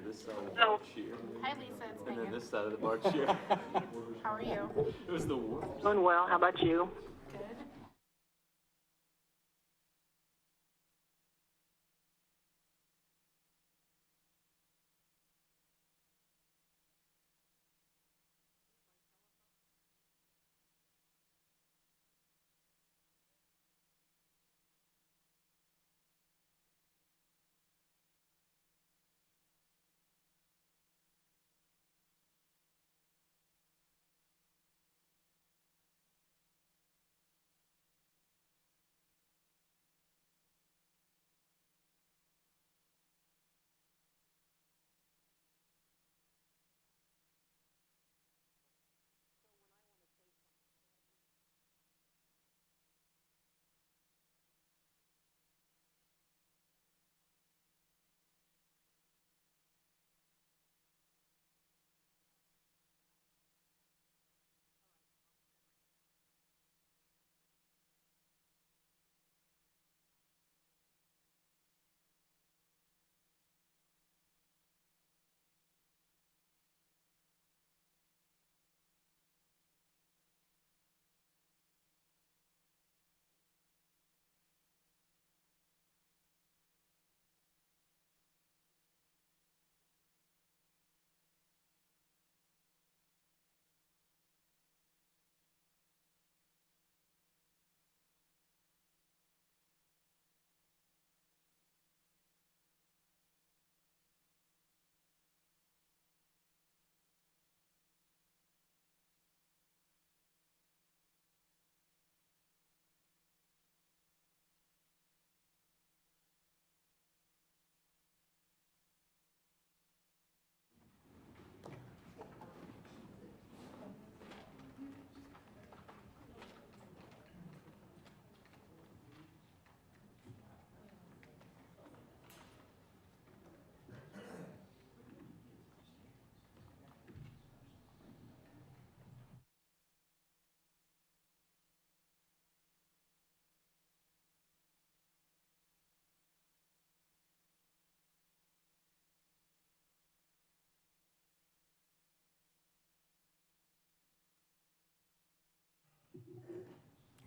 this side of the bar cheer. Hi, Lisa. It's And then Megan. this side of the bar cheer. How are you? It was the worst. Doing well. How about you? Good.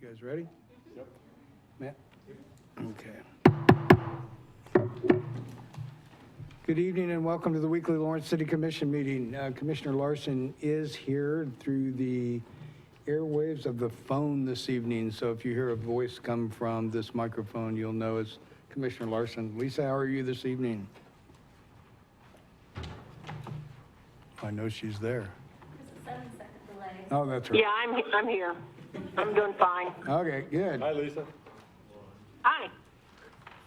You guys ready? Yep. Matt? Okay. Good evening and welcome to the weekly Lawrence City Commission meeting. Commissioner Larson is here through the airwaves of the phone this evening. So if you hear a voice come from this microphone, you'll know it's Commissioner Larson. Lisa, how are you this evening? I know she's there. There's a 7-second delay. Oh, that's right. Yeah, I'm here. I'm doing fine. Okay, good. Hi, Lisa. Hi.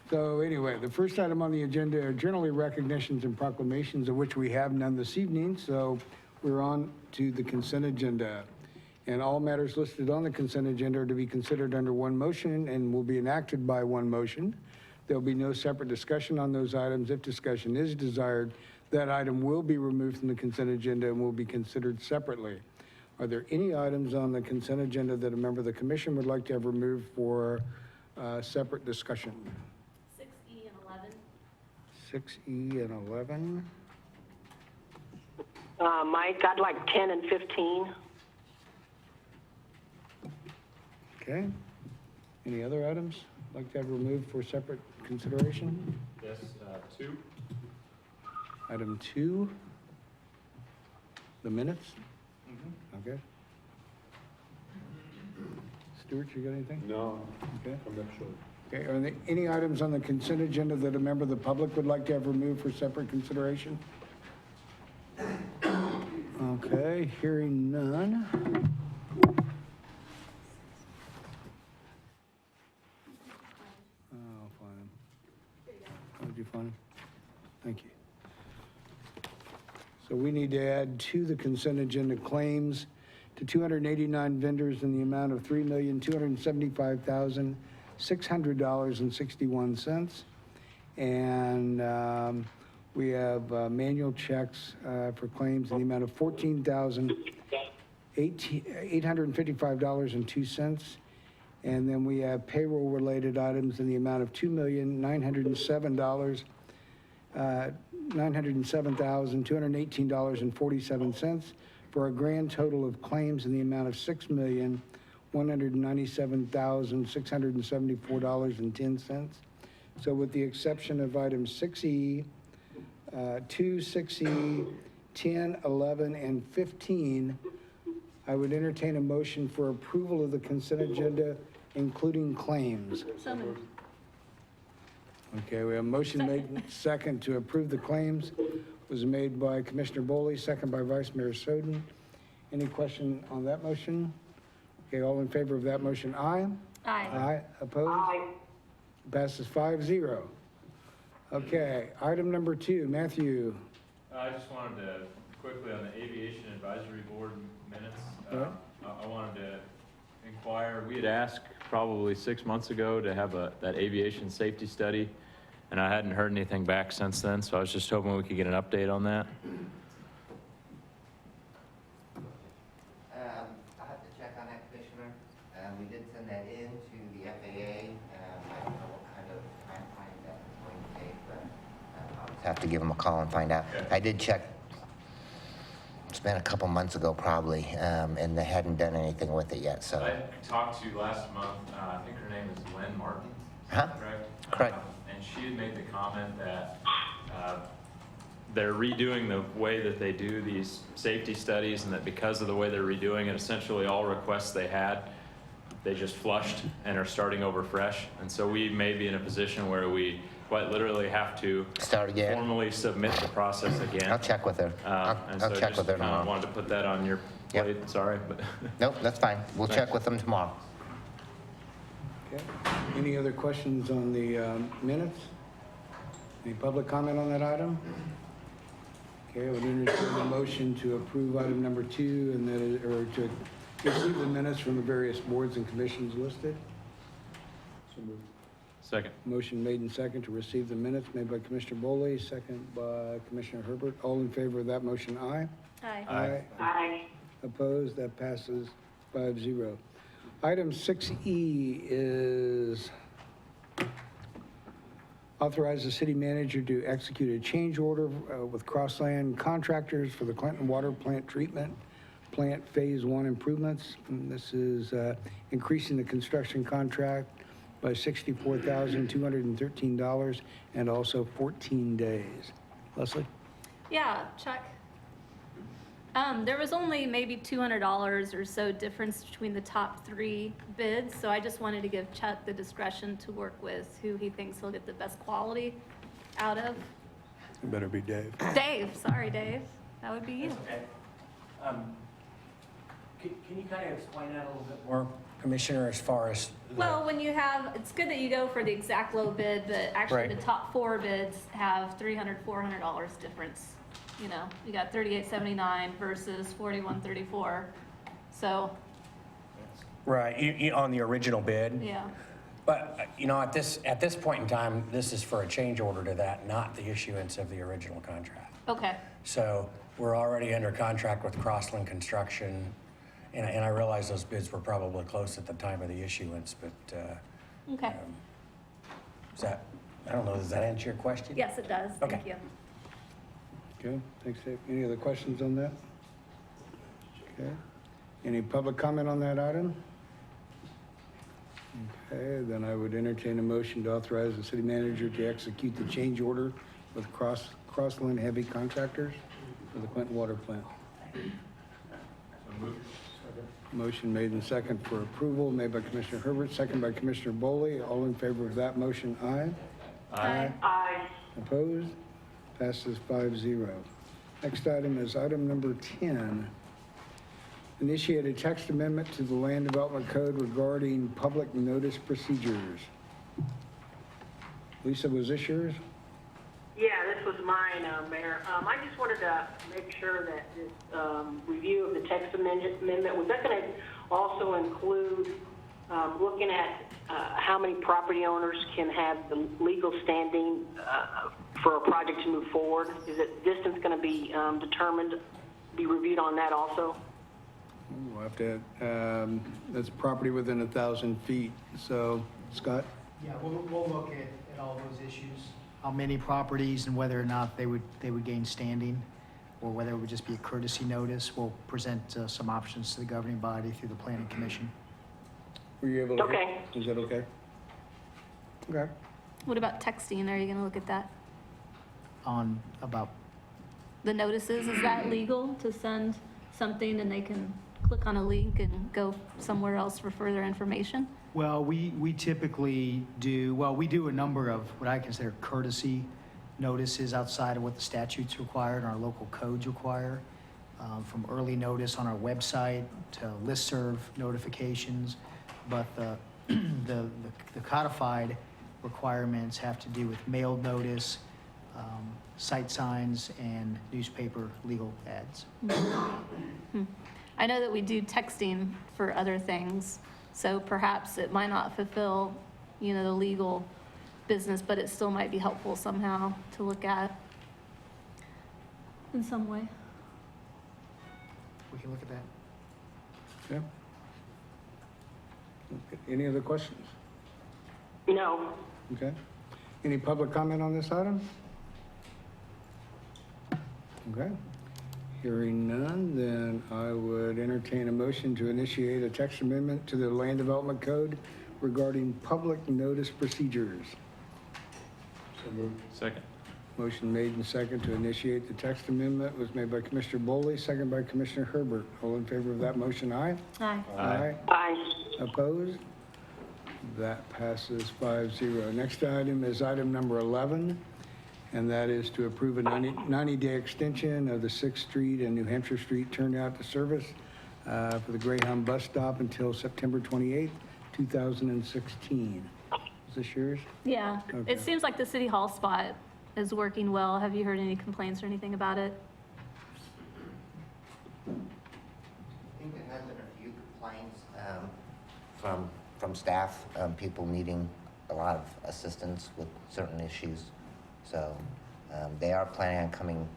So anyway, the first item on the agenda are generally recognitions and proclamations, of which we have none this evening. So we're on to the consent agenda. And all matters listed on the consent agenda are to be considered under one motion and will be enacted by one motion. There'll be no separate discussion on those items. If discussion is desired, that item will be removed from the consent agenda and will be considered separately. Are there any items on the consent agenda that a member of the commission would like to have removed for separate discussion? 6E and 11. 6E and 11. Mike, I'd like 10 and 15. Okay. Any other items like to have removed for separate consideration? Yes, 2. Item 2. The minutes? Okay. Stuart, you got anything? No, Okay. I'm not sure. Okay, are there any items on the consent agenda that a member of the public would like to have removed for separate consideration? Okay, hearing none. Oh, find them. How did you find them? Thank you. So we need to add to the consent agenda claims to 289 vendors in the amount of $3,275,600.61. And we have manual checks for claims in the amount of $14,855.02. And then we have payroll-related items in the amount of $2,907,000. $907,218.47 for a grand total of claims in the amount of $6,197,674.10. So with the exception of items 6E, 2, 6E, 10, 11, and 15, I would entertain a motion for approval of the consent agenda, including claims. So moved. Okay, we have a motion made and second to approve the claims. Was made by Commissioner Boley, second by Vice Mayor Soden. Any question on that motion? Okay, all in favor of that motion, aye? Aye. Aye, opposed? Aye. Passes 5-0. Okay, item number 2, Matthew. I just wanted to quickly on the Aviation Advisory Board minutes, Yeah. I wanted to inquire, we had asked probably 6 months ago to have that aviation safety study, and I hadn't heard anything back since then, so I was just hoping we could get an update on that. I'll have to check on that, Commissioner. We did send that in to the FAA. I don't know what kind of timeline that is going to take, but I'll just have to give them a call and find out. Okay. I did check, it's been a couple months ago probably, and they hadn't done anything with it yet, so. I talked to last month, I think her name is Lynn Martin, is Huh? that correct? Correct. And she had made the comment that they're redoing the way that they do these safety studies, and that because of the way they're redoing it, essentially all requests they had, they just flushed and are starting over fresh. And so we may be in a position where we quite literally have to Start again? formally submit the process again. I'll check with her. And I'll so check just with her kinda tomorrow. wanted to put that on your Yep. plate, sorry, but. Nope, that's fine. We'll check Thanks. with them tomorrow. Okay. Any other questions on the minutes? Any public comment on that item? Okay, I would entertain a motion to approve item number 2, and that is, or to receive the minutes from the various boards and commissions listed. Second. Motion made and second to receive the minutes, made by Commissioner Boley, second by Commissioner Herbert. All in favor of that motion, aye? Aye. Aye. Opposed? That passes 5-0. Item 6E is authorize the city manager to execute a change order with Crossland Contractors for the Clinton Water Plant Treatment Plant Phase 1 improvements. And this is increasing the construction contract by $64,213 and also 14 days. Leslie? Yeah, Chuck. There was only maybe $200 or so difference between the top 3 bids, so I just wanted to give Chuck the discretion to work with who he thinks he'll get the best quality out of. It better be Dave. Dave, sorry, Dave. That would be you. Okay. Can you kind of explain that a little bit more, Commissioner, as far as? Well, when you have, it's good that you go for the exact low bid, but actually Right. the top 4 bids have $300, $400 difference. You know, you got $38.79 versus $41.34. So, Right, on the original bid? yeah. But, at this point in time, this is for a change order to that, not the issuance of the original contract. Okay. So we're already under contract with Crossland Construction, and I realize those bids were probably close at the time of the issuance, but Okay. is that, I don't know, does that answer your question? Yes, it does. Thank Okay. you. Okay, thanks, Dave. Any other questions on that? Okay. Any public comment on that item? Okay, then I would entertain a motion to authorize the city manager to execute the change order with Crossland Heavy Contractors for the Clinton Water Plant. Motion made and second for approval, made by Commissioner Herbert, second by Commissioner Boley. All in favor of that motion, aye? Aye. Aye. Opposed? Passes 5-0. Next item is item number 10. Initiate a text amendment to the Land Development Code regarding public notice procedures. Lisa, was this yours? Yeah, this was mine, Mayor. I just wanted to make sure that this review of the text amendment, was that going to also include looking at how many property owners can have the legal standing for a project to move forward? Is it distance going to be determined, be reviewed on that also? We'll have to, that's property within 1,000 feet. So, Scott? Yeah, we'll look at all those issues. how many properties and whether or not they would gain standing, or whether it would just be a courtesy notice. We'll present some options to the governing body through the planning commission. Were you able to? Okay. Is that okay? Okay. What about texting? Are you gonna look at that? On about, The notices, is that legal to send something and they can click on a link and go somewhere else for further information? well, we typically do, we do a number of what I consider courtesy notices outside of what the statutes require and our local codes require, from early notice on our website to listserv notifications. But the codified requirements have to do with mailed notice, site signs, and newspaper legal ads. I know that we do texting for other things, so perhaps it might not fulfill, the legal business, but it still might be helpful somehow to look at in some way. We can look at that. Yeah. Okay. Any other questions? No. Okay. Any public comment on this item? Okay. Hearing none, then I would entertain a motion to initiate a text amendment to the Land Development Code regarding public notice procedures. Second. Motion made and second to initiate the text amendment was made by Commissioner Boley, second by Commissioner Herbert. All in favor of that motion, aye? Aye. Aye. Aye. Opposed? That passes 5-0. Next item is item number 11, and that is to approve a 90-day extension of the 6th Street and New Hampshire Street turnout to service for the Greyhound bus stop until September 28th, 2016. Is this yours? Yeah, Okay. it seems like the city hall spot is working well. Have you heard any complaints or anything about it? I think there has been a few complaints from staff, people needing a lot of assistance with certain issues. So they are planning on coming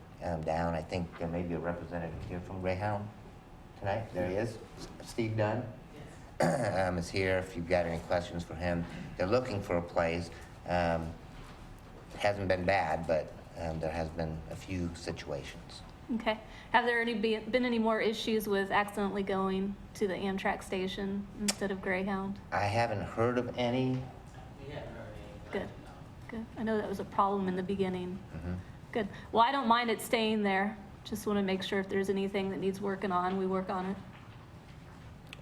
down. I think there may be a representative here from Greyhound tonight. There he is. Steve Dunn is here if you've got any questions for him. They're looking for a place. It hasn't been bad, but there has been a few situations. Okay. Have there been any more issues with accidentally going to the Amtrak station instead of Greyhound? I haven't heard of any. Good, good. I know that was a problem in the beginning. Mm-hmm. Good. Well, I don't mind it staying there. Just want to make sure if there's anything that needs working on, we work on it.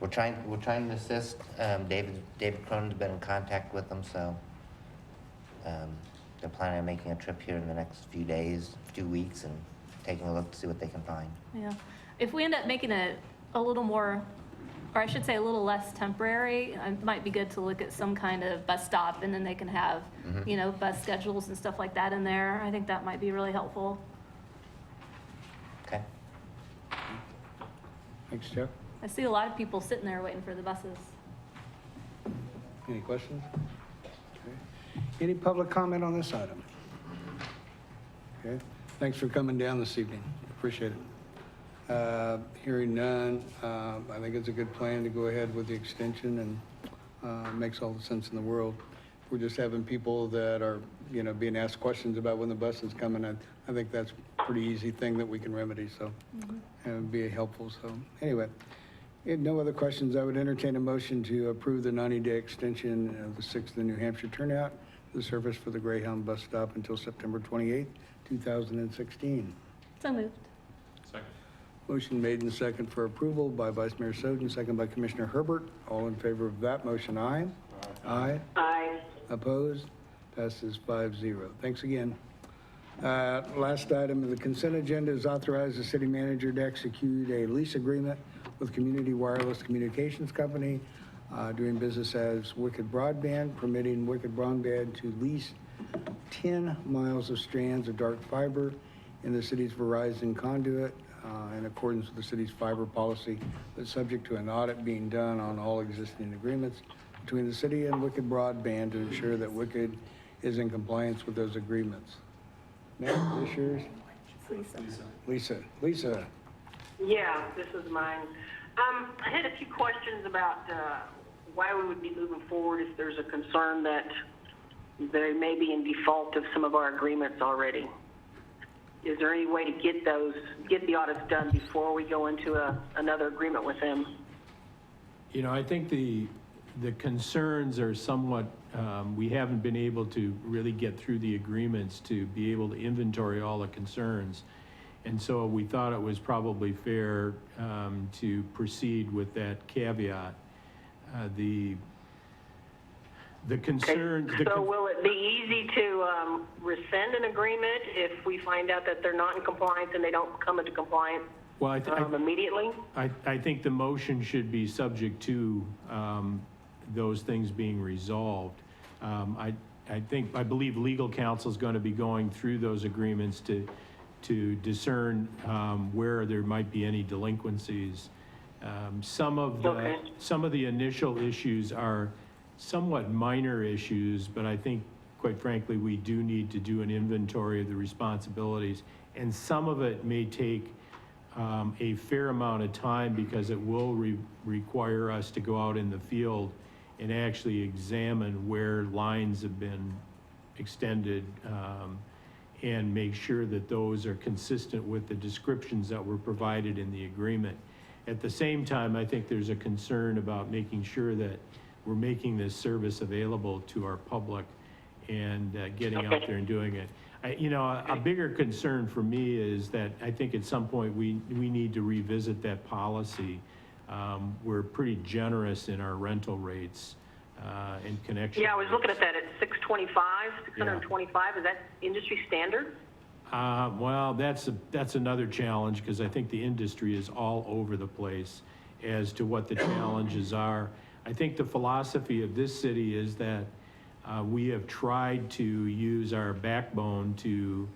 We're trying to assist. David Cronin's been in contact with them, so they're planning on making a trip here in the next few days, few weeks, and taking a look to see what they can find. Yeah. If we end up making it a little more, or I should say a little less temporary, it might be good to look at some kind of bus stop, and then they can have, bus schedules and stuff like that in there. I think that might be really helpful. Okay. Thanks, Chuck. I see a lot of people sitting there waiting for the buses. Any questions? Okay. Any public comment on this item? Okay. Thanks for coming down this evening. Appreciate it. Hearing none, I think it's a good plan to go ahead with the extension, and makes all the sense in the world. We're just having people that are, being asked questions about when the bus is coming. I think that's a pretty easy thing that we can remedy, so it would be helpful. So anyway, if no other questions, I would entertain a motion to approve the 90-day extension of the 6th and New Hampshire turnout to the service for the Greyhound bus stop until September 28th, 2016. So moved. Second. Motion made and second for approval by Vice Mayor Soden, second by Commissioner Herbert. All in favor of that motion, aye? Aye. Aye. Opposed? Passes 5-0. Thanks again. Last item of the consent agenda is authorize the city manager to execute a lease agreement with Community Wireless Communications Company, doing business as Wicked Broadband, permitting Wicked Broadband to lease 10 miles of strands of dark fiber in the city's Verizon conduit in accordance with the city's fiber policy, but subject to an audit being done on all existing agreements between the city and Wicked Broadband to ensure that Wicked is in compliance with those agreements. Matt, is this yours? Lisa. Yeah, this is mine. I had a few questions about why we would be moving forward if there's a concern that they may be in default of some of our agreements already. Is there any way to get the audits done before we go into another agreement with them? You know, I think the concerns are somewhat, we haven't been able to really get through the agreements to be able to inventory all the concerns. And so we thought it was probably fair to proceed with that caveat. The concerns. So will it be easy to rescind an agreement if we find out that they're not in compliance and they don't come into compliance Well, immediately? I think the motion should be subject to those things being resolved. I believe legal counsel is going to be going through those agreements to discern where there might be any delinquencies. Some of the initial issues are somewhat minor issues, but I think, quite frankly, we do need to do an inventory of the responsibilities. And some of it may take a fair amount of time because it will require us to go out in the field and actually examine where lines have been extended and make sure that those are consistent with the descriptions that were provided in the agreement. At the same time, I think there's a concern about making sure that we're making this service available to our public and getting out there and doing it. A bigger concern for me is that I think at some point we need to revisit that policy. We're pretty generous in our rental rates and connection. Yeah, I was looking at that at 625. Is that industry standard? Well, that's another challenge because I think the industry is all over the place as to what the challenges are. I think the philosophy of this city is that we have tried to use our backbone to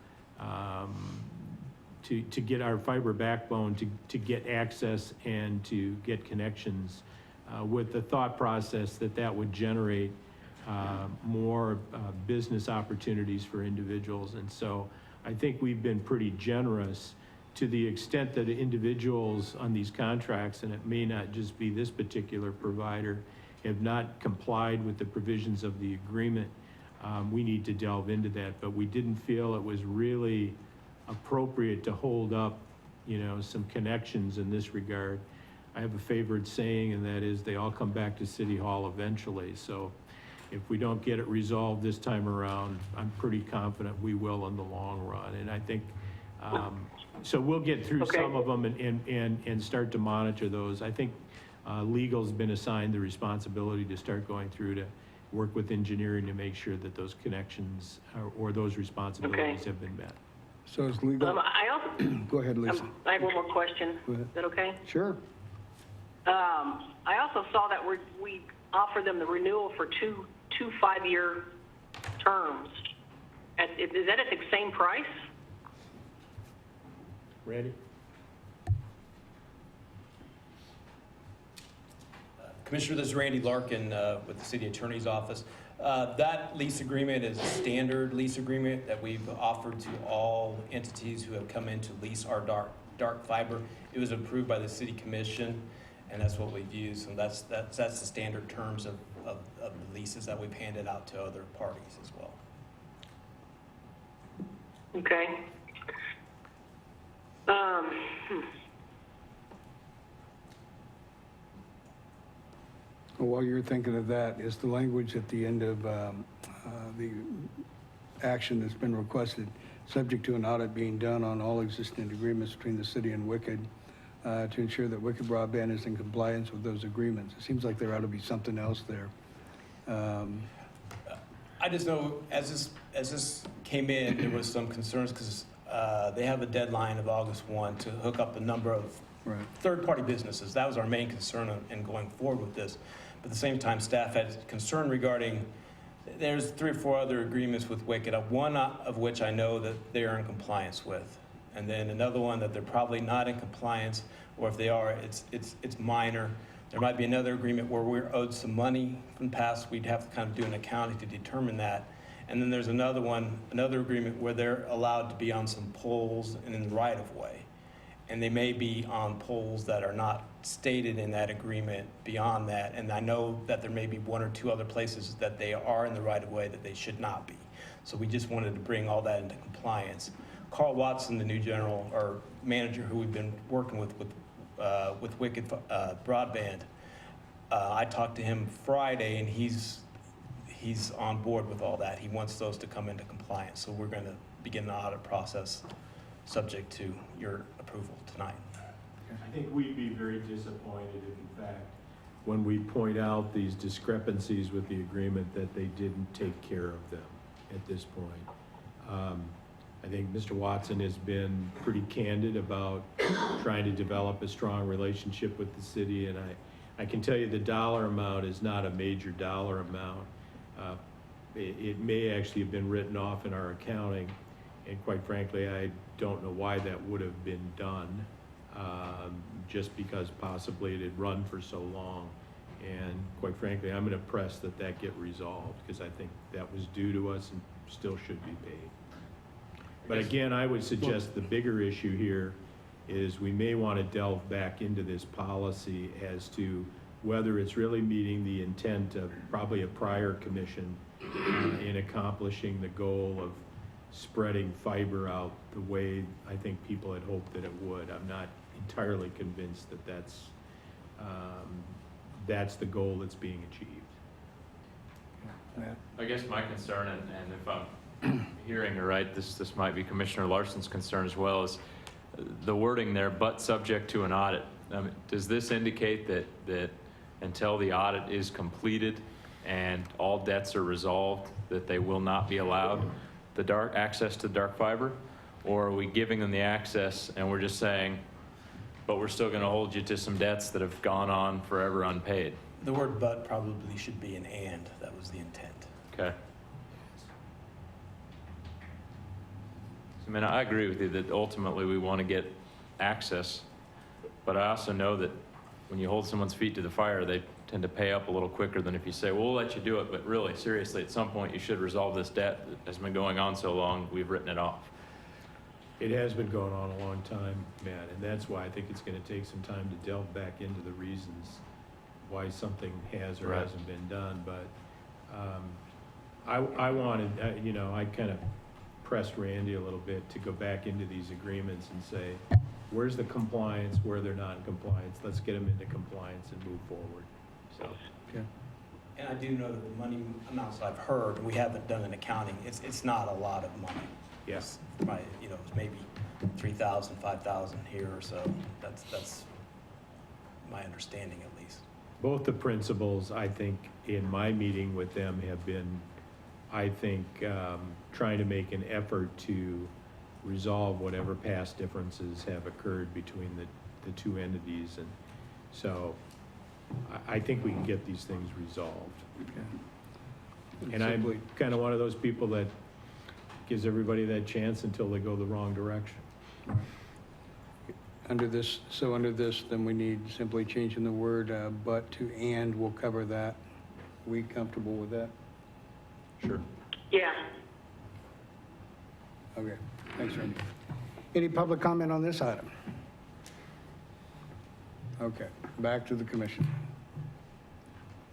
get our fiber backbone to get access and to get connections with the thought process that would generate more business opportunities for individuals. And so I think we've been pretty generous to the extent that individuals on these contracts, and it may not just be this particular provider, have not complied with the provisions of the agreement. We need to delve into that, but we didn't feel it was really appropriate to hold up, some connections in this regard. I have a favorite saying, and that is they all come back to City Hall eventually. So if we don't get it resolved this time around, I'm pretty confident we will in the long run. And I think, so we'll get through some of them and start to monitor those. I think legal's been assigned the responsibility to start going through to work with engineering to make sure that those connections or those responsibilities have been met. So is legal. Go ahead, Lisa. I have one more question. Go ahead. Is that okay? Sure. I also saw that we offer them the renewal for two 5-year terms. Is that at the same price? Randy? Commissioner, this is Randy Larkin with the City Attorney's Office. That lease agreement is a standard lease agreement that we've offered to all entities who have come in to lease our dark fiber. It was approved by the City Commission, and that's what we've used. And that's the standard terms of the leases that we've handed out to other parties as well. Okay. While you're thinking of that, is the language at the end of the action that's been requested, subject to an audit being done on all existing agreements between the city and Wicked to ensure that Wicked Broadband is in compliance with those agreements? It seems like there ought to be something else there. I just know as this came in, there was some concerns because they have a deadline of August 1 to hook up a number of third-party businesses. That was our main concern in going forward with this. But at the same time, staff had concern regarding, there's 3 or 4 other agreements with Wicked, one of which I know that they are in compliance with. And then another one that they're probably not in compliance, or if they are, it's minor. There might be another agreement where we're owed some money from the past. We'd have to kind of do an accounting to determine that. And then there's another agreement where they're allowed to be on some poles and in the right of way. and they may be on poles that are not stated in that agreement beyond that. And I know that there may be one or two other places that they are in the right of way that they should not be. So we just wanted to bring all that into compliance. Carl Watson, the new general or manager who we've been working with Wicked Broadband, I talked to him Friday, and he's on board with all that. He wants those to come into compliance. So we're going to begin the audit process subject to your approval tonight. I think we'd be very disappointed if, in fact, when we point out these discrepancies with the agreement, that they didn't take care of them at this point. I think Mr. Watson has been pretty candid about trying to develop a strong relationship with the city, and I can tell you the dollar amount is not a major dollar amount. It may actually have been written off in our accounting, and quite frankly, I don't know why that would have been done, just because possibly it had run for so long. And quite frankly, I'm going to press that get resolved, because I think that was due to us and still should be paid. But again, I would suggest the bigger issue here is we may want to delve back into this policy as to whether it's really meeting the intent of probably a prior commission in accomplishing the goal of spreading fiber out the way I think people had hoped that it would. I'm not entirely convinced that that's the goal that's being achieved. I guess my concern, and if I'm hearing it right, this might be Commissioner Larson's concern as well, is the wording there, but subject to an audit. Does this indicate that until the audit is completed and all debts are resolved, that they will not be allowed the access to dark fiber? Or are we giving them the access and we're just saying, but we're still going to hold you to some debts that have gone on forever unpaid? The word "but" probably should be an "and." That was the intent. Okay. I mean, I agree with you that ultimately we want to get access, but I also know that when you hold someone's feet to the fire, they tend to pay up a little quicker than if you say, well, we'll let you do it, but really, seriously, at some point you should resolve this debt that has been going on so long, we've written it off. It has been going on a long time, Matt, and that's why I think it's going to take some time to delve back into the reasons why something has or hasn't been done. But I wanted, I kind of pressed Randy a little bit to go back into these agreements and say, where's the compliance, where they're not in compliance? Let's get them into compliance and move forward. So, Okay. And I do know that the money amounts I've heard, we haven't done an accounting, it's not a lot of money. yes. Right, it's maybe 3,000, 5,000 here or so. That's my understanding at least. Both the principals, I think, in my meeting with them have been, I think, trying to make an effort to resolve whatever past differences have occurred between the two entities. And so I think we can get these things resolved. Okay. And I'm kind of one of those people that gives everybody that chance until they go the wrong direction. Under this, then we need simply changing the word "but" to "and." We'll cover that. We comfortable with that? Sure. Yeah. Okay, thanks, Randy. Any public comment on this item? Okay, back to the commission.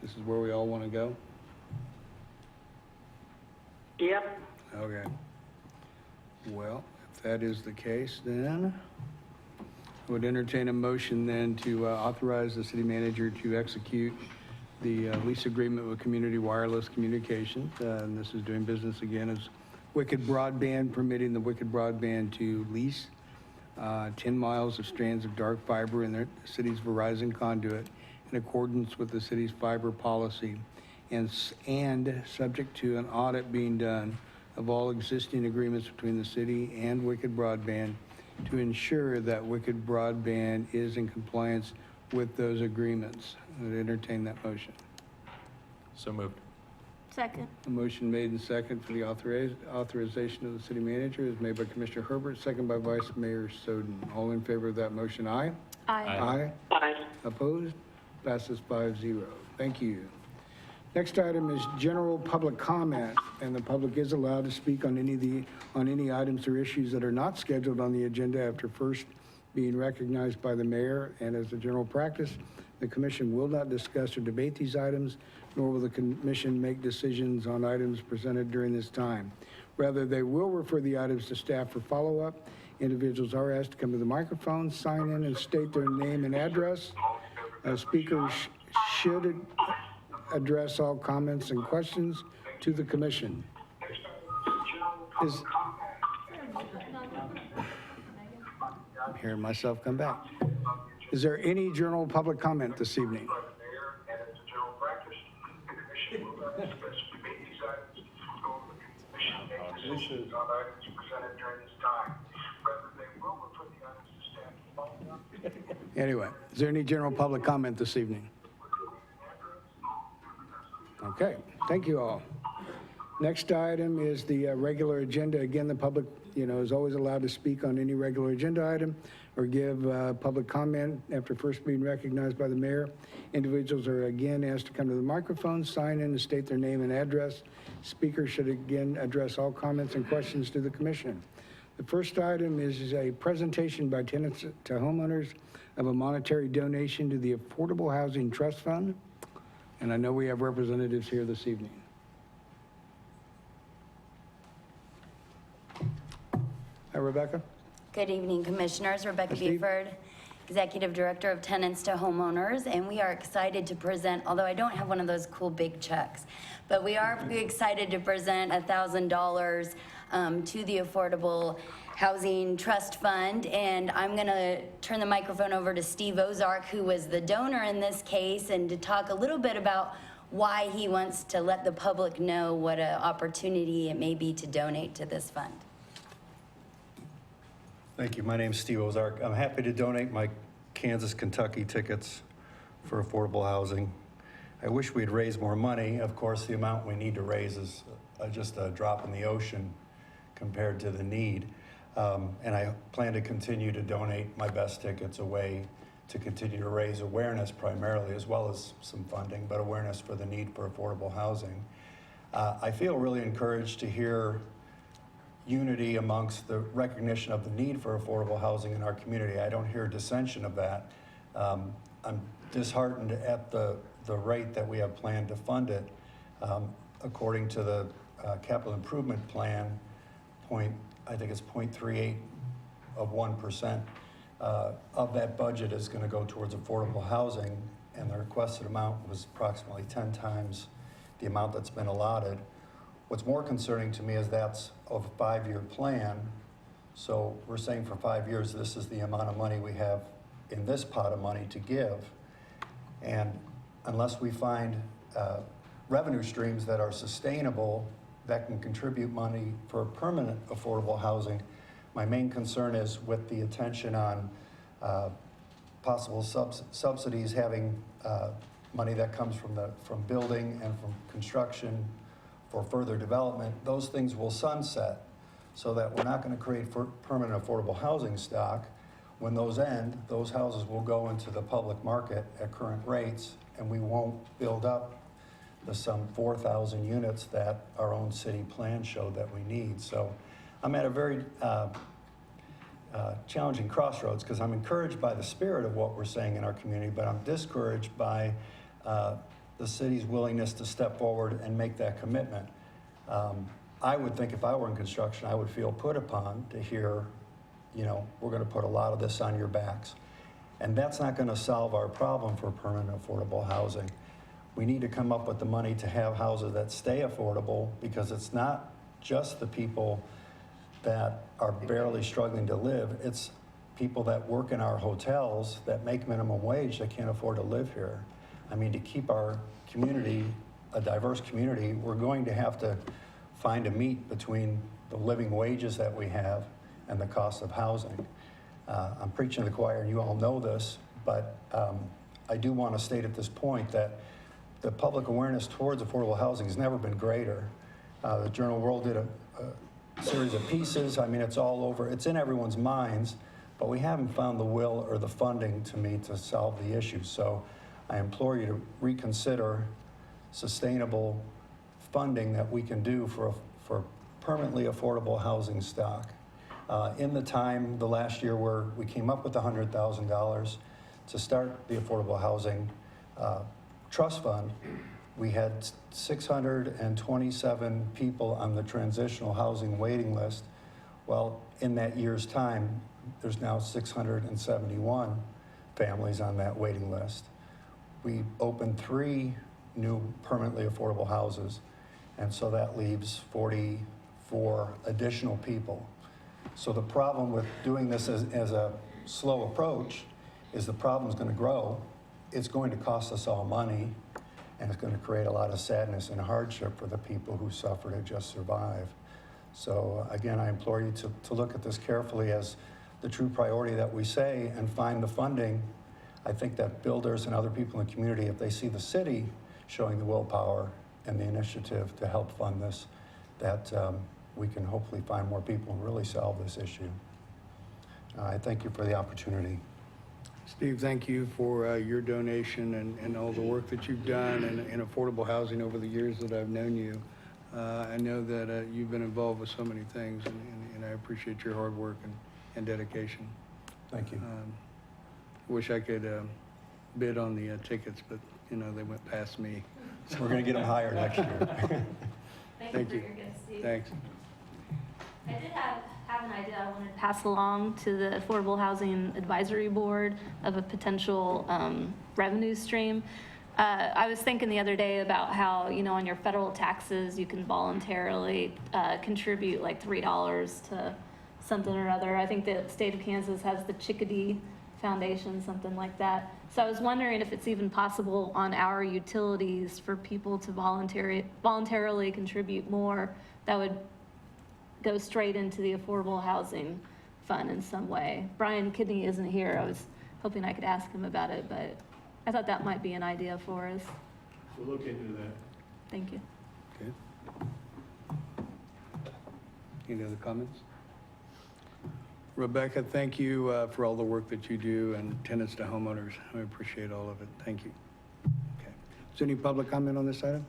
This is where we all want to go? Yep. Okay. Well, if that is the case, then I would entertain a motion then to authorize the city manager to execute the lease agreement with Community Wireless Communications. And this is doing business again as Wicked Broadband, permitting the Wicked Broadband to lease 10 miles of strands of dark fiber in the city's Verizon conduit in accordance with the city's fiber policy, and subject to an audit being done of all existing agreements between the city and Wicked Broadband to ensure that Wicked Broadband is in compliance with those agreements. I would entertain that motion. So moved. Second. A motion made and second for the authorization of the city manager is made by Commissioner Herbert, second by Vice Mayor Soden. All in favor of that motion, aye? Aye. Bye. Opposed? Passes 5-0. Thank you. Next item is general public comment, and the public is allowed to speak on any items or issues that are not scheduled on the agenda after first being recognized by the mayor, and as a general practice, the commission will not discuss or debate these items, nor will the commission make decisions on items presented during this time. Rather, they will refer the items to staff for follow-up. Individuals are asked to come to the microphone, sign in, and state their name and address. Speakers should address all comments and questions to the commission. I'm hearing myself come back. Is there any general public comment this evening? Anyway, is there any general public comment this evening? Okay, thank you all. Next item is the regular agenda. Again, the public, is always allowed to speak on any regular agenda item or give public comment after first being recognized by the mayor. Individuals are again asked to come to the microphone, sign in, and state their name and address. Speakers should again address all comments and questions to the commission. The first item is a presentation by tenants to homeowners of a monetary donation to the Affordable Housing Trust Fund. And I know we have representatives here this evening. Hi, Rebecca. Good evening, Commissioners. Rebecca Steve. Beeford, Executive Director of Tenants to Homeowners, and we are excited to present, although I don't have one of those cool big checks, but we are excited to present $1,000 to the Affordable Housing Trust Fund, and I'm going to turn the microphone over to Steve Ozark, who was the donor in this case, and to talk a little bit about why he wants to let the public know what an opportunity it may be to donate to this fund. Thank you. My name's Steve Ozark. I'm happy to donate my Kansas, Kentucky tickets for affordable housing. I wish we'd raise more money. Of course, the amount we need to raise is just a drop in the ocean compared to the need. And I plan to continue to donate my best tickets away to continue to raise awareness primarily, as well as some funding, but awareness for the need for affordable housing. I feel really encouraged to hear unity amongst the recognition of the need for affordable housing in our community. I don't hear dissension of that. I'm disheartened at the rate that we have planned to fund it. According to the capital improvement plan, I think it's 0.38 of 1% of that budget is going to go towards affordable housing, and the requested amount was approximately 10 times the amount that's been allotted. What's more concerning to me is that's a 5-year plan. So we're saying for 5 years, this is the amount of money we have in this pot of money to give. And unless we find revenue streams that are sustainable, that can contribute money for permanent affordable housing, my main concern is with the attention on possible subsidies, having money that comes from building and from construction for further development. Those things will sunset, so that we're not going to create permanent affordable housing stock. When those end, those houses will go into the public market at current rates, and we won't build up the some 4,000 units that our own city plan showed that we need. So I'm at a very challenging crossroads, because I'm encouraged by the spirit of what we're saying in our community, but I'm discouraged by the city's willingness to step forward and make that commitment. I would think if I were in construction, I would feel put upon to hear, we're going to put a lot of this on your backs. And that's not going to solve our problem for permanent affordable housing. We need to come up with the money to have houses that stay affordable, because it's not just the people that are barely struggling to live. It's people that work in our hotels that make minimum wage that can't afford to live here. I mean, to keep our community a diverse community, we're going to have to find a meet between the living wages that we have and the cost of housing. I'm preaching to the choir, and you all know this, but I do want to state at this point that the public awareness towards affordable housing has never been greater. The Journal World did a series of pieces. I mean, it's all over. It's in everyone's minds, but we haven't found the will or the funding to solve the issue. So I implore you to reconsider sustainable funding that we can do for permanently affordable housing stock. In the time, the last year where we came up with $100,000 to start the Affordable Housing Trust Fund, we had 627 people on the transitional housing waiting list. Well, in that year's time, there's now 671 families on that waiting list. We opened 3 new permanently affordable houses, and so that leaves 44 additional people. So the problem with doing this as a slow approach is the problem's going to grow. It's going to cost us all money, and it's going to create a lot of sadness and hardship for the people who suffer to just survive. So again, I implore you to look at this carefully as the true priority that we say and find the funding. I think that builders and other people in the community, if they see the city showing the willpower and the initiative to help fund this, that we can hopefully find more people and really solve this issue. I thank you for the opportunity. Steve, thank you for your donation and all the work that you've done in affordable housing over the years that I've known you. I know that you've been involved with so many things, and I appreciate your hard work and dedication. Thank you. Wish I could bid on the tickets, but they went past me. We're going to get them higher next year. Thank you for your gift, Steve. Thanks. I did have an idea I wanted to pass along to the Affordable Housing Advisory Board of a potential revenue stream. I was thinking the other day about how, on your federal taxes, you can voluntarily contribute like $3 to something or other. I think the state of Kansas has the Chickadee Foundation, something like that. So I was wondering if it's even possible on our utilities for people to voluntarily contribute more that would go straight into the affordable housing fund in some way. Brian Kidney isn't here. I was hoping I could ask him about it, but I thought that might be an idea for us. We'll look into that. Thank you. Okay. Any other comments? Rebecca, thank you for all the work that you do, and tenants to homeowners. I appreciate all of it. Thank you. Okay. Is there any public comment on this item?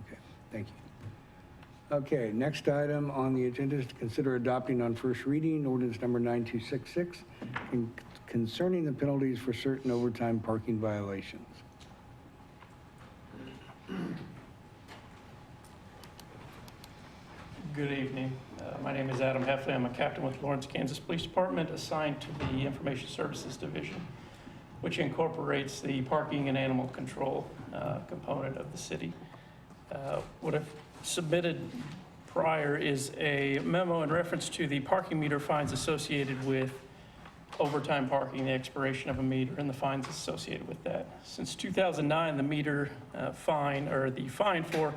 Okay, thank you. Okay, next item on the agenda is to consider adopting on first reading ordinance number 9266 concerning the penalties for certain overtime parking violations. Good evening. My name is Adam Heffley. I'm a captain with Lawrence, Kansas Police Department assigned to the Information Services Division, which incorporates the parking and animal control component of the city. What I've submitted prior is a memo in reference to the parking meter fines associated with overtime parking, the expiration of a meter, and the fines associated with that. Since 2009, the meter fine, or the fine for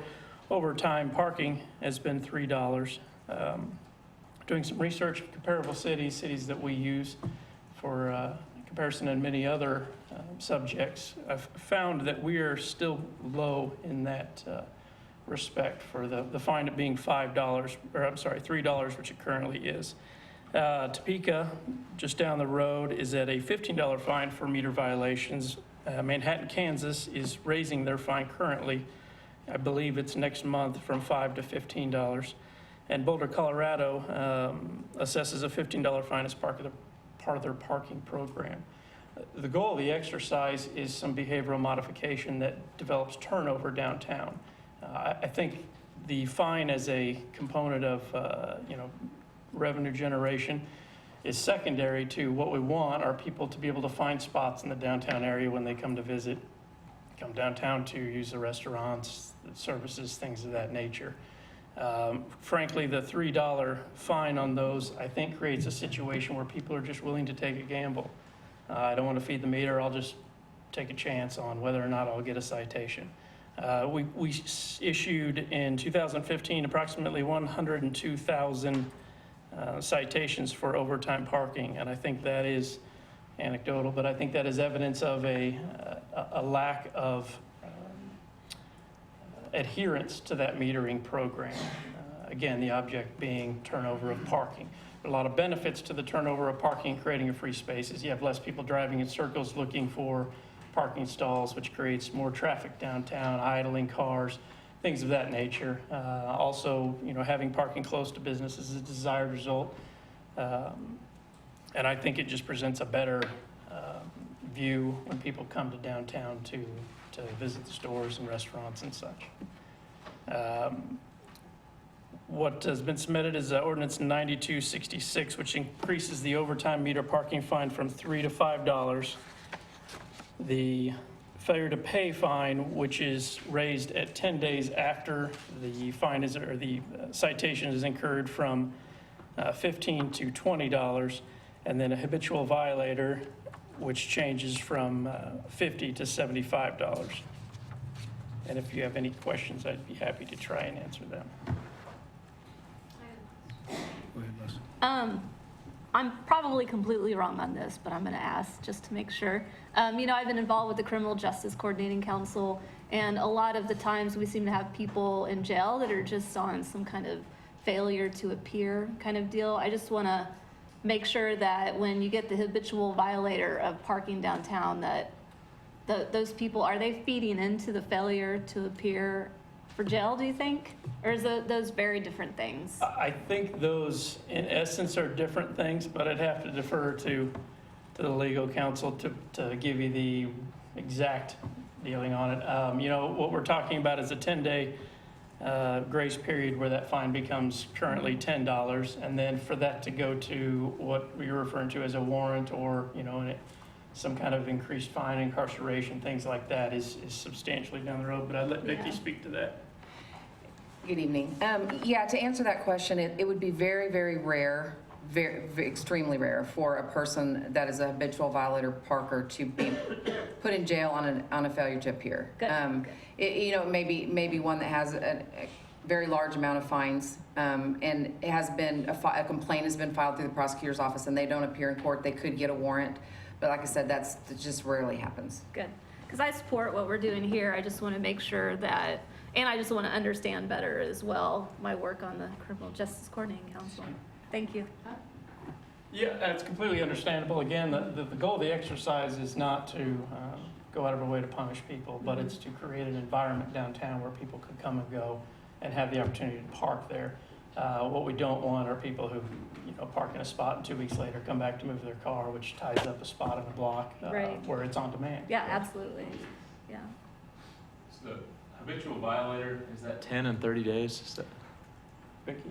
overtime parking, has been $3. Doing some research with comparable cities that we use for comparison and many other subjects, I've found that we are still low in that respect for the fine being $3, which it currently is. Topeka, just down the road, is at a $15 fine for meter violations. Manhattan, Kansas is raising their fine currently. I believe it's next month from $5 to $15. And Boulder, Colorado assesses a $15 fine as part of their parking program. The goal of the exercise is some behavioral modification that develops turnover downtown. I think the fine as a component of revenue generation is secondary to what we want are people to be able to find spots in the downtown area when they come to visit, come downtown to use the restaurants, the services, things of that nature. Frankly, the $3 fine on those, I think, creates a situation where people are just willing to take a gamble. I don't want to feed the meter, I'll just take a chance on whether or not I'll get a citation. We issued in 2015 approximately 102,000 citations for overtime parking, and I think that is anecdotal, but I think that is evidence of a lack of adherence to that metering program. Again, the object being turnover of parking. There are a lot of benefits to the turnover of parking, creating a free spaces. You have less people driving in circles looking for parking stalls, which creates more traffic downtown, idling cars. things of that nature. Also, having parking close to business is a desired result. And I think it just presents a better view when people come to downtown to visit the stores and restaurants and such. What has been submitted is ordinance 9266, which increases the overtime meter parking fine from $3 to $5. The failure to pay fine, which is raised at 10 days after the fine is, or the citation is incurred, from $15 to $20, and then a habitual violator, which changes from $50 to $75. And if you have any questions, I'd be happy to try and answer them. Go ahead, Les. I'm probably completely wrong on this, but I'm going to ask just to make sure. I've been involved with the Criminal Justice Coordinating Council, and a lot of the times we seem to have people in jail that are just on some kind of failure to appear kind of deal. I just want to make sure that when you get the habitual violator of parking downtown, that those people, are they feeding into the failure to appear for jail, do you think? Or is those very different things? I think those, in essence, are different things, but I'd have to defer to the legal counsel to give you the exact dealing on it. What we're talking about is a 10-day grace period where that fine becomes currently $10, and then for that to go to what you're referring to as a warrant, or some kind of increased fine, incarceration, things like that is substantially down the road. But I'd let Vicki speak to that. Good evening. Yeah, to answer that question, it would be very, very rare, extremely rare for a person that is a habitual violator parker to be put in jail on a failure to appear. Good. Maybe one that has a very large amount of fines, and it has been a complaint has been filed through the prosecutor's office, and they don't appear in court. They could get a warrant, but like I said, that just rarely happens. Good. Because I support what we're doing here. I just want to make sure that, and I just want to understand better as well my work on the Criminal Justice Coordinating Council. Thank you. Yeah, that's completely understandable. Again, the goal of the exercise is not to go out of our way to punish people, but it's to create an environment downtown where people could come and go and have the opportunity to park there. What we don't want are people who park in a spot and 2 weeks later come back to move their car, which ties up a spot in the block Right. where it's on demand. Yeah, absolutely. Yeah. So the habitual violator, is that 10 and 30 days? Is that Vicki?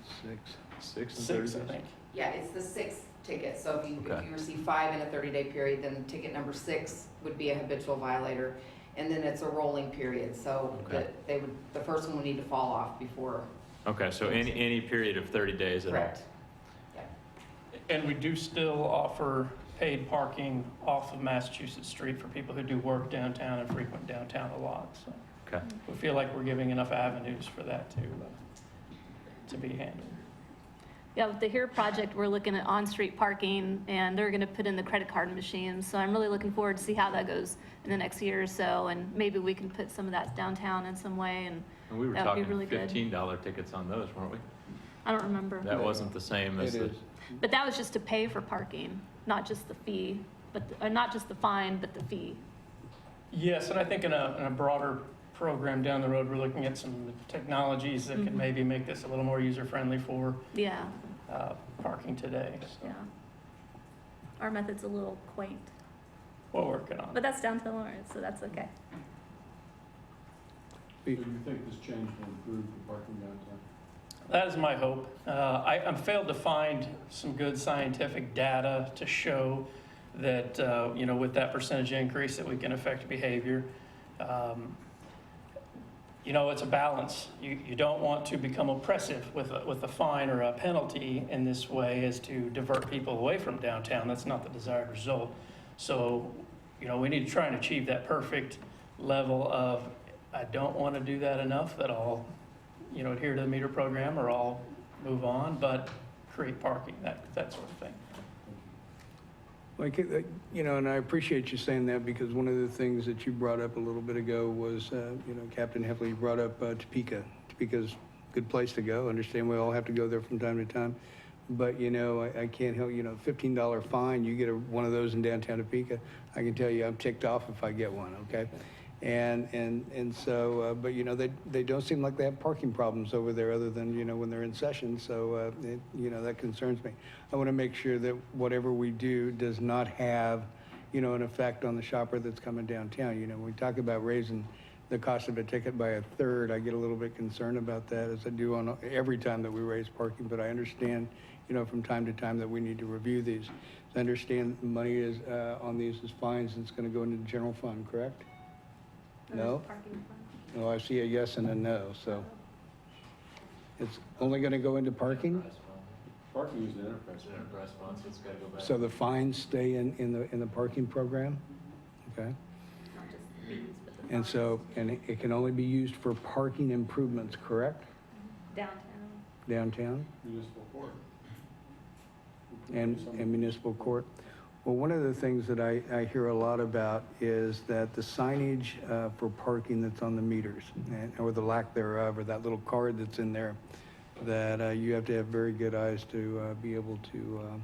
6 and 30 6, I days? think. Yeah, it's the sixth ticket. So if you Okay. receive 5 in a 30-day period, then ticket number 6 would be a habitual violator, and then it's a rolling period. So Okay. the first one would need to fall off before. Okay, so any period of 30 days at all? Correct. Yeah. And we do still offer paid parking off of Massachusetts Street for people who do work downtown and frequent downtown a lot. So Okay. we feel like we're giving enough avenues for that to be handled. Yeah, with the HERE project, we're looking at on-street parking, and they're going to put in the credit card machines. So I'm really looking forward to see how that goes in the next year or so, and maybe we can put some of that downtown in some way, and And we were that would be talking really good. $15 tickets on those, weren't we? I don't remember. That wasn't the same as It the... is. But that was just to pay for parking, not just the fee, or not just the fine, but the fee. Yes, and I think in a broader program down the road, we're looking at some technologies that could maybe make this a little more user-friendly for Yeah, parking today. So yeah. Our method's a little quaint, we're working on but it. that's downtown Lawrence, so that's okay. Do you think this change will improve the parking downtown? That is my hope. I'm failed to find some good scientific data to show that, with that percentage increase that we can affect behavior. It's a balance. You don't want to become oppressive with a fine or a penalty in this way as to divert people away from downtown. That's not the desired result. So, we need to try and achieve that perfect level of, I don't want to do that enough that I'll adhere to the meter program or I'll move on, but create parking, that sort of thing. Like, and I appreciate you saying that, because one of the things that you brought up a little bit ago was, Captain Heffley brought up Topeka. Topeka's a good place to go. Understand we all have to go there from time to time. But, I can't help, $15 fine, you get one of those in downtown Topeka, I can tell you I'm ticked off if I get one, okay? And so, but, you know, they don't seem like they have parking problems over there other than, you know, when they're in session. So, you know, that concerns me. I want to make sure that whatever we do does not have, you know, an effect on the shopper that's coming downtown. You know, when we talk about raising the cost of a ticket by a third, I get a little bit concerned about that, as I do on every time that we raise parking. But I understand, you know, from time to time that we need to review these. I understand money is on these as fines, and it's going to go into the general fund, correct? No? Parking fund. No, I see a yes and a no, so. It's only going to go into parking? Parking is an enterprise. It's an enterprise fund, so it's gotta go back. So the fines stay in the parking program? Okay. Not just fees, but the And so, fines. and it can only be used for parking improvements, correct? Downtown. Downtown Municipal court. and municipal court? Well, one of the things that I hear a lot about is that the signage for parking that's on the meters, or the lack thereof, or that little card that's in there, that you have to have very good eyes to be able to,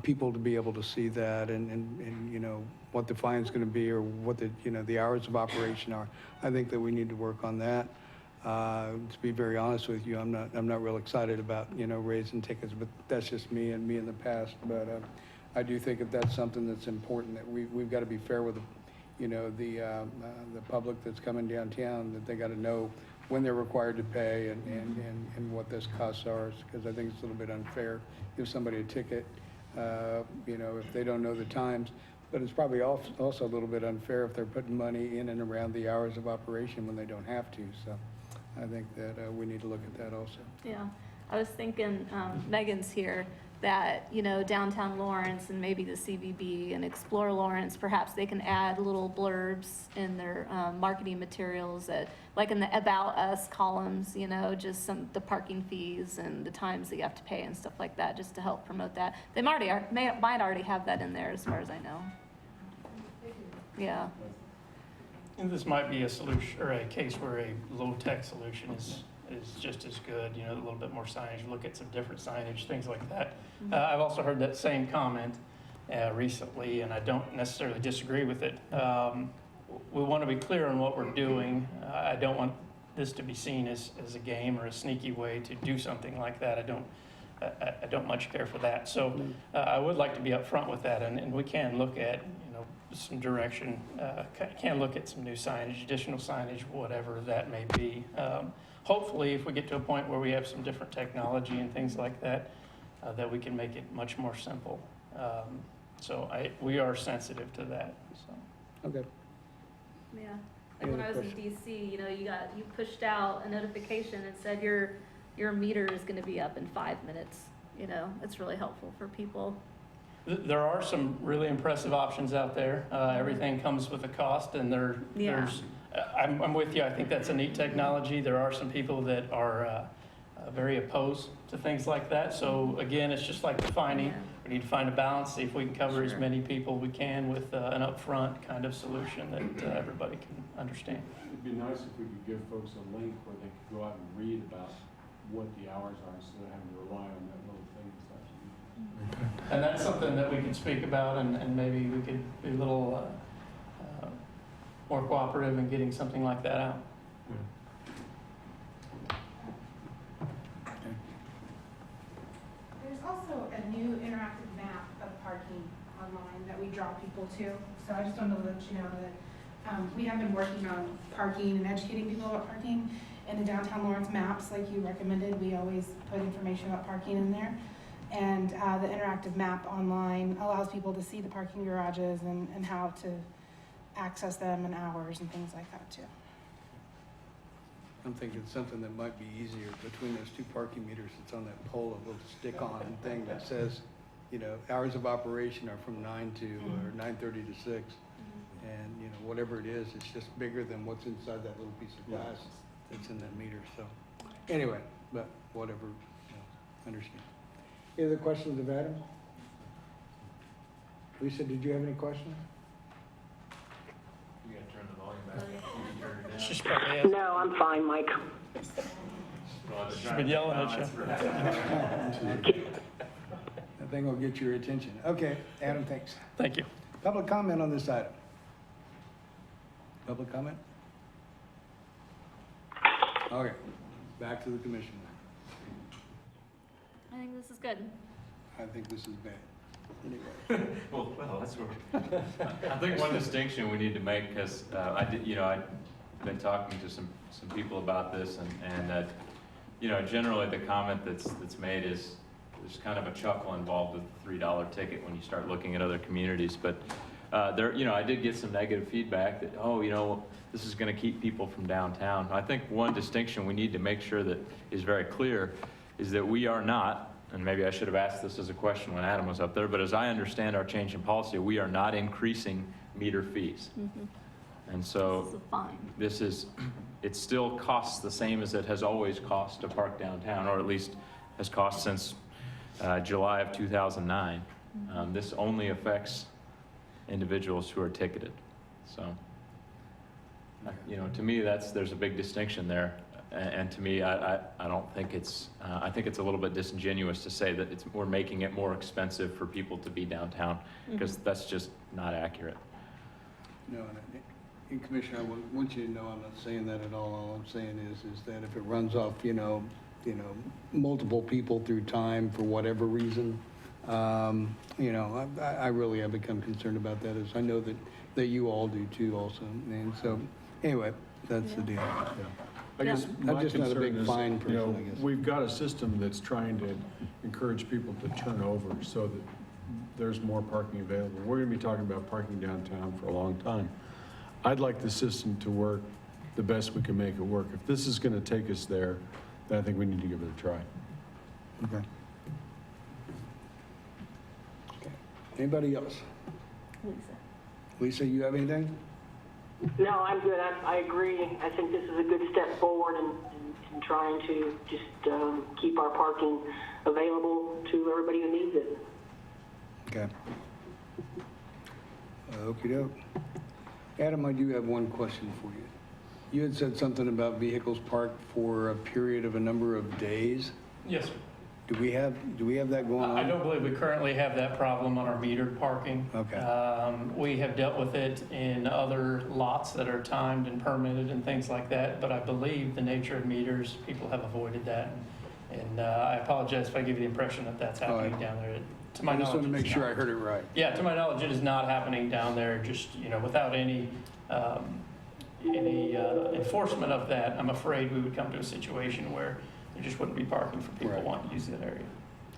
people to be able to see that, and you know, what the fine's gonna be, or what the, you know, the hours of operation are. I think that we need to work on that. To be very honest with you, I'm not real excited about, you know, raising tickets, but that's just me and me in the past. But I do think that that's something that's important, that we've got to be fair with, you know, the public that's coming downtown, that they got to know when they're required to pay and what those costs are, because I think it's a little bit unfair. Give somebody a ticket, you know, if they don't know the times. But it's probably also a little bit unfair if they're putting money in and around the hours of operation when they don't have to. So I think that we need to look at that also. Yeah, I was thinking, Megan's here, that, you know, downtown Lawrence and maybe the CVB and Explore Lawrence, perhaps they can add little blurbs in their marketing materials that, like in the About Us columns, you know, just the parking fees and the times that you have to pay and stuff like that, just to help promote that. They might already have that in there, as far as I know. Yeah. And this might be a solution, or a case where a low-tech solution is just as good, you know, a little bit more signage, look at some different signage, things like that. I've also heard that same comment recently, and I don't necessarily disagree with it. We want to be clear on what we're doing. I don't want this to be seen as a game or a sneaky way to do something like that. I don't much care for that. So I would like to be upfront with that, and we can look at, you know, some direction, can look at some new signage, additional signage, whatever that may be. Hopefully, if we get to a point where we have some different technology and things like that, that we can make it much more simple. So we are sensitive to that, so. Okay. Yeah, like when I was in DC, you know, you pushed out a notification and said your meter is gonna be up in 5 minutes. You know, it's really helpful for people. There are some really impressive options out there. Everything comes with a cost, and I'm with you. I think that's a neat technology. There are some people that are very opposed to things like that. So again, it's just like defining. Yeah. We need to find a balance, see if we can cover as Sure. many people we can with an upfront kind of solution that everybody can understand. It'd be nice if we could give folks a link where they could go out and read about what the hours are instead of having to rely on that little thing that's And that's something that we could speak about, and maybe we could be a little more cooperative in getting something like that out. There's also a new interactive map of parking online that we draw people to. So I just wanted to let you know that we have been working on parking and educating people about parking. In the downtown Lawrence maps, like you recommended, we always put information about parking in there. And the interactive map online allows people to see the parking garages and how to access them and hours and things like that too. I'm thinking something that might be easier between those two parking meters. It's on that pole, a little stick-on thing that says, you know, hours of operation are from 9 to, or 9:30 to 6. And, you know, whatever it is, it's just bigger than what's inside that little piece of glass that's in that meter. So anyway, but whatever, you know, understand. Any other questions of Adam? Lisa, did you have any questions? You gotta turn the volume back. You turn it down. She's probably No, I'm fine, Mike. she's been yelling at you. That thing will get your attention. Okay, Adam, thanks. Thank you. Public comment on this item. Public comment? Okay, back to the commission. I think this is good. I think this is bad. Anyway. Well, that's where, I think one distinction we need to make, because I've been talking to some people about this, and generally the comment that's made is there's kind of a chuckle involved with the $3 ticket when you start looking at other communities. But I did get some negative feedback that, this is going to keep people from downtown. I think one distinction we need to make sure that is very clear is that we are not, and maybe I should have asked this as a question when Adam was up there, but as I understand our change in policy, we are not increasing meter fees. Mm-hmm. And so This is a fine. this is, it still costs the same as it has always cost to park downtown, or at least has cost since July of 2009. This only affects individuals who are ticketed. So, to me, there's a big distinction there. And to me, I don't think it's, I think it's a little bit disingenuous to say that we're making it more expensive for people to be downtown, because that's just not accurate. No, and Commissioner, I want you to know I'm not saying that at all. All I'm saying is that if it runs off, multiple people through time for whatever reason, I really have become concerned about that, as I know that you all do too also. And so, anyway, that's the deal. I guess I'm my just not a concern big is, fine person, I guess. we've got a system that's trying to encourage people to turn over so that there's more parking available. We're gonna be talking about parking downtown for a long time. I'd like the system to work the best we can make it work. If this is gonna take us there, then I think we need to give it a try. Okay. Anybody else? Lisa. Lisa, you have anything? No, I'm good. I agree. I think this is a good step forward in trying to just keep our parking available to everybody who needs it. Okay. Okey-doke. Adam, I do have one question for you. You had said something about vehicles parked for a period of a number of days. Yes, sir. Do we have that going on? I don't believe we currently have that problem on our metered parking. Okay. We have dealt with it in other lots that are timed and permitted and things like that, but I believe the nature of meters, people have avoided that. And I apologize if I give you the impression that that's happening down there. To my I just knowledge, want to make it's sure not. I heard it right. Yeah, to my knowledge, it is not happening down there, just, without any enforcement of that. I'm afraid we would come to a situation where there just wouldn't be parking for people Right. wanting to use that area.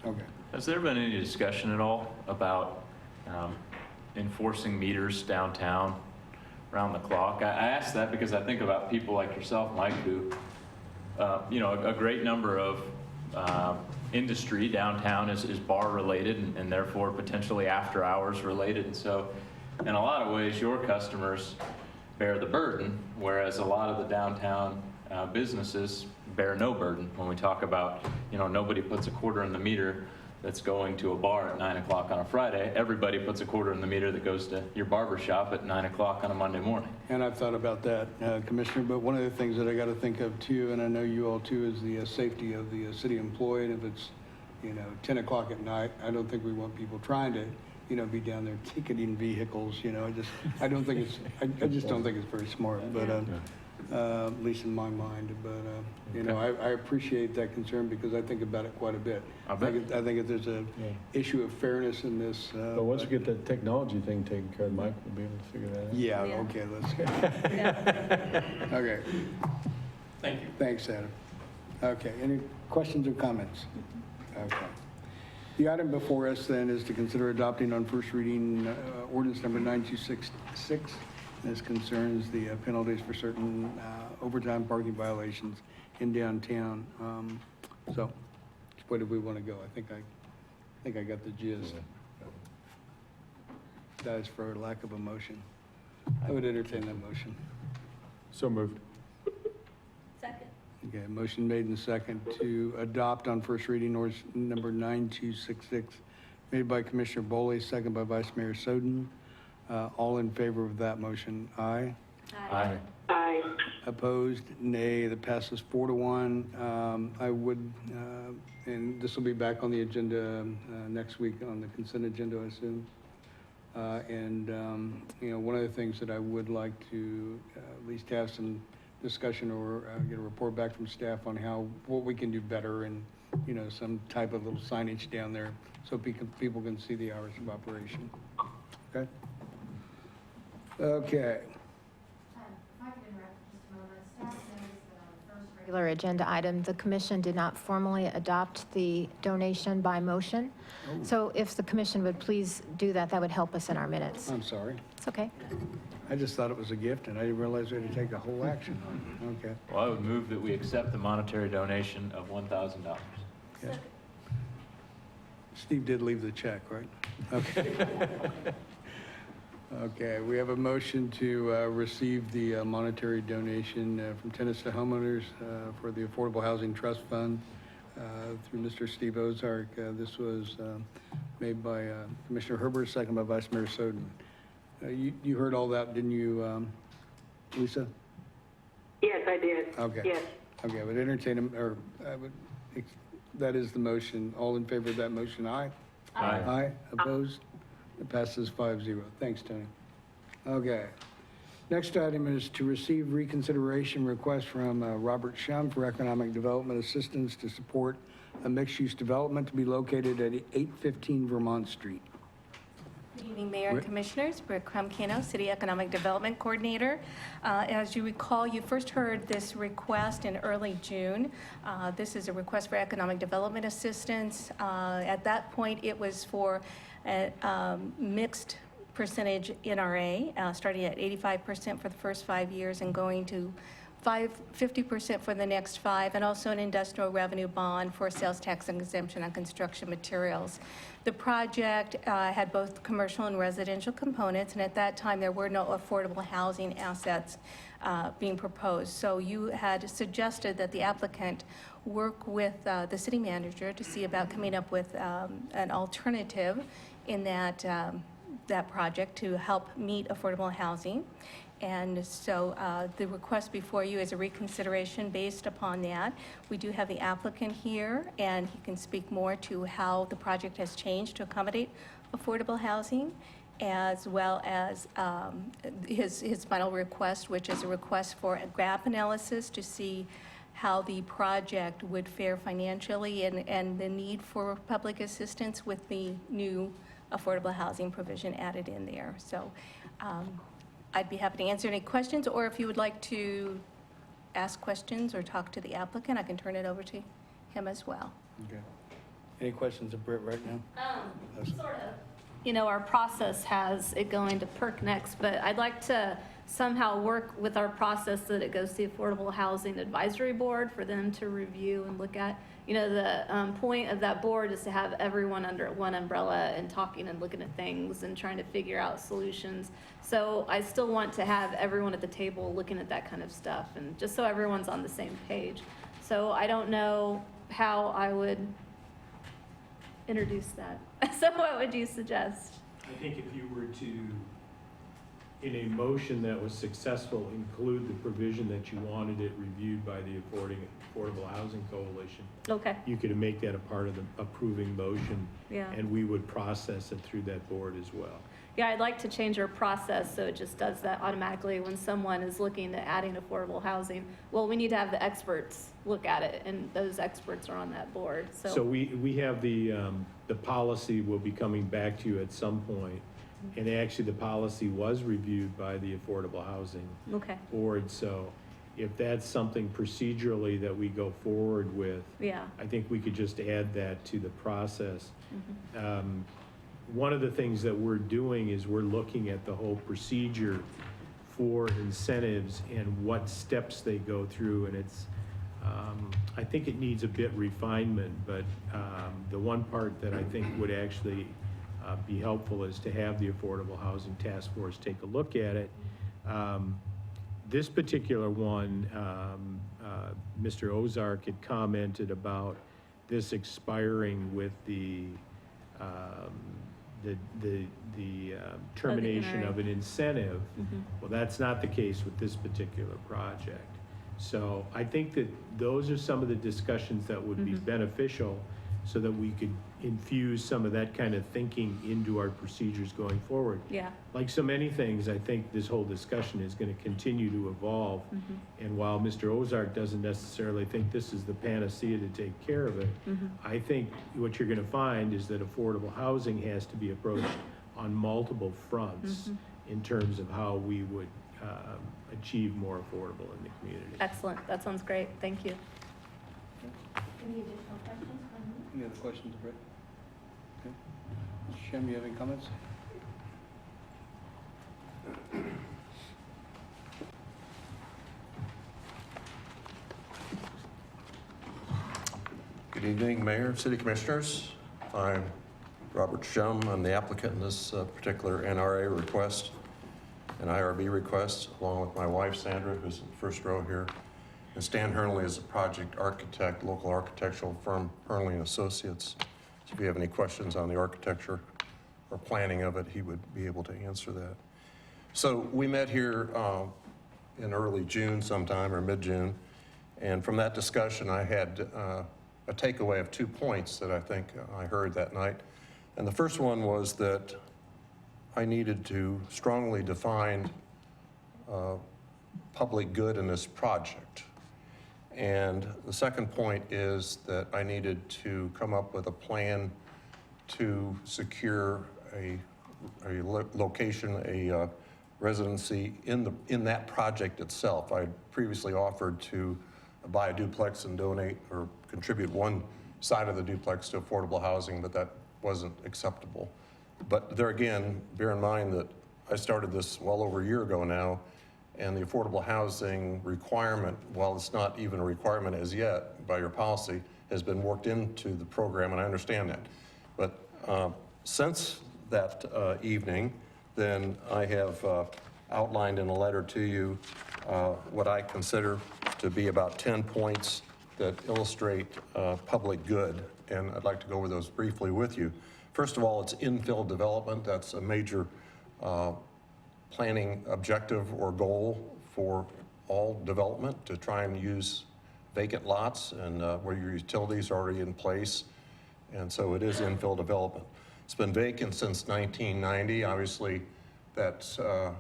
Okay. Has there been any discussion at all about enforcing meters downtown around the clock? I ask that because I think about people like yourself, Mike, who, a great number of industry downtown is bar related and therefore potentially after hours related. And so in a lot of ways, your customers bear the burden, whereas a lot of the downtown businesses bear no burden. When we talk about, nobody puts a quarter in the meter that's going to a bar at 9 o'clock on a Friday. Everybody puts a quarter in the meter that goes to your barber shop at 9 o'clock on a Monday morning. And I've thought about that, Commissioner, but one of the things that I got to think of too, and I know you all too, is the safety of the city employee. And if it's, 10 o'clock at night, I don't think we want people trying to, be down there ticketing vehicles, I don't think it's, I just don't think it's very smart, but, at least in my mind. But, I appreciate that concern because I think about it quite a bit. I think if there's a issue of fairness in this. But once we get that technology thing taken care of, Mike will be able to figure that out. Yeah, Yeah. okay, let's go. Okay, Thank you. thanks, Adam. Okay, any questions or comments? Okay. The item before us then is to consider adopting on first reading ordinance number 9266. This concerns the penalties for certain overtime parking violations in downtown. So, where do we want to go? I think I got the gist. That is for lack of a motion. I would entertain that motion. So moved. Second. Okay, motion made and second to adopt on first reading ordinance number 9266, made by Commissioner Boley, second by Vice Mayor Soden. All in favor of that motion, aye. Aye. Aye. Opposed, nay. That passes 4-1. I would, and this will be back on the agenda next week on the consent agenda, I assume. One of the things that I would like to at least have some discussion or get a report back from staff on what we can do better and, some type of little signage down there so people can see the hours of operation. Okay? Okay. Regular agenda item, the commission did not formally adopt the donation by motion. So if the commission would please do that, that would help us in our minutes. I'm sorry. It's okay. I just thought it was a gift, and I didn't realize we had to take a whole action on it. Okay. Well, I would move that we accept the monetary donation of $1,000. Okay. Steve did leave the check, right? Okay. Okay, we have a motion to receive the monetary donation from tenants to homeowners for the Affordable Housing Trust Fund through Mr. Steve Ozark. This was made by Commissioner Herbert, second by Vice Mayor Soden. You heard all that, didn't you, Lisa? Yes, I did. Okay. Yes. Okay, I would entertain, that is the motion. All in favor of that motion, aye? Aye. Aye, opposed? It passes 5-0. Thanks, Tony. Okay. Next item is to receive reconsideration request from Robert Shum for economic development assistance to support a mixed-use development to be located at 815 Vermont Street. Good evening, Mayor and Commissioners. Britt Krumkino, City Economic Development Coordinator. As you recall, you first heard this request in early June. This is a request for economic development assistance. At that point, it was for a mixed percentage NRA, starting at 85% for the first 5 years and going to 50% for the next 5, and also an industrial revenue bond for sales tax exemption on construction materials. The project had both commercial and residential components, and at that time there were no affordable housing assets being proposed. So you had suggested that the applicant work with the city manager to see about coming up with an alternative in that project to help meet affordable housing. And so the request before you is a reconsideration based upon that. We do have the applicant here, and he can speak more to how the project has changed to accommodate affordable housing, as well as his final request, which is a request for a gap analysis to see how the project would fare financially and the need for public assistance with the new affordable housing provision added in there. So I'd be happy to answer any questions, or if you would like to ask questions or talk to the applicant, I can turn it over to him as well. Okay. Any questions of Britt right now? Sort of. Our process has it going to PERC next, but I'd like to somehow work with our process so that it goes to the Affordable Housing Advisory Board for them to review and look at. The point of that board is to have everyone under one umbrella and talking and looking at things and trying to figure out solutions. So I still want to have everyone at the table looking at that kind of stuff, and just so everyone's on the same page. So I don't know how I would introduce that. So what would you suggest? I think if you were to, in a motion that was successful, include the provision that you wanted it reviewed by the Affordable Housing Coalition. Okay. You could make that a part of the approving motion. Yeah. And we would process it through that board as well. Yeah, I'd like to change our process so it just does that automatically when someone is looking at adding affordable housing. Well, we need to have the experts look at it, and those experts are on that board. So we have the policy will be coming back to you at some point. And actually, the policy was reviewed by the Affordable Housing Board. So if that's something procedurally that we go forward with, I think we could just add that to the process. One of the things that we're doing is we're looking at the whole procedure for incentives and what steps they go through. And it's, I think it needs a bit refinement, but the one part that I think would actually be helpful is to have the Affordable Housing Task Force take a look at it. This particular one, Mr. Ozark had commented about this expiring with the termination of an incentive. Well, that's not the case with this particular project. So I think that those are some of the discussions that would be beneficial so that we could infuse some of that kind of thinking into our procedures going forward. Yeah. Like so many things, I think this whole discussion is going to continue to evolve. And while Mr. Ozark doesn't necessarily think this is the panacea to take care of it, I think what you're going to find is that affordable housing has to be approached on multiple fronts in terms of how we would achieve more affordable in the community. Excellent. That sounds great. Thank you. Any additional questions? Any other questions, Brett? Okay. Mr. Shem, you have any comments? Good evening, Mayor, City Commissioners. I'm Robert Shum. I'm the applicant in this particular NRA request, an IRB request, along with my wife, Sandra, who's in the first row here, and Stan Hernley is a project architect, local architectural firm, Hernley & Associates. So if you have any questions on the architecture or planning of it, he would be able to answer that. So we met here in early June sometime, or mid-June, and from that discussion, I had a takeaway of 2 points that I think I heard that night. And the first one was that I needed to strongly define public good in this project. And the second point is that I needed to come up with a plan to secure a location, a residency in that project itself. I previously offered to buy a duplex and donate or contribute one side of the duplex to affordable housing, but that wasn't acceptable. But there again, bear in mind that I started this well over a year ago now, and the affordable housing requirement, while it's not even a requirement as yet by your policy, has been worked into the program, and I understand that. But since that evening, then I have outlined in a letter to you what I consider to be about 10 points that illustrate public good, and I'd like to go over those briefly with you. First of all, it's infill development. That's a major planning objective or goal for all development, to try and use vacant lots and where your utilities are already in place. And so it is infill development. It's been vacant since 1990. Obviously, that's a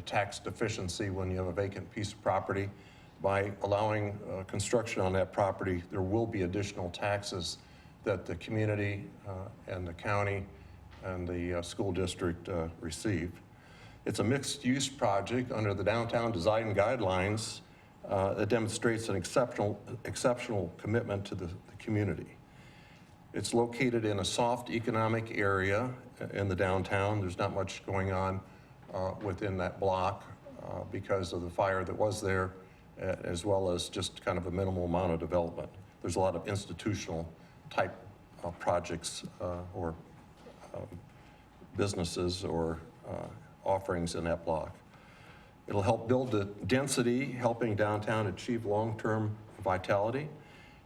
tax deficiency when you have a vacant piece of property. By allowing construction on that property, there will be additional taxes that the community and the county and the school district receive. It's a mixed-use project under the downtown design guidelines that demonstrates an exceptional commitment to the community. It's located in a soft economic area in the downtown. There's not much going on within that block because of the fire that was there, as well as just kind of a minimal amount of development. There's a lot of institutional type projects or businesses or offerings in that block. It'll help build the density, helping downtown achieve long-term vitality.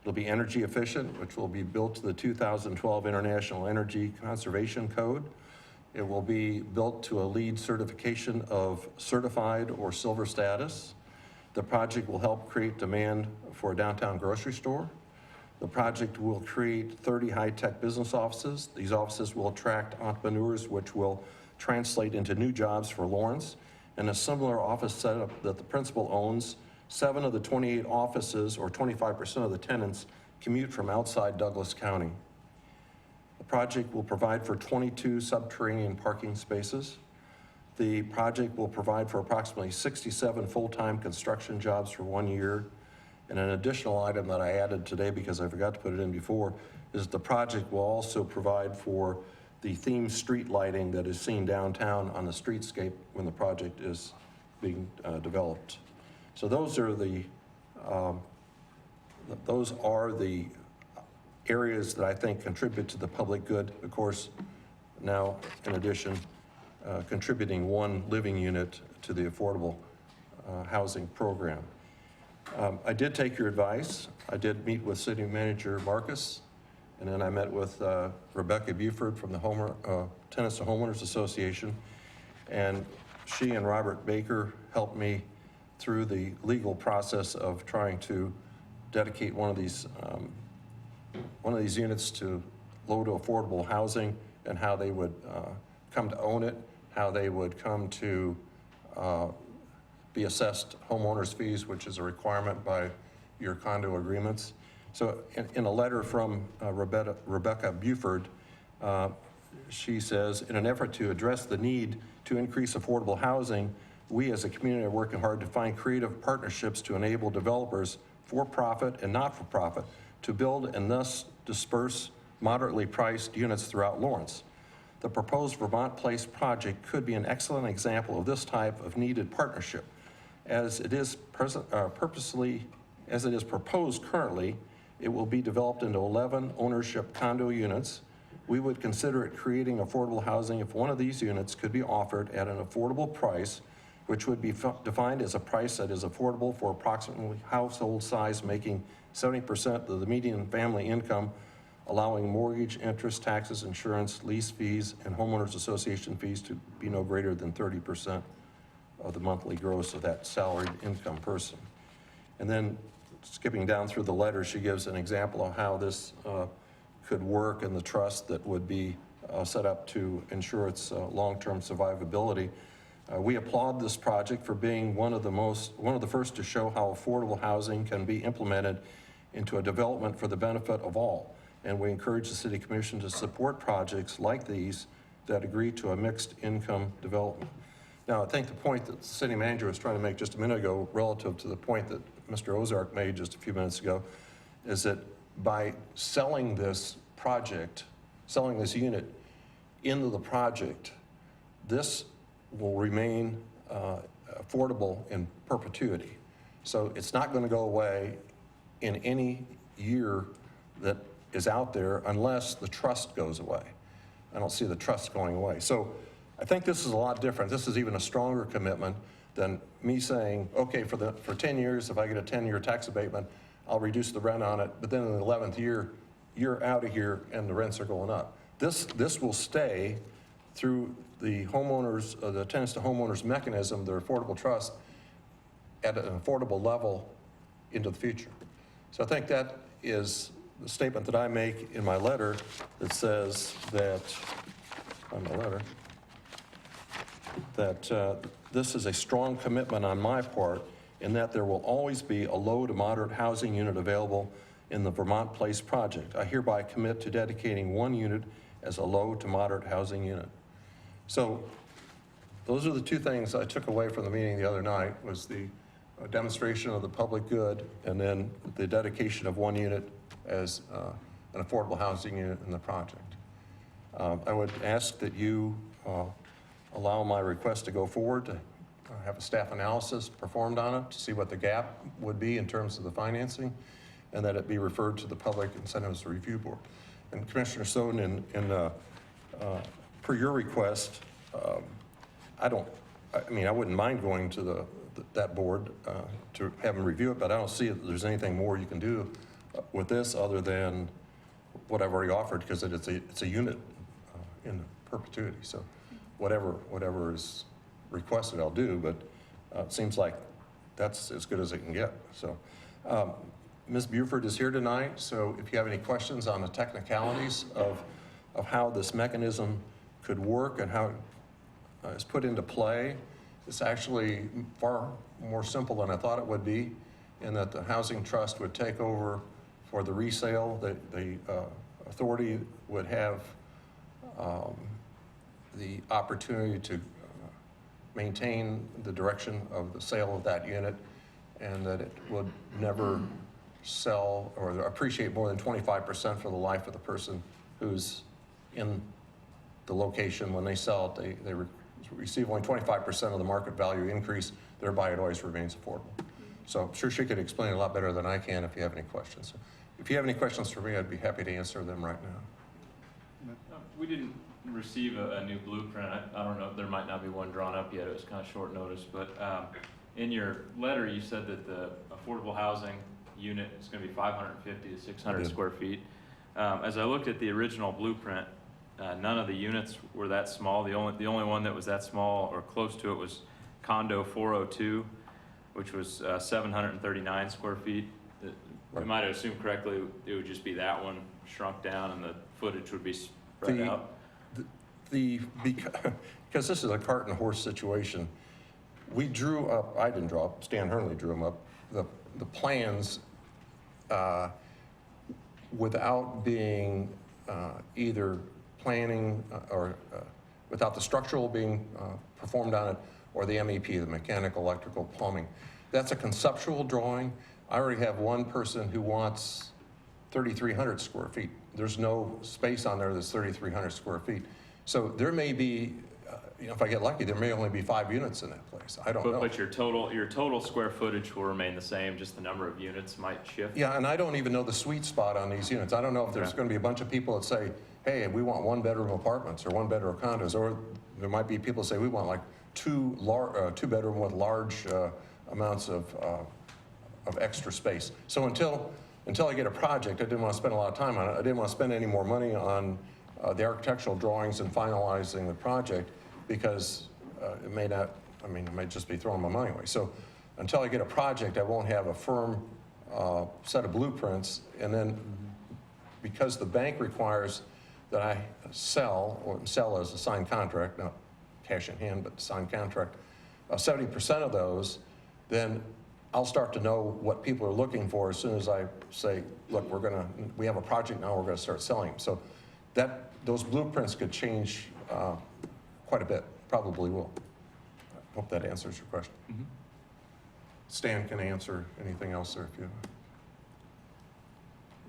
It'll be energy efficient, which will be built to the 2012 International Energy Conservation Code. It will be built to a LEED certification of certified or silver status. The project will help create demand for a downtown grocery store. The project will create 30 high-tech business offices. These offices will attract entrepreneurs, which will translate into new jobs for Lawrence. And a similar office setup that the principal owns, 7 of the 28 offices, or 25% of the tenants, commute from outside Douglas County. The project will provide for 22 subterranean parking spaces. The project will provide for approximately 67 full-time construction jobs for 1 year. And an additional item that I added today, because I forgot to put it in before, is the project will also provide for the themed street lighting that is seen downtown on the streetscape when the project is being developed. So those are the areas that I think contribute to the public good. Of course, now, in addition, contributing 1 living unit to the affordable housing program. I did take your advice. I did meet with City Manager Markus, and then I met with Rebecca Buford from the Tenants to Homeowners Association, and she and Robert Baker helped me through the legal process of trying to dedicate one of these units to low to affordable housing and how they would come to own it, how they would come to be assessed homeowners fees, which is a requirement by your condo agreements. So in a letter from Rebecca Buford, she says, in an effort to address the need to increase affordable housing, we as a community are working hard to find creative partnerships to enable developers, for-profit and not-for-profit, to build and thus disperse moderately priced units throughout Lawrence. The proposed Vermont Place project could be an excellent example of this type of needed partnership. As it is proposed currently, it will be developed into 11 ownership condo units. We would consider it creating affordable housing if one of these units could be offered at an affordable price, which would be defined as a price that is affordable for approximately household size making 70% of the median family income, allowing mortgage, interest, taxes, insurance, lease fees, and homeowners association fees to be no greater than 30% of the monthly gross of that salaried income person. And then skipping down through the letter, she gives an example of how this could work and the trust that would be set up to ensure its long-term survivability. We applaud this project for being one of the first to show how affordable housing can be implemented into a development for the benefit of all. And we encourage the City Commission to support projects like these that agree to a mixed income development. Now, I think the point that the city manager was trying to make just a minute ago relative to the point that Mr. Ozark made just a few minutes ago is that by selling this project, selling this unit into the project, this will remain affordable in perpetuity. So it's not going to go away in any year that is out there unless the trust goes away. I don't see the trust going away. So I think this is a lot different. This is even a stronger commitment than me saying, okay, for 10 years, if I get a 10-year tax abatement, I'll reduce the rent on it, but then in the 11th year, you're out of here and the rents are going up. This will stay through the homeowners, the tenants to homeowners mechanism, the affordable trust, at an affordable level into the future. So I think that is the statement that I make in my letter that says that, on my letter, that this is a strong commitment on my part in that there will always be a low to moderate housing unit available in the Vermont Place project. I hereby commit to dedicating one unit as a low to moderate housing unit. So those are the two things I took away from the meeting the other night, was the demonstration of the public good and then the dedication of one unit as an affordable housing unit in the project. I would ask that you allow my request to go forward to have a staff analysis performed on it to see what the gap would be in terms of the financing, and that it be referred to the Public Incentives Review Board. And Commissioner Soden, per your request, I wouldn't mind going to that board to have them review it, but I don't see that there's anything more you can do with this other than what I've already offered, because it's a unit in perpetuity. So whatever is requested, I'll do, but it seems like that's as good as it can get. So Ms. Buford is here tonight, so if you have any questions on the technicalities of how this mechanism could work and how it's put into play, it's actually far more simple than I thought it would be, in that the Housing Trust would take over for the resale. The authority would have the opportunity to maintain the direction of the sale of that unit, and that it would never sell or appreciate more than 25% for the life of the person who's in the location. When they sell it, they receive only 25% of the market value increase, thereby it always remains affordable. So I'm sure she could explain it a lot better than I can if you have any questions. So if you have any questions for me, I'd be happy to answer them right now. We didn't receive a new blueprint. I don't know, there might not be one drawn up yet. It was kind of short notice, but in your letter, you said that the affordable housing unit is going to be 550 to 600 square feet. As I looked at the original blueprint, none of the units were that small. The only one that was that small or close to it was condo 402, which was 739 square feet. we might have assumed correctly, it would just be that one shrunk down and the footage would be spread out. Because this is a cart and horse situation, we drew up, I didn't draw up, Stan Hurnley drew them up, the plans without being either planning or without the structural being performed on it or the MEP, the mechanical, electrical, plumbing. That's a conceptual drawing. I already have one person who wants 3,300 square feet. There's no space on there that's 3,300 square feet. So there may be, if I get lucky, there may only be 5 units in that place. I don't know. But your total square footage will remain the same, just the number of units might shift? Yeah, and I don't even know the sweet spot on these units. I don't know if there's going to be a bunch of people that say, hey, we want 1-bedroom apartments or 1-bedroom condos, or there might be people say we want like 2-bedroom with large amounts of extra space. So until I get a project, I didn't want to spend a lot of time on it. I didn't want to spend any more money on the architectural drawings and finalizing the project because it may not, I might just be throwing my money away. So until I get a project, I won't have a firm set of blueprints. And then because the bank requires that I sell as a signed contract, not cash in hand, but signed contract, 70% of those, then I'll start to know what people are looking for as soon as I say, look, we have a project now, we're gonna start selling them. So those blueprints could change quite a bit, probably will. I hope that answers your question. Mm-hmm. Stan can answer anything else there if you.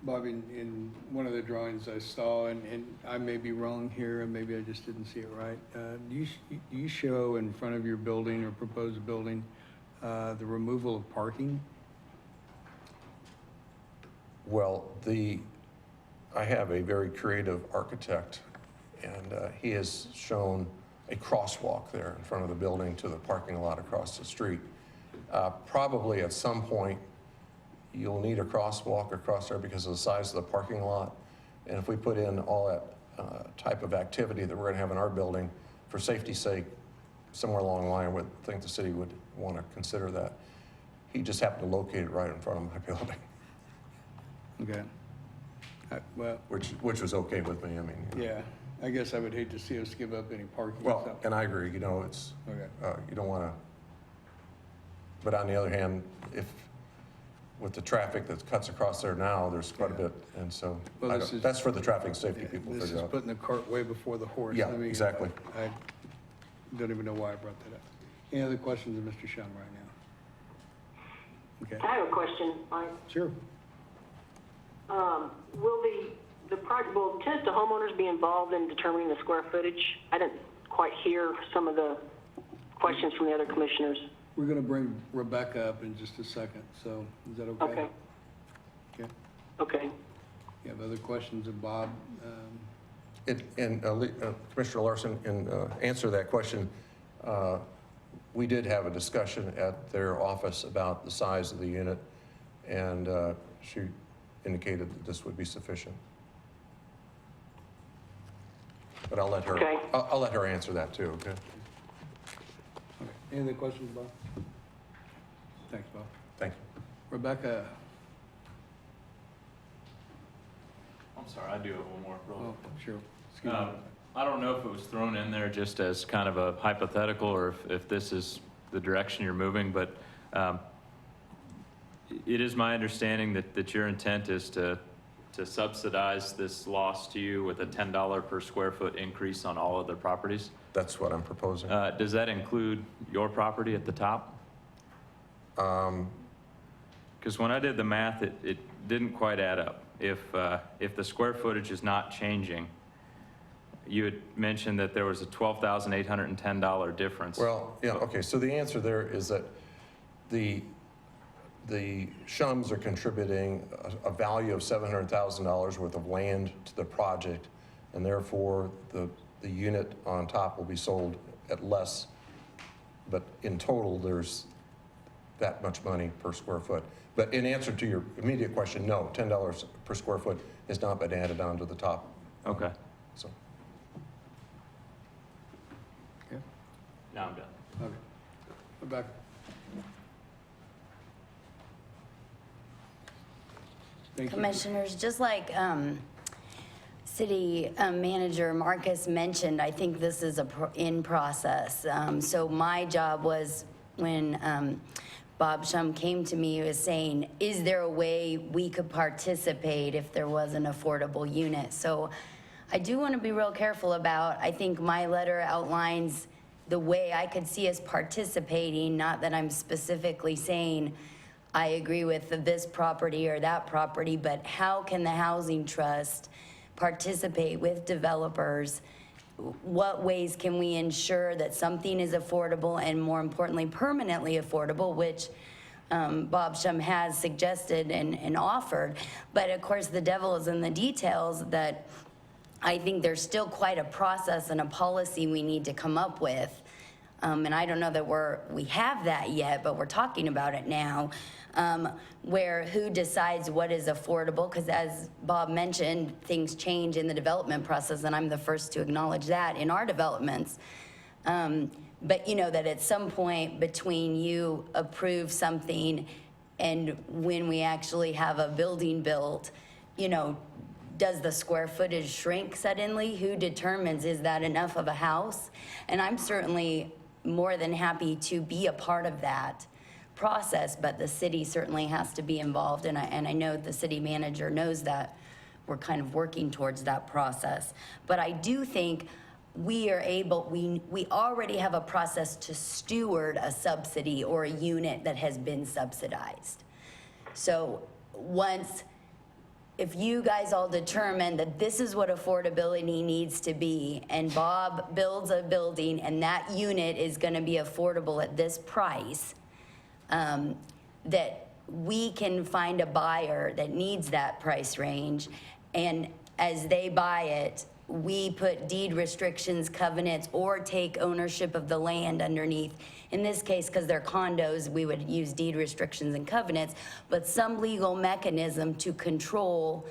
Bob, in one of the drawings I saw, and I may be wrong here, and maybe I just didn't see it right, do you show in front of your building or proposed building the removal of parking? Well, I have a very creative architect, and he has shown a crosswalk there in front of the building to the parking lot across the street. Probably at some point, you'll need a crosswalk across there because of the size of the parking lot. And if we put in all that type of activity that we're gonna have in our building, for safety's sake, somewhere along the line, I would think the city would want to consider that. He just happened to locate it right in front of my building. Okay. Well, which was okay with me, yeah, I guess I would hate to see us give up any parking. Well, and I agree, it's, Okay. you don't want to, but on the other hand, with the traffic that cuts across there now, there's quite a bit, and so, Well, that's for the traffic safety people to This figure is out. putting the cart way before the horse. Yeah, exactly. I don't even know why I brought that up. Any other questions of Mr. Shum right now? Okay. I have a question, Mike. Sure. Will will Bethesda homeowners be involved in determining the square footage? I didn't quite hear some of the questions from the other commissioners. We're going to bring Rebecca up in just a second, so is that okay? Okay. Okay. Okay. You have other questions of Bob? Commissioner Larson, in answer to that question, we did have a discussion at their office about the size of the unit, and she indicated that this would be sufficient. But I'll let her. Okay. I'll let her answer that too. Okay. Okay. Any other questions, Bob? Thanks, Bob. Thank you. Rebecca? I'm sorry, I do have one more. Oh, sure. Excuse me. I don't know if it was thrown in there just as kind of a hypothetical or if this is the direction you're moving, but it is my understanding that your intent is to subsidize this loss to you with a $10 per square foot increase on all other properties? That's what I'm proposing. Does that include your property at the top? Because when I did the math, it didn't quite add up. If the square footage is not changing, you had mentioned that there was a $12,810 difference. Well, yeah, okay, so the answer there is that the Shums are contributing a value of $700,000 worth of land to the project, and therefore the unit on top will be sold at less, but in total, there's that much money per square foot. But in answer to your immediate question, no, $10 per square foot has not been added on to the top. Okay. So. Okay. Now I'm done. Okay. Rebecca? Thank you. Commissioners, just like City Manager Markus mentioned, I think this is in process. So my job was when Bob Shum came to me, he was saying, is there a way we could participate if there was an affordable unit? So I do want to be real careful about, I think my letter outlines the way I could see us participating, not that I'm specifically saying I agree with this property or that property, but how can the Housing Trust participate with developers? What ways can we ensure that something is affordable and, more importantly, permanently affordable, which Bob Shum has suggested and offered. But of course, the devil is in the details, that I think there's still quite a process and a policy we need to come up with. And I don't know that we have that yet, but we're talking about it now, where who decides what is affordable, because as Bob mentioned, things change in the development process, and I'm the first to acknowledge that in our developments. But you know that at some point between you approve something and when we actually have a building built, you know, does the square footage shrink suddenly? Who determines, is that enough of a house? And I'm certainly more than happy to be a part of that process, but the city certainly has to be involved, and I know the city manager knows that we're kind of working towards that process. But I do think we are able, we already have a process to steward a subsidy or a unit that has been subsidized. So if you guys all determine that this is what affordability needs to be, and Bob builds a building and that unit is gonna be affordable at this price, that we can find a buyer that needs that price range, and as they buy it, we put deed restrictions, covenants, or take ownership of the land underneath. In this case, because they're condos, we would use deed restrictions and covenants, but some legal mechanism to control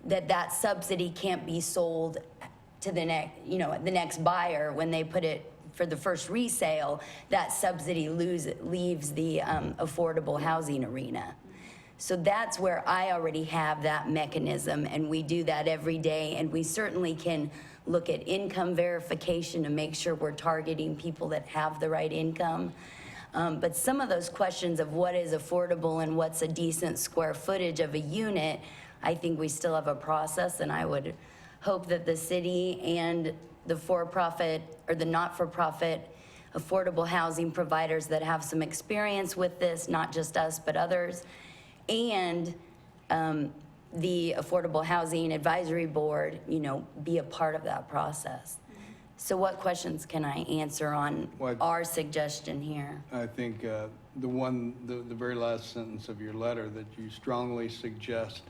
that subsidy can't be sold to the next buyer when they put it for the first resale. That subsidy leaves the affordable housing arena. So that's where I already have that mechanism, and we do that every day, and we certainly can look at income verification to make sure we're targeting people that have the right income. But some of those questions of what is affordable and what's a decent square footage of a unit, I think we still have a process, and I would hope that the city and the for-profit or the not-for-profit affordable housing providers that have some experience with this, not just us, but others, and the Affordable Housing Advisory Board, be a part of that process. So what questions can I answer on our suggestion here? I think the very last sentence of your letter, that you strongly suggest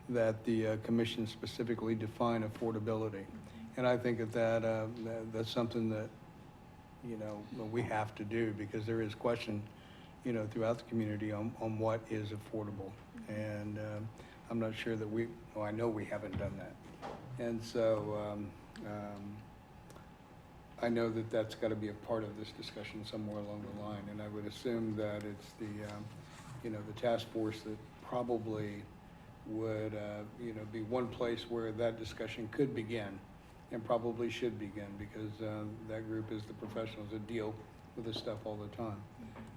that the commission specifically define affordability. And I think that's something that, we have to do, because there is question, throughout the community on what is affordable. And I'm not sure that I know we haven't done that. And so I know that that's got to be a part of this discussion somewhere along the line. And I would assume that it's the task force that probably would, be one place where that discussion could begin and probably should begin, because that group is the professionals that deal with this stuff all the time.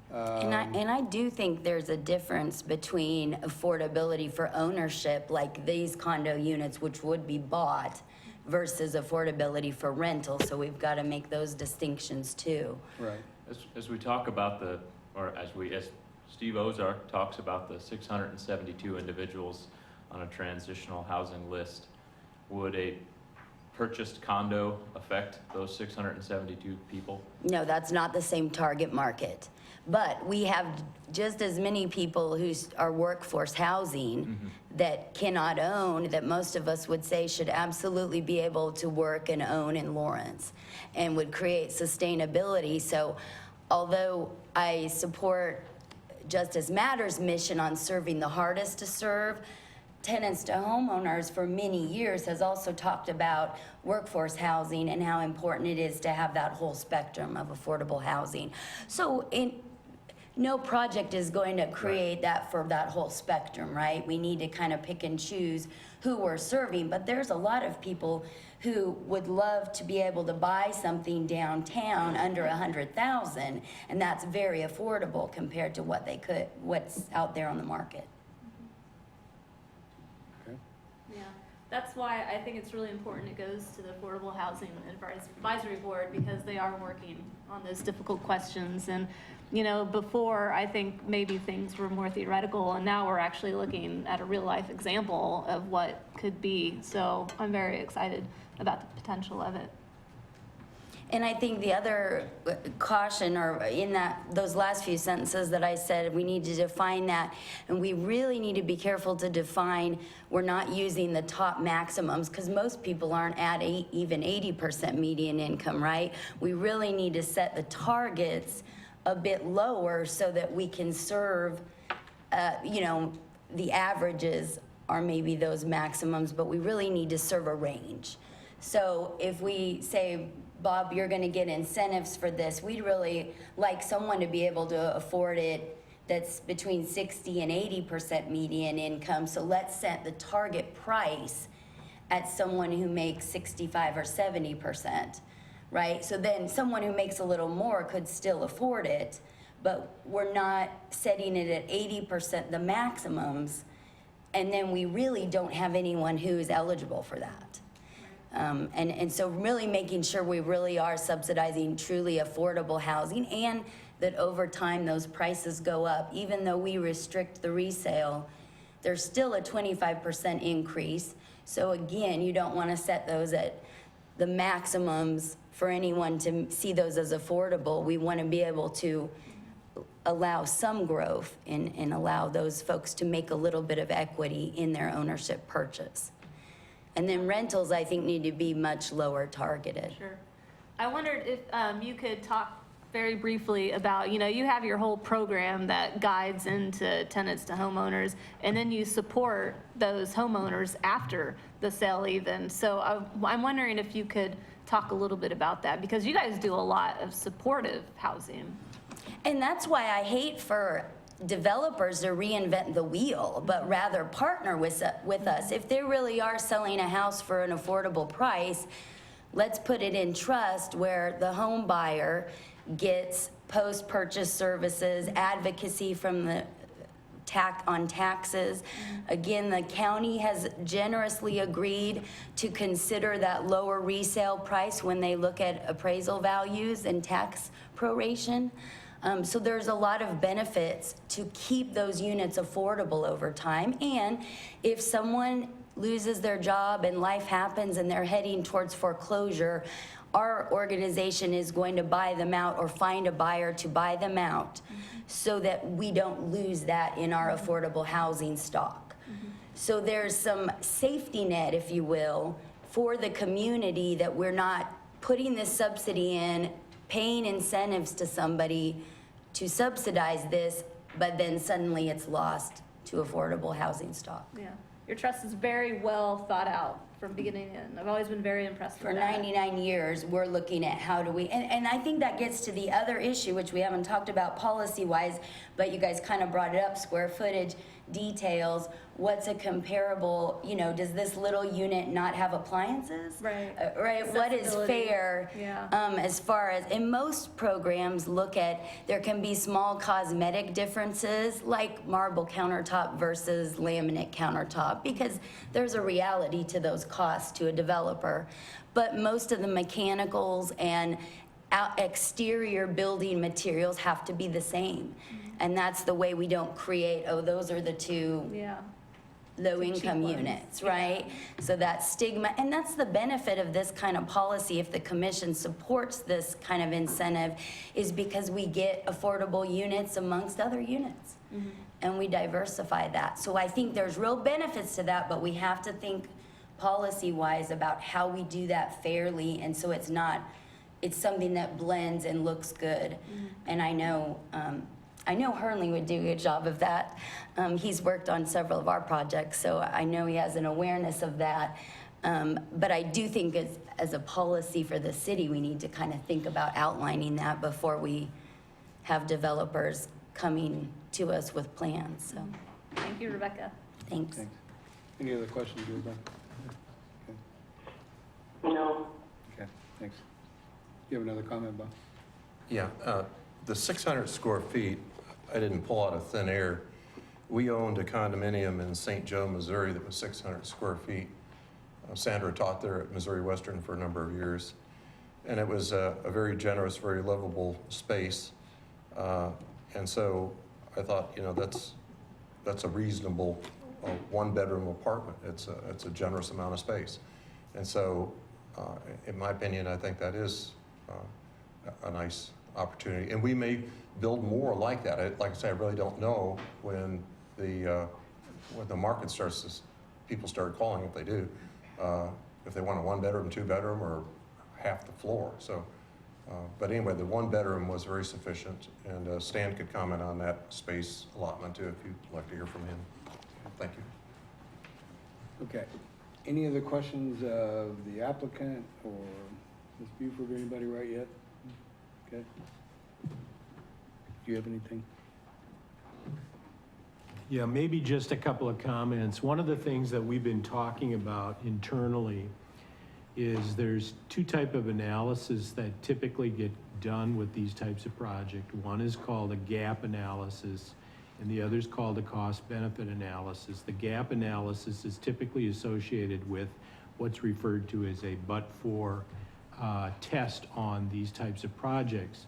And I do think there's a difference between affordability for ownership, like these condo units, which would be bought, versus affordability for rental. So we've got to make those distinctions too. Right. As we talk about as Steve Ozark talks about the 672 individuals on a transitional housing list, would a purchased condo affect those 672 people? No, that's not the same target market. But we have just as many people who are workforce housing that cannot own, that most of us would say should absolutely be able to work and own in Lawrence, and would create sustainability. So although I support Justice Matters' mission on serving the hardest to serve, Tenants to Homeowners for many years has also talked about workforce housing and how important it is to have that whole spectrum of affordable housing. So no project is going to create that for that whole spectrum, right? We need to kind of pick and choose who we're serving, but there's a lot of people who would love to be able to buy something downtown under 100,000, and that's very affordable compared to what's out there on the market. Yeah, that's why I think it's really important it goes to the Affordable Housing Advisory Board, because they are working on those difficult questions. And, you know, before, I think maybe things were more theoretical, and now we're actually looking at a real-life example of what could be. So I'm very excited about the potential of it. And I think the other caution, or in those last few sentences that I said, we need to define that, and we really need to be careful to define we're not using the top maximums, because most people aren't at even 80% median income, right? We really need to set the targets a bit lower so that we can serve, you know, the averages are maybe those maximums, but we really need to serve a range. So if we say, Bob, you're going to get incentives for this, we'd really like someone to be able to afford it that's between 60 and 80% median income. So let's set the target price at someone who makes 65 or 70%, right? So then someone who makes a little more could still afford it, but we're not setting it at 80%, the maximums, and then we really don't have anyone who is eligible for that. And so really making sure we really are subsidizing truly affordable housing, and that over time those prices go up. Even though we restrict the resale, there's still a 25% increase. So again, you don't want to set those at the maximums for anyone to see those as affordable. We want to be able to allow some growth and allow those folks to make a little bit of equity in their ownership purchase. And then rentals, I think, need to be much lower targeted. Sure. I wondered if you could talk very briefly about, you know, you have your whole program that guides into tenants to homeowners, and then you support those homeowners after the sale even. So I'm wondering if you could talk a little bit about that, because you guys do a lot of supportive housing. And that's why I hate for developers to reinvent the wheel, but rather partner with us. If they really are selling a house for an affordable price, let's put it in trust where the home buyer gets post-purchase services, advocacy from the on taxes. Again, the county has generously agreed to consider that lower resale price when they look at appraisal values and tax proration. So there's a lot of benefits to keep those units affordable over time. And if someone loses their job and life happens and they're heading towards foreclosure, our organization is going to buy them out or find a buyer to buy them out so that we don't lose that in our affordable housing stock. So there's some safety net, if you will, for the community, that we're not putting this subsidy in, paying incentives to somebody to subsidize this, but then suddenly it's lost to affordable housing stock. Yeah. Your trust is very well thought out from beginning to end. I've always been very impressed For with that. 99 years, we're looking at how do we, and I think that gets to the other issue, which we haven't talked about policy-wise, but you guys kind of brought it up, square footage, details, what's a comparable, you know, does this little unit not have appliances? Right. Right, what is Accessibility. fair? Yeah. As far as, and most programs look at, there can be small cosmetic differences, like marble countertop versus laminate countertop, because there's a reality to those costs to a developer. But most of the mechanicals and exterior building materials have to be the same. And that's the way we don't create, oh, those are the two Yeah. low-income ones. units, right? So that stigma, and that's the benefit of this kind of policy, if the commission supports this kind of incentive, is because we get affordable units amongst other units. And we diversify that. So I think there's real benefits to that, but we have to think policy-wise about how we do that fairly, and so it's not, it's something that blends and looks good. And I know Hernley would do a good job of that. He's worked on several of our projects, so I know he has an awareness of that. But I do think as a policy for the city, we need to kind of think about outlining that before we have developers coming to us with plans, so, Thank you, Rebecca. thanks. Thanks. Any other questions, Rebecca? No. Okay, thanks. You have another comment, Bob? Yeah, the 600 square feet, I didn't pull out of thin air. We owned a condominium in St. Joe, Missouri that was 600 square feet. Sandra taught there at Missouri Western for a number of years. And it was a very generous, very livable space. And so I thought, you know, that's a reasonable one-bedroom apartment. It's a generous amount of space. And so, in my opinion, I think that is a nice opportunity. And we may build more like that. Like I say, I really don't know when the market starts to, people start calling if they do, if they want a one-bedroom, two-bedroom, or half the floor. So, but anyway, the one-bedroom was very sufficient, and Stan could comment on that space allotment too, if you'd like to hear from him. Thank you. Okay. Any other questions of the applicant or Ms. Buford, anybody right yet? Okay. Do you have anything? Yeah, maybe just a couple of comments. One of the things that we've been talking about internally is there's two types of analysis that typically get done with these types of projects. One is called a gap analysis, and the other is called a cost-benefit analysis. The gap analysis is typically associated with what's referred to as a but-for test on these types of projects.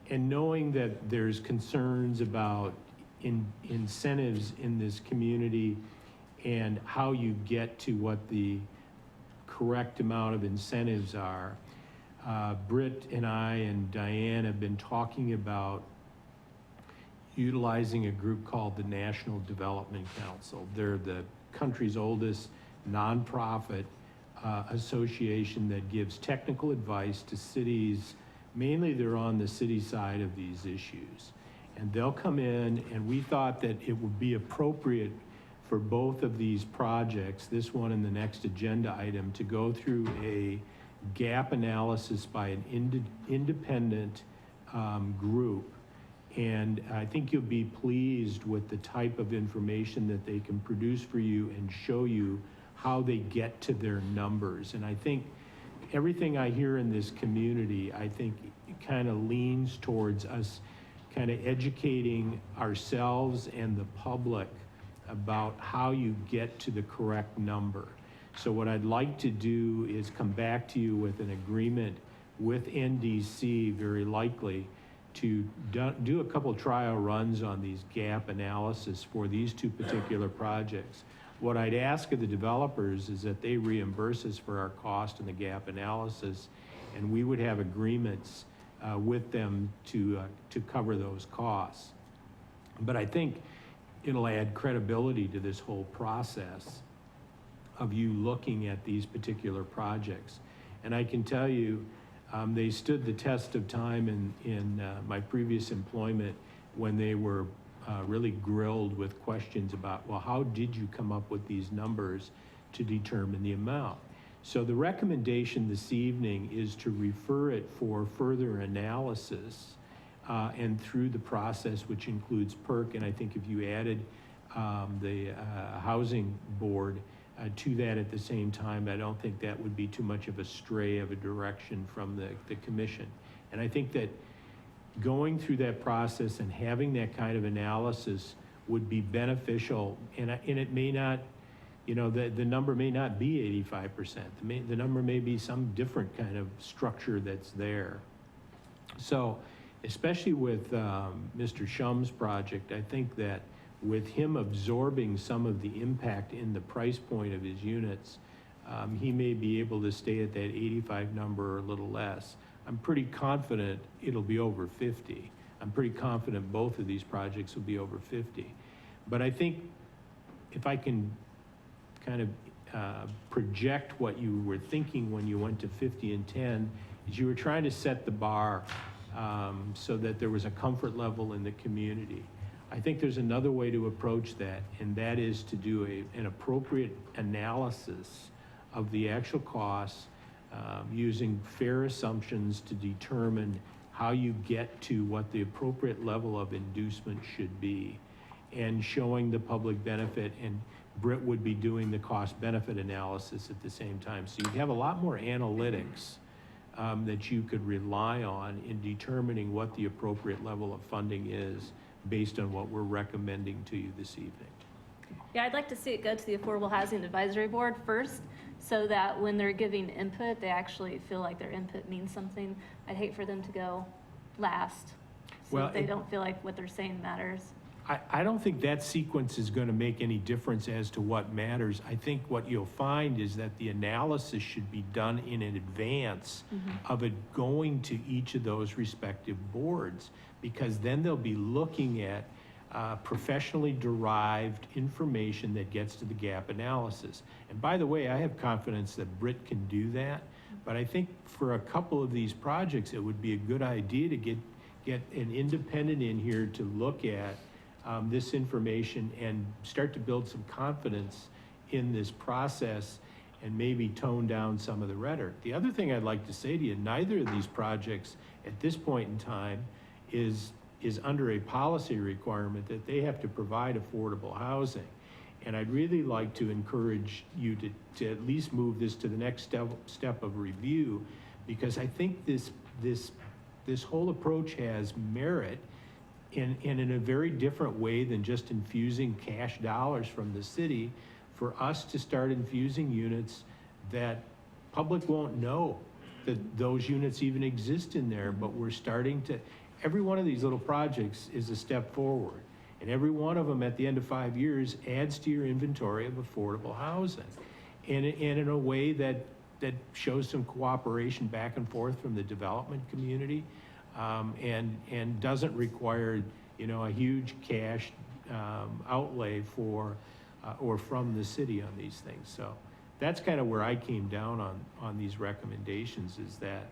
And knowing that there's concerns about incentives in this community and how you get to what the correct amount of incentives are, Britt and I and Diane have been talking about utilizing a group called the National Development Council. They're the country's oldest nonprofit association that gives technical advice to cities. Mainly they're on the city side of these issues. And they'll come in, and we thought that it would be appropriate for both of these projects, this one and the next agenda item, to go through a gap analysis by an independent group. And I think you'll be pleased with the type of information that they can produce for you and show you how they get to their numbers. And I think everything I hear in this community, I think it kind of leans towards us kind of educating ourselves and the public about how you get to the correct number. So what I'd like to do is come back to you with an agreement with NDC, very likely, to do a couple trial runs on these gap analysis for these two particular projects. What I'd ask of the developers is that they reimburse us for our cost in the gap analysis, and we would have agreements with them to cover those costs. But I think it'll add credibility to this whole process of you looking at these particular projects. And I can tell you, they stood the test of time in my previous employment when they were really grilled with questions about, well, how did you come up with these numbers to determine the amount? So the recommendation this evening is to refer it for further analysis and through the process, which includes PERC, and I think if you added the housing board to that at the same time, I don't think that would be too much of a stray of a direction from the commission. And I think that going through that process and having that kind of analysis would be beneficial, and it may not, you know, the number may not be 85%. The number may be some different kind of structure that's there. So, especially with Mr. Shum's project, I think that with him absorbing some of the impact in the price point of his units, he may be able to stay at that 85 number or a little less. I'm pretty confident it'll be over 50. I'm pretty confident both of these projects will be over 50. But I think if I can kind of project what you were thinking when you went to 50 and 10, is you were trying to set the bar so that there was a comfort level in the community. I think there's another way to approach that, and that is to do an appropriate analysis of the actual costs using fair assumptions to determine how you get to what the appropriate level of inducement should be, and showing the public benefit, and Britt would be doing the cost-benefit analysis at the same time. So you'd have a lot more analytics that you could rely on in determining what the appropriate level of funding is based on what we're recommending to you this evening. Yeah, I'd like to see it go to the Affordable Housing Advisory Board first, so that when they're giving input, they actually feel like their input means something. I'd hate for them to go last, so Well, that they don't feel like what they're saying matters. I don't think that sequence is going to make any difference as to what matters. I think what you'll find is that the analysis should be done in advance of it going to each of those respective boards, because then they'll be looking at professionally derived information that gets to the gap analysis. And by the way, I have confidence that Britt can do that, but I think for a couple of these projects, it would be a good idea to get an independent in here to look at this information and start to build some confidence in this process and maybe tone down some of the rhetoric. The other thing I'd like to say to you, neither of these projects at this point in time is under a policy requirement that they have to provide affordable housing. And I'd really like to encourage you to at least move this to the next step of review, because I think this whole approach has merit and in a very different way than just infusing cash dollars from the city, for us to start infusing units that public won't know that those units even exist in there, but we're starting to, every one of these little projects is a step forward. And every one of them at the end of 5 years adds to your inventory of affordable housing. And in a way that shows some cooperation back and forth from the development community. And doesn't require, a huge cash outlay for or from the city on these things. So that's kind of where I came down on these recommendations, is that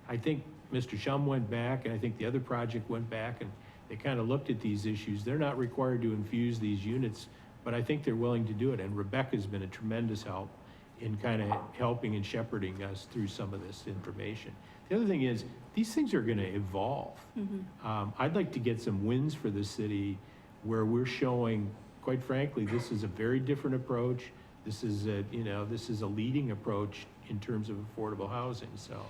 I think Mr. Shum went back, and I think the other project went back, and they kind of looked at these issues. They're not required to infuse these units, but I think they're willing to do it. And Rebecca's been a tremendous help in kind of helping and shepherding us through some of this information. The other thing is, these things are going to evolve. I'd like to get some wins for the city where we're showing, quite frankly, this is a very different approach. This is a leading approach in terms of affordable housing. So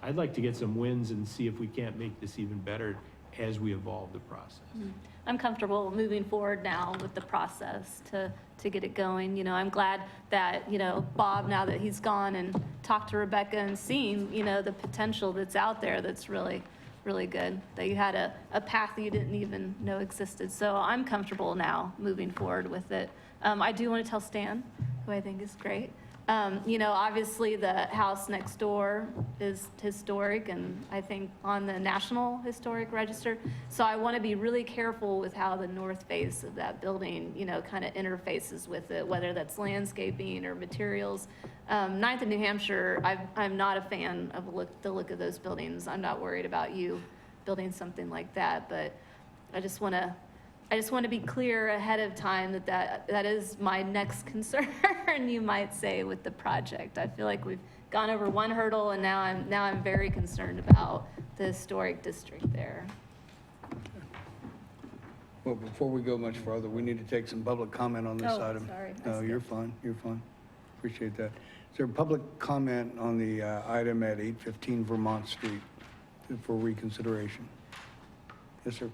I'd like to get some wins and see if we can't make this even better as we evolve the process. I'm comfortable moving forward now with the process to get it going. I'm glad that, Bob, now that he's gone and talked to Rebecca and seen, the potential that's out there, that's really, really good, that you had a path that you didn't even know existed. So I'm comfortable now moving forward with it. I do want to tell Stan, who I think is great. Obviously the house next door is historic, and I think on the National Historic Register. So I want to be really careful with how the north face of that building, kind of interfaces with it, whether that's landscaping or materials. 9th and New Hampshire, I'm not a fan of the look of those buildings. I'm not worried about you building something like that, but I just want to be clear ahead of time that is my next concern, you might say, with the project. I feel like we've gone over one hurdle, and now I'm very concerned about the historic district there. Well, before we go much further, we need to take some public comment on this item. Sorry. No, you're fine, you're fine. Appreciate that. Is there public comment on the item at 815 Vermont Street for reconsideration? Yes, sir.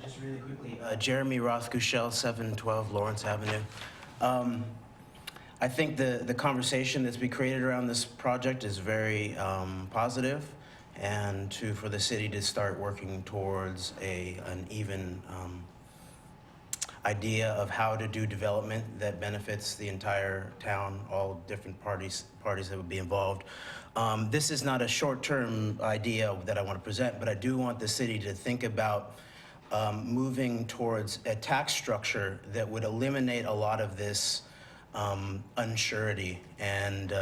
Just really quickly, Jeremy Rothkushel, 712 Lawrence Avenue. I think the conversation that's been created around this project is very positive, and for the city to start working towards an even idea of how to do development that benefits the entire town, all different parties that would be involved. This is not a short-term idea that I want to present, but I do want the city to think about moving towards a tax structure that would eliminate a lot of this unsurety. And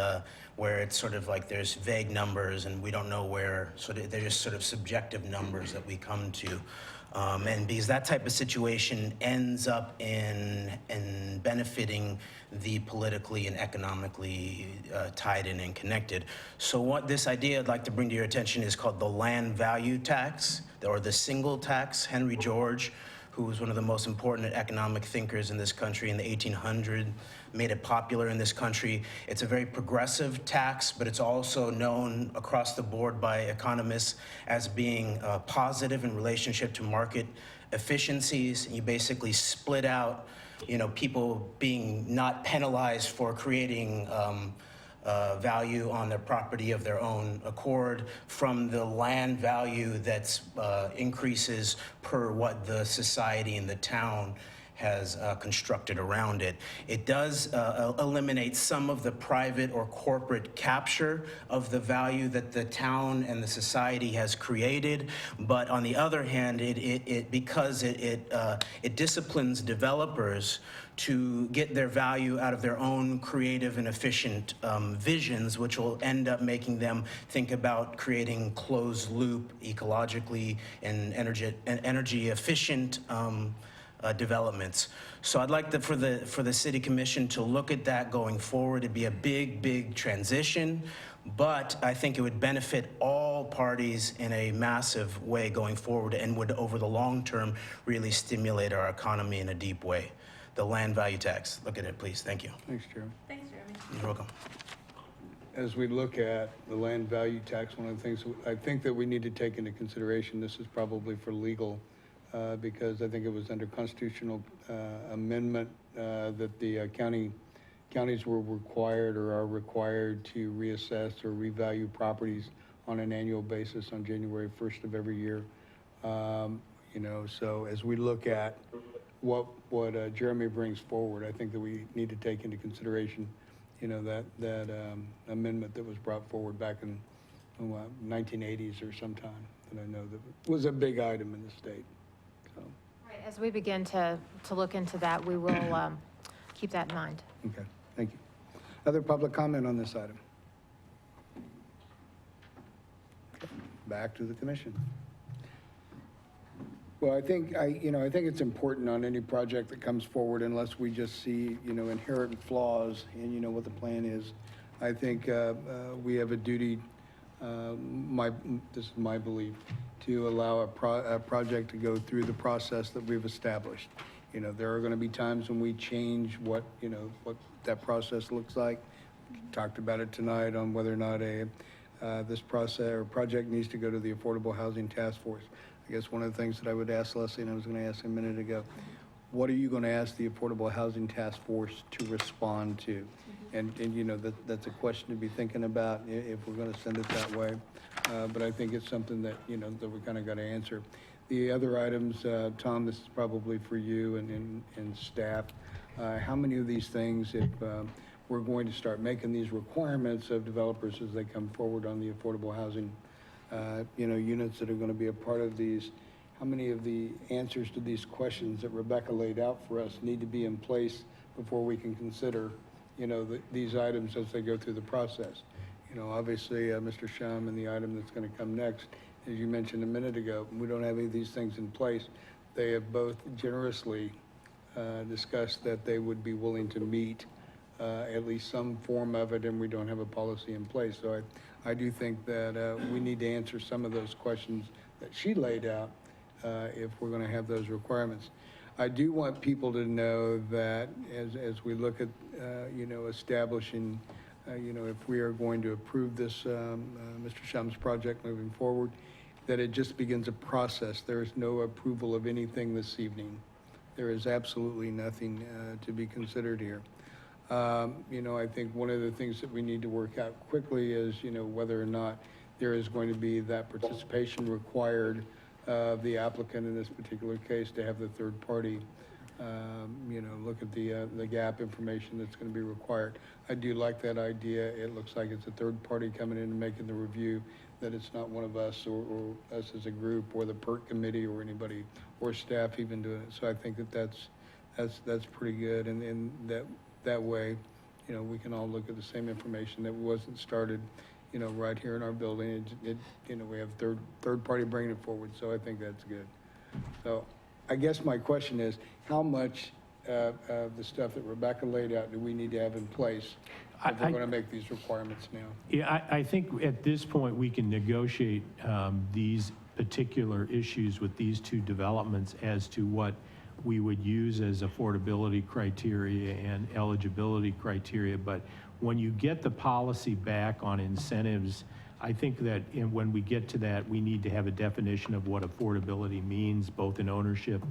where it's sort of like there's vague numbers and we don't know where, they're just sort of subjective numbers that we come to. And because that type of situation ends up in benefiting the politically and economically tied in and connected. So what this idea I'd like to bring to your attention is called the land value tax, or the single tax. Henry George, who was one of the most important economic thinkers in this country in the 1800s, made it popular in this country. It's a very progressive tax, but it's also known across the board by economists as being positive in relationship to market efficiencies. And you basically split out, people being not penalized for creating value on their property of their own accord from the land value that's increases per what the society and the town has constructed around it. It does eliminate some of the private or corporate capture of the value that the town and the society has created, but on the other hand, because it disciplines developers to get their value out of their own creative and efficient visions, which will end up making them think about creating closed loop, ecologically and energy efficient developments. So I'd like for the City Commission to look at that going forward. It'd be a big transition, but I think it would benefit all parties in a massive way going forward and would, over the long term, really stimulate our economy in a deep way. The land value tax. Look at it, please. Thank you. Thanks, Jeremy. Thanks, Jeremy. You're welcome. As we look at the land value tax, one of the things I think that we need to take into consideration, this is probably for legal, because I think it was under constitutional amendment that the counties were required or are required to reassess or revalue properties on an annual basis on January 1st of every year. So as we look at what Jeremy brings forward, I think that we need to take into consideration, that amendment that was brought forward back in 1980s or sometime, that I know that was a big item in the state. Right, as we begin to look into that, we will keep that in mind. Okay, thank you. Other public comment on this item? Okay, back to the commission. Well, I think it's important on any project that comes forward, unless we just see, inherent flaws in, what the plan is. I think we have a duty, this is my belief, to allow a project to go through the process that we've established. There are going to be times when we change what that process looks like. Talked about it tonight on whether or not this process or project needs to go to the Affordable Housing Task Force. I guess one of the things that I would ask Leslie, and I was going to ask a minute ago, what are you going to ask the Affordable Housing Task Force to respond to? And that's a question to be thinking about if we're going to send it that way. But I think it's something that, that we kind of got to answer. The other items, Tom, this is probably for you and staff. How many of these things, if we're going to start making these requirements of developers as they come forward on the affordable housing units that are going to be a part of these, how many of the answers to these questions that Rebecca laid out for us need to be in place before we can consider, these items as they go through the process? Obviously, Mr. Shum and the item that's going to come next, as you mentioned a minute ago, we don't have any of these things in place. They have both generously discussed that they would be willing to meet at least some form of it, and we don't have a policy in place. So I do think that we need to answer some of those questions that she laid out if we're going to have those requirements. I do want people to know that as we look at, establishing, if we are going to approve this, Mr. Shum's project moving forward, that it just begins a process. There is no approval of anything this evening. There is absolutely nothing to be considered here. I think one of the things that we need to work out quickly is, whether or not there is going to be that participation required of the applicant in this particular case to have the third party, look at the gap information that's going to be required. I do like that idea. It looks like it's a third party coming in and making the review, that it's not one of us or us as a group or the PERT committee or anybody or staff even doing it. So I think that's pretty good. And that way, we can all look at the same information that wasn't started, right here in our building. We have third party bringing it forward, so I think that's good. So I guess my question is, how much of the stuff that Rebecca laid out do we need to have in place if we're going to make these requirements now? Yeah, I think at this point, we can negotiate these particular issues with these two developments as to what we would use as affordability criteria and eligibility criteria. But when you get the policy back on incentives, I think that when we get to that, we need to have a definition of what affordability means, both in ownership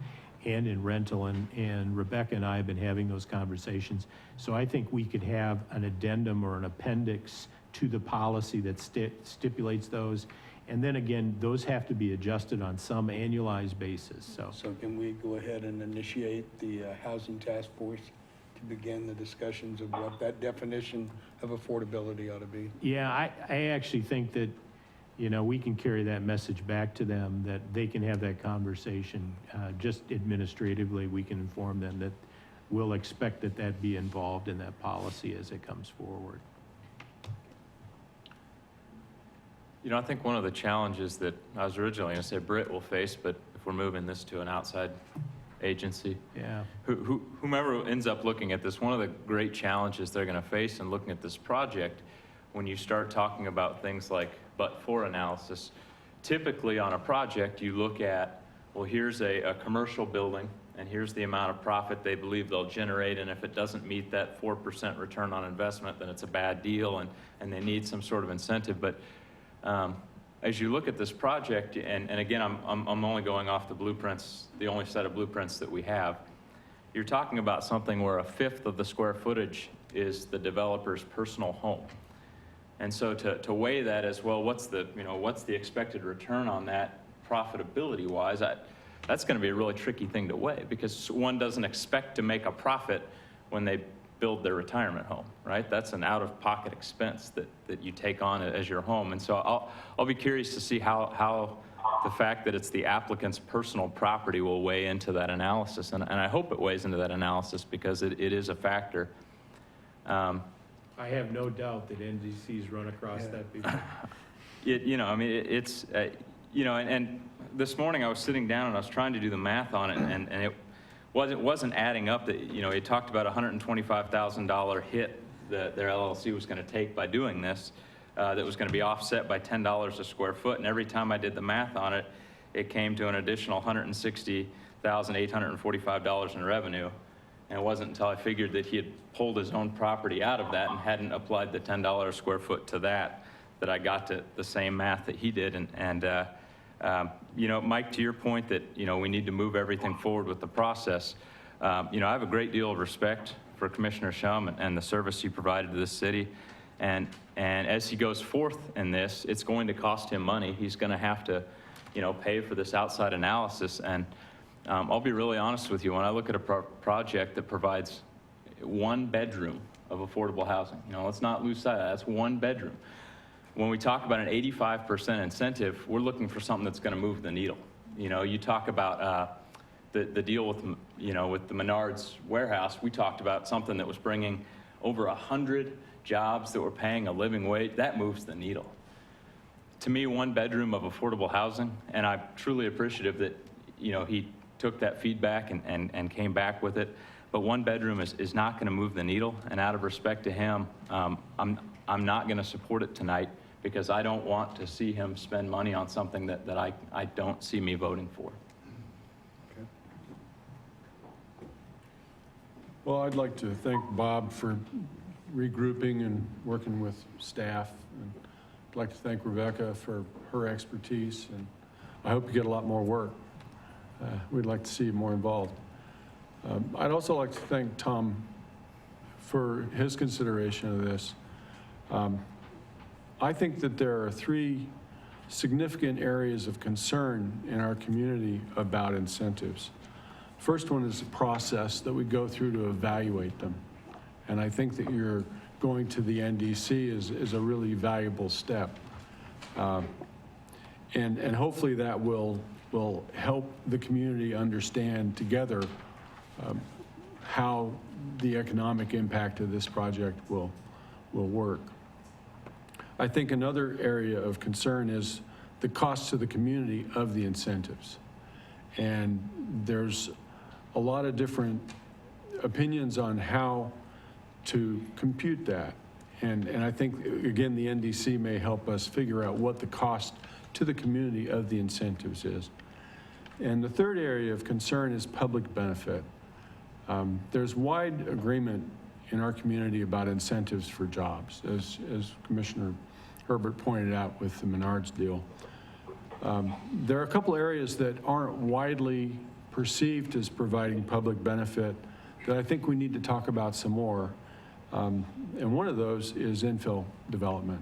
and in rental, and Rebecca and I have been having those conversations. So I think we could have an addendum or an appendix to the policy that stipulates those. And then again, those have to be adjusted on some annualized basis, so. So can we go ahead and initiate the Housing Task Force to begin the discussions of what that definition of affordability ought to be? Yeah, I actually think that, we can carry that message back to them, that they can have that conversation. Just administratively, we can inform them that we'll expect that be involved in that policy as it comes forward. I think one of the challenges that I was originally going to say Britt will face, but if we're moving this to an outside agency, yeah, whomever ends up looking at this, one of the great challenges they're going to face in looking at this project, when you start talking about things like but-for analysis, typically on a project, you look at, well, here's a commercial building, and here's the amount of profit they believe they'll generate, and if it doesn't meet that 4% return on investment, then it's a bad deal, and they need some sort of incentive. But as you look at this project, and again, I'm only going off the blueprints, the only set of blueprints that we have, you're talking about something where 1/5 of the square footage is the developer's personal home. And so to weigh that as well, what's the expected return on that profitability-wise, that's going to be a really tricky thing to weigh, because one doesn't expect to make a profit when they build their retirement home, right? That's an out-of-pocket expense that you take on as your home. And so I'll be curious to see how the fact that it's the applicant's personal property will weigh into that analysis. And I hope it weighs into that analysis, because it is a factor. I have no doubt that NDCs run across that before. And this morning I was sitting down and I was trying to do the math on it, and it wasn't adding up. That it talked about a $125,000 hit that their LLC was going to take by doing this, that was going to be offset by $10 a square foot. And every time I did the math on it, it came to an additional $160,845 in revenue. And it wasn't until I figured that he had pulled his own property out of that and hadn't applied the $10 a square foot to that I got to the same math that he did. Mike, to your point that, we need to move everything forward with the process, I have a great deal of respect for Commissioner Shum and the service he provided to this city. And as he goes forth in this, it's going to cost him money. He's going to have to, pay for this outside analysis. And I'll be really honest with you. When I look at a project that provides 1 bedroom of affordable housing, let's not lose sight of that. That's 1 bedroom. When we talk about an 85% incentive, we're looking for something that's going to move the needle. You talk about the deal with the Menards warehouse. We talked about something that was bringing over 100 jobs that were paying a living wage. That moves the needle. To me, 1 bedroom of affordable housing, and I'm truly appreciative that he took that feedback and came back with it. But 1 bedroom is not going to move the needle. And out of respect to him, I'm not going to support it tonight, because I don't want to see him spend money on something that I don't see me voting for. Okay. Well, I'd like to thank Bob for regrouping and working with staff. And I'd like to thank Rebecca for her expertise, and I hope you get a lot more work. We'd like to see you more involved. I'd also like to thank Tom for his consideration of this. I think that there are 3 significant areas of concern in our community about incentives. First one is the process that we go through to evaluate them. And I think that you're going to the NDC is a really valuable step. And hopefully that will help the community understand together how the economic impact of this project will work. I think another area of concern is the cost to the community of the incentives. And there's a lot of different opinions on how to compute that. And I think, again, the NDC may help us figure out what the cost to the community of the incentives is. And the third area of concern is public benefit. There's wide agreement in our community about incentives for jobs, as Commissioner Herbert pointed out with the Menards deal. There are a couple areas that aren't widely perceived as providing public benefit that I think we need to talk about some more. And one of those is infill development.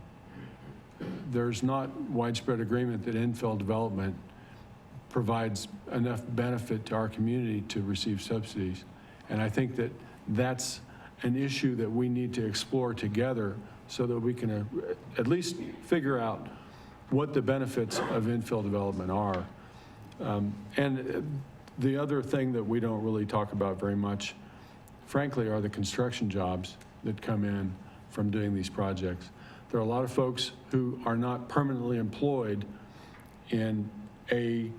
There's not widespread agreement that infill development provides enough benefit to our community to receive subsidies. And I think that that's an issue that we need to explore together so that we can at least figure out what the benefits of infill development are. And the other thing that we don't really talk about very much, frankly, are the construction jobs that come in from doing these projects. There are a lot of folks who are not permanently employed in a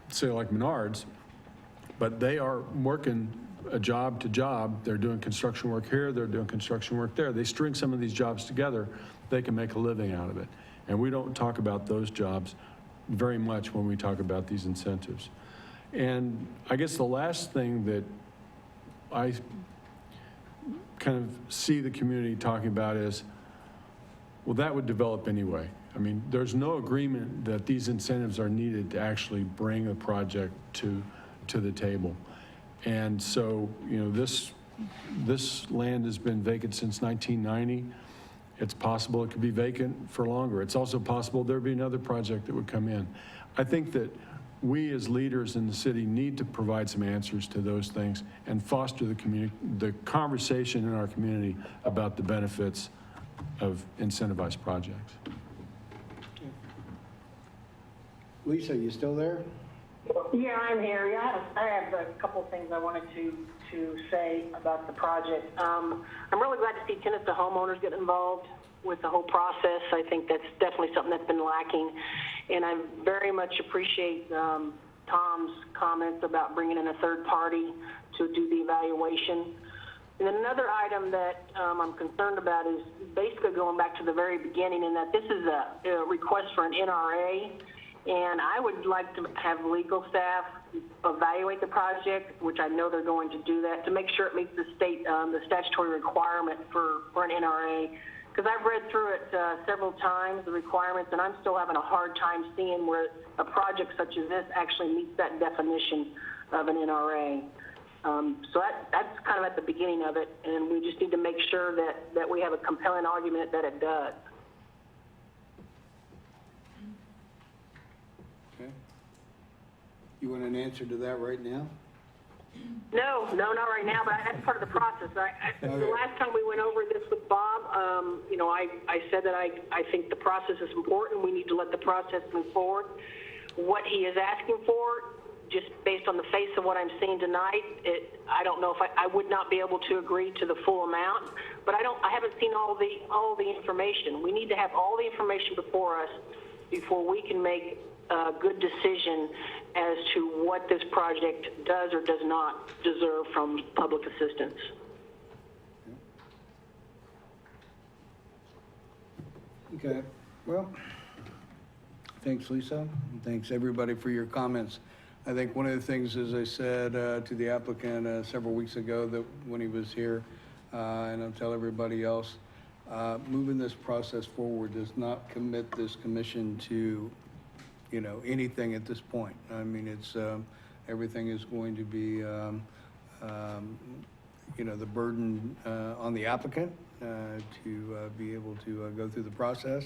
say like Menards, but they are working a job to job. They're doing construction work here, they're doing construction work there. They string some of these jobs together, they can make a living out of it. And we don't talk about those jobs very much when we talk about these incentives. And I guess the last thing that I kind of see the community talking about is, well, that would develop anyway. I mean, there's no agreement that these incentives are needed to actually bring a project to the table. And so, you know, this land has been vacant since 1990. It's possible it could be vacant for longer. It's also possible there'd be another project that would come in. I think that we as leaders in the city need to provide some answers to those things and foster the conversation in our community about the benefits of incentivized projects. Lisa, you still there? Yeah, I'm here. Yeah, I have a couple of things I wanted to say about the project. I'm really glad to see tenants to homeowners get involved with the whole process. I think that's definitely something that's been lacking. And I very much appreciate Tom's comments about bringing in a third party to do the evaluation. And then another item that I'm concerned about is basically going back to the very beginning, in that this is a request for an NRA. And I would like to have legal staff evaluate the project, which I know they're going to do that, to make sure it meets the statutory requirement for an NRA. Because I've read through it several times, the requirements, and I'm still having a hard time seeing where a project such as this actually meets that definition of an NRA. So that's kind of at the beginning of it, and we just need to make sure that we have a compelling argument that it does. You want an answer to that right now? No, not right now, but that's part of the process. The last time we went over this with Bob, you know, I said that I think the process is important. We need to let the process move forward. What he is asking for, just based on the face of what I'm seeing tonight, I don't know if I would not be able to agree to the full amount, but I haven't seen all the information. We need to have all the information before us before we can make a good decision as to what this project does or does not deserve from public assistance. Okay, well, thanks, Lisa, and thanks everybody for your comments. I think one of the things, as I said to the applicant several weeks ago that when he was here, and I'll tell everybody else, moving this process forward does not commit this commission to, you know, anything at this point. I mean, it's, everything is going to be, you know, the burden on the applicant to be able to go through the process.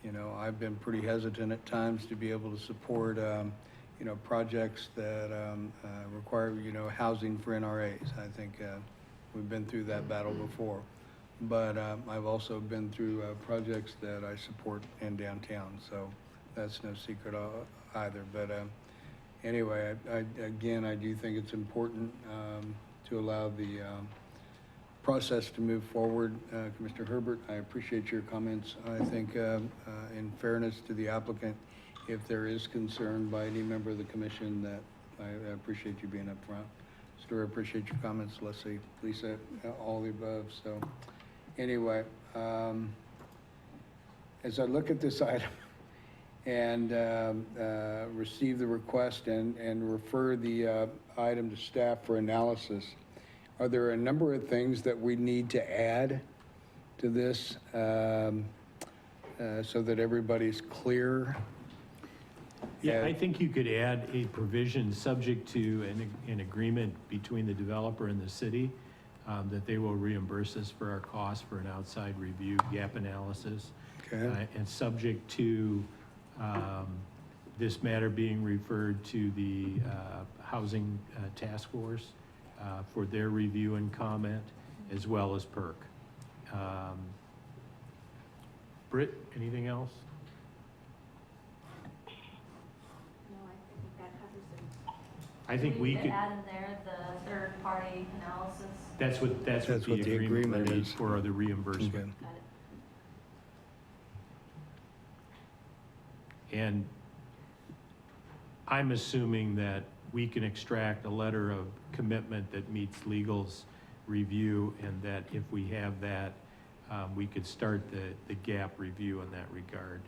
You know, I've been pretty hesitant at times to be able to support, you know, projects that require, you know, housing for NRAs. I think we've been through that battle before. But I've also been through projects that I support in downtown, so that's no secret either. But anyway, again, I do think it's important to allow the process to move forward. Commissioner Herbert, I appreciate your comments. I think in fairness to the applicant, if there is concern by any member of the commission, that I appreciate you being up front. Stuart, I appreciate your comments. Leslie, Lisa, all the above. So anyway, as I look at this item and receive the request and refer the item to staff for analysis, are there a number of things that we need to add to this so that everybody's clear? Yeah, I think you could add a provision subject to an agreement between the developer and the city that they will reimburse us for our costs for an outside review, gap analysis. Okay. And subject to this matter being referred to the Housing Task Force for their review and comment, as well as PERC. Britt, anything else? No, I think that covers it. I think we could, add in there the third-party analysis. that's what the agreement is for the reimbursement. Okay. Got it. And I'm assuming that we can extract a letter of commitment that meets legal's review, and that if we have that, we could start the gap review in that regard.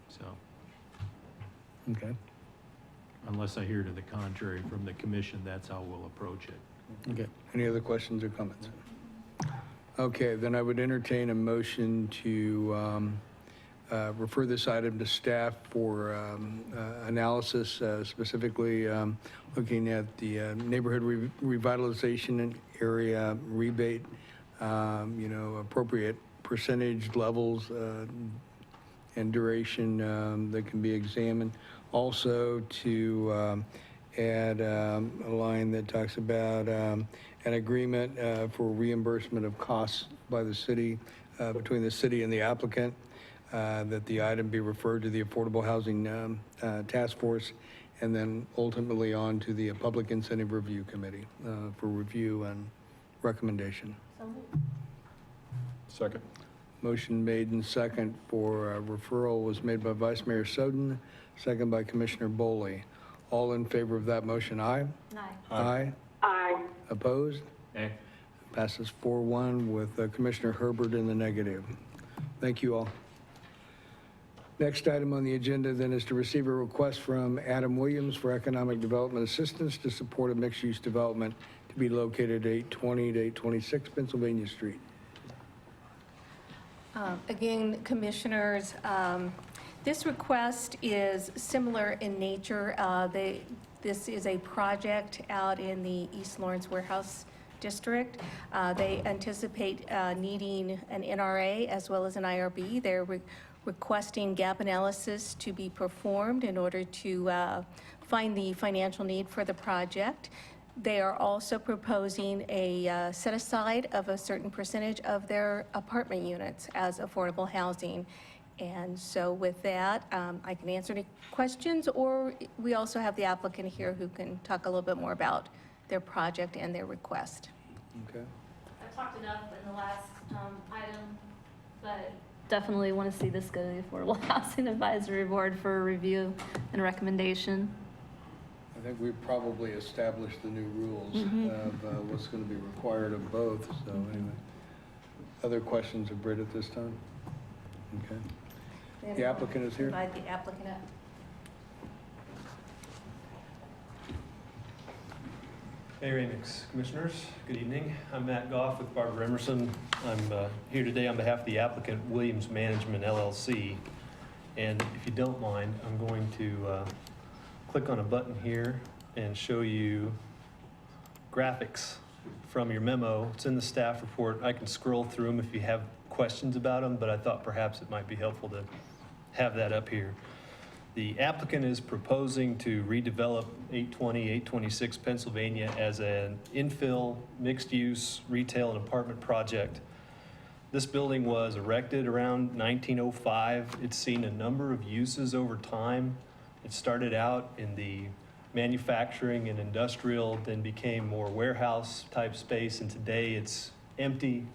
So, Okay. unless I hear to the contrary from the commission, that's how we'll approach it. Okay. Any other questions or comments? Okay, then I would entertain a motion to refer this item to staff for analysis, specifically looking at the neighborhood revitalization area rebate, appropriate percentage levels and duration that can be examined. Also to add a line that talks about an agreement for reimbursement of costs by the city, between the city and the applicant, that the item be referred to the Affordable Housing Task Force, and then ultimately on to the Public Incentive Review Committee for review and recommendation. So moved. Second. Motion made and second for referral was made by Vice Mayor Soden, second by Commissioner Boley. All in favor of that motion, aye? Aye. Aye. Aye. Opposed? Okay. Passes 4-1 with Commissioner Herbert in the negative. Thank you all. Next item on the agenda then is to receive a request from Adam Williams for economic development assistance to support a mixed-use development to be located at 820 to 826 Pennsylvania Street. Again, Commissioners, this request is similar in nature. This is a project out in the East Lawrence Warehouse District. They anticipate needing an NRA as well as an IRB. They're requesting gap analysis to be performed in order to find the financial need for the project. They are also proposing a set-aside of a certain percentage of their apartment units as affordable housing. And so with that, I can answer any questions, or we also have the applicant here who can talk a little bit more about their project and their request. Okay. I talked enough in the last item, but definitely want to see this go to the Affordable Housing Advisory Board for a review and recommendation. I think we've probably established the new rules of what's going to be required of both, so anyway. Other questions of Britt at this time? Okay. The applicant is here. Invite the applicant up. Hey, Remix Commissioners, good evening. I'm Matt Goff with Barbara Emerson. I'm here today on behalf of the applicant, Williams Management LLC. And if you don't mind, I'm going to click on a button here and show you graphics from your memo. It's in the staff report. I can scroll through them if you have questions about them, but I thought perhaps it might be helpful to have that up here. The applicant is proposing to redevelop 820, 826 Pennsylvania as an infill, mixed-use, retail and apartment project. This building was erected around 1905. It's seen a number of uses over time. It started out in the manufacturing and industrial, then became more warehouse-type space, and today it's empty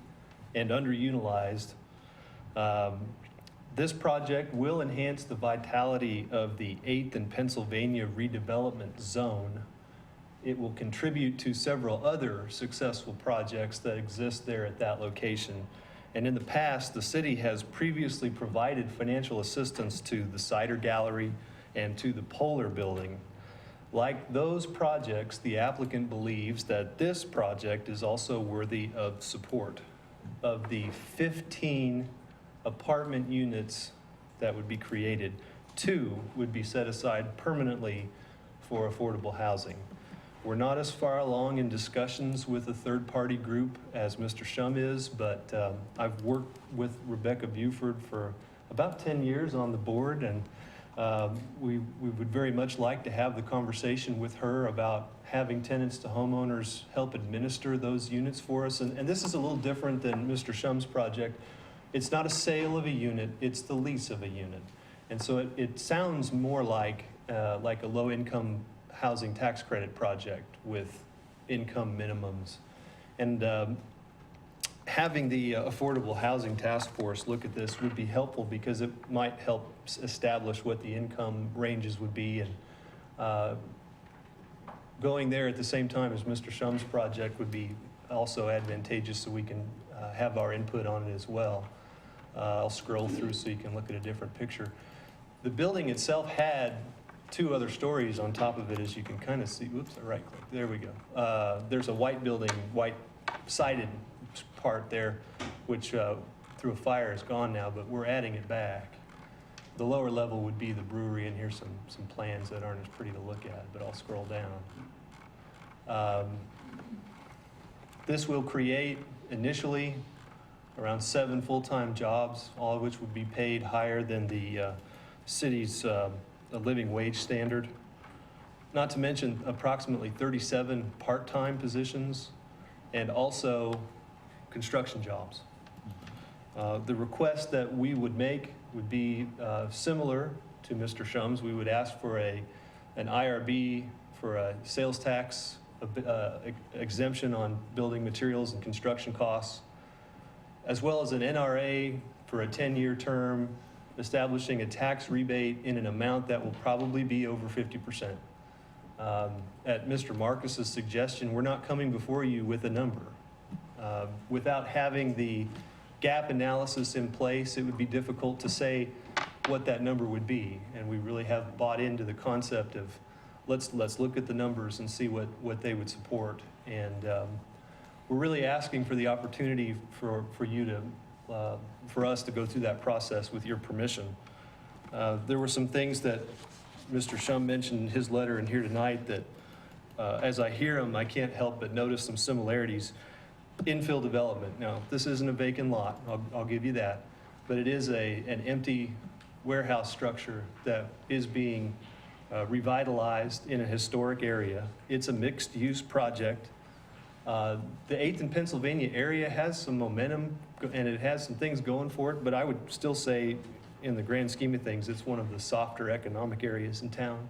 and underutilized. This project will enhance the vitality of the 8th and Pennsylvania redevelopment zone. It will contribute to several other successful projects that exist there at that location. And in the past, the city has previously provided financial assistance to the Cider Gallery and to the Polar Building. Like those projects, the applicant believes that this project is also worthy of support. Of the 15 apartment units that would be created, 2 would be set aside permanently for affordable housing. We're not as far along in discussions with a third-party group as Mr. Shum is, but I've worked with Rebecca Buford for about 10 years on the board, and we would very much like to have the conversation with her about having tenants to homeowners help administer those units for us. And this is a little different than Mr. Shum's project. It's not a sale of a unit, it's the lease of a unit. And so it sounds more like a low-income housing tax credit project with income minimums. And having the Affordable Housing Task Force look at this would be helpful because it might help establish what the income ranges would be. And going there at the same time as Mr. Shum's project would be also advantageous, so we can have our input on it as well. I'll scroll through so you can look at a different picture. The building itself had 2 other stories on top of it, as you can kind of see. Whoops, I right click. There we go. There's a white building, white sided part there, which through a fire is gone now, but we're adding it back. The lower level would be the brewery, and here's some plans that aren't as pretty to look at, but I'll scroll down. This will create initially around 7 full-time jobs, all of which would be paid higher than the city's living wage standard. Not to mention approximately 37 part-time positions and also construction jobs. The request that we would make would be similar to Mr. Shum's. We would ask for an IRB for a sales tax exemption on building materials and construction costs, as well as an NRA for a 10-year term, establishing a tax rebate in an amount that will probably be over 50%. At Mr. Markus's suggestion, we're not coming before you with a number. Without having the gap analysis in place, it would be difficult to say what that number would be. And we really have bought into the concept of let's look at the numbers and see what they would support. And we're really asking for the opportunity for you to for us to go through that process with your permission. There were some things that Mr. Shum mentioned in his letter and here tonight that as I hear them, I can't help but notice some similarities. Infill development. Now, this isn't a vacant lot, I'll give you that, but it is an empty warehouse structure that is being revitalized in a historic area. It's a mixed-use project. The 8th and Pennsylvania area has some momentum and it has some things going for it, but I would still say in the grand scheme of things, it's one of the softer economic areas in town.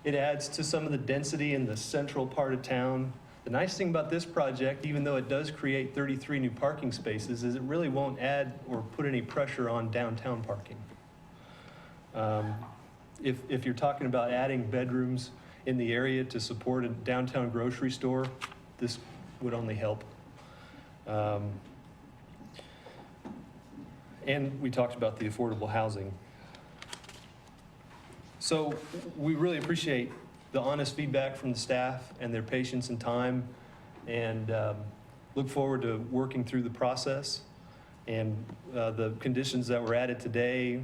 It adds to some of the density in the central part of town. The nice thing about this project, even though it does create 33 new parking spaces, is it really won't add or put any pressure on downtown parking. If you're talking about adding bedrooms in the area to support a downtown grocery store, this would only help. And we talked about the affordable housing. So we really appreciate the honest feedback from the staff and their patience and time, and look forward to working through the process. And the conditions that were added today,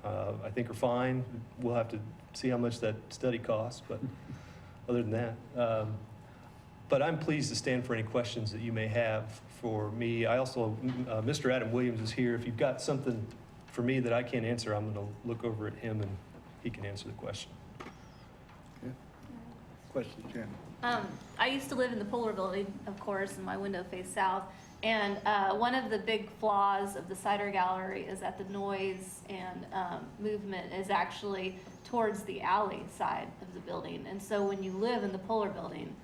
I think are fine. We'll have to see how much that study costs, but other than that. But I'm pleased to stand for any questions that you may have for me. I also, Mr. Adam Williams is here. If you've got something for me that I can't answer, I'm going to look over at him and he can answer the question. Question, Jen. I used to live in the Polar Building, of course, and my window faced south. And one of the big flaws of the cider gallery is that the noise and movement is actually towards the alley side of the building. And so when you live in the Polar building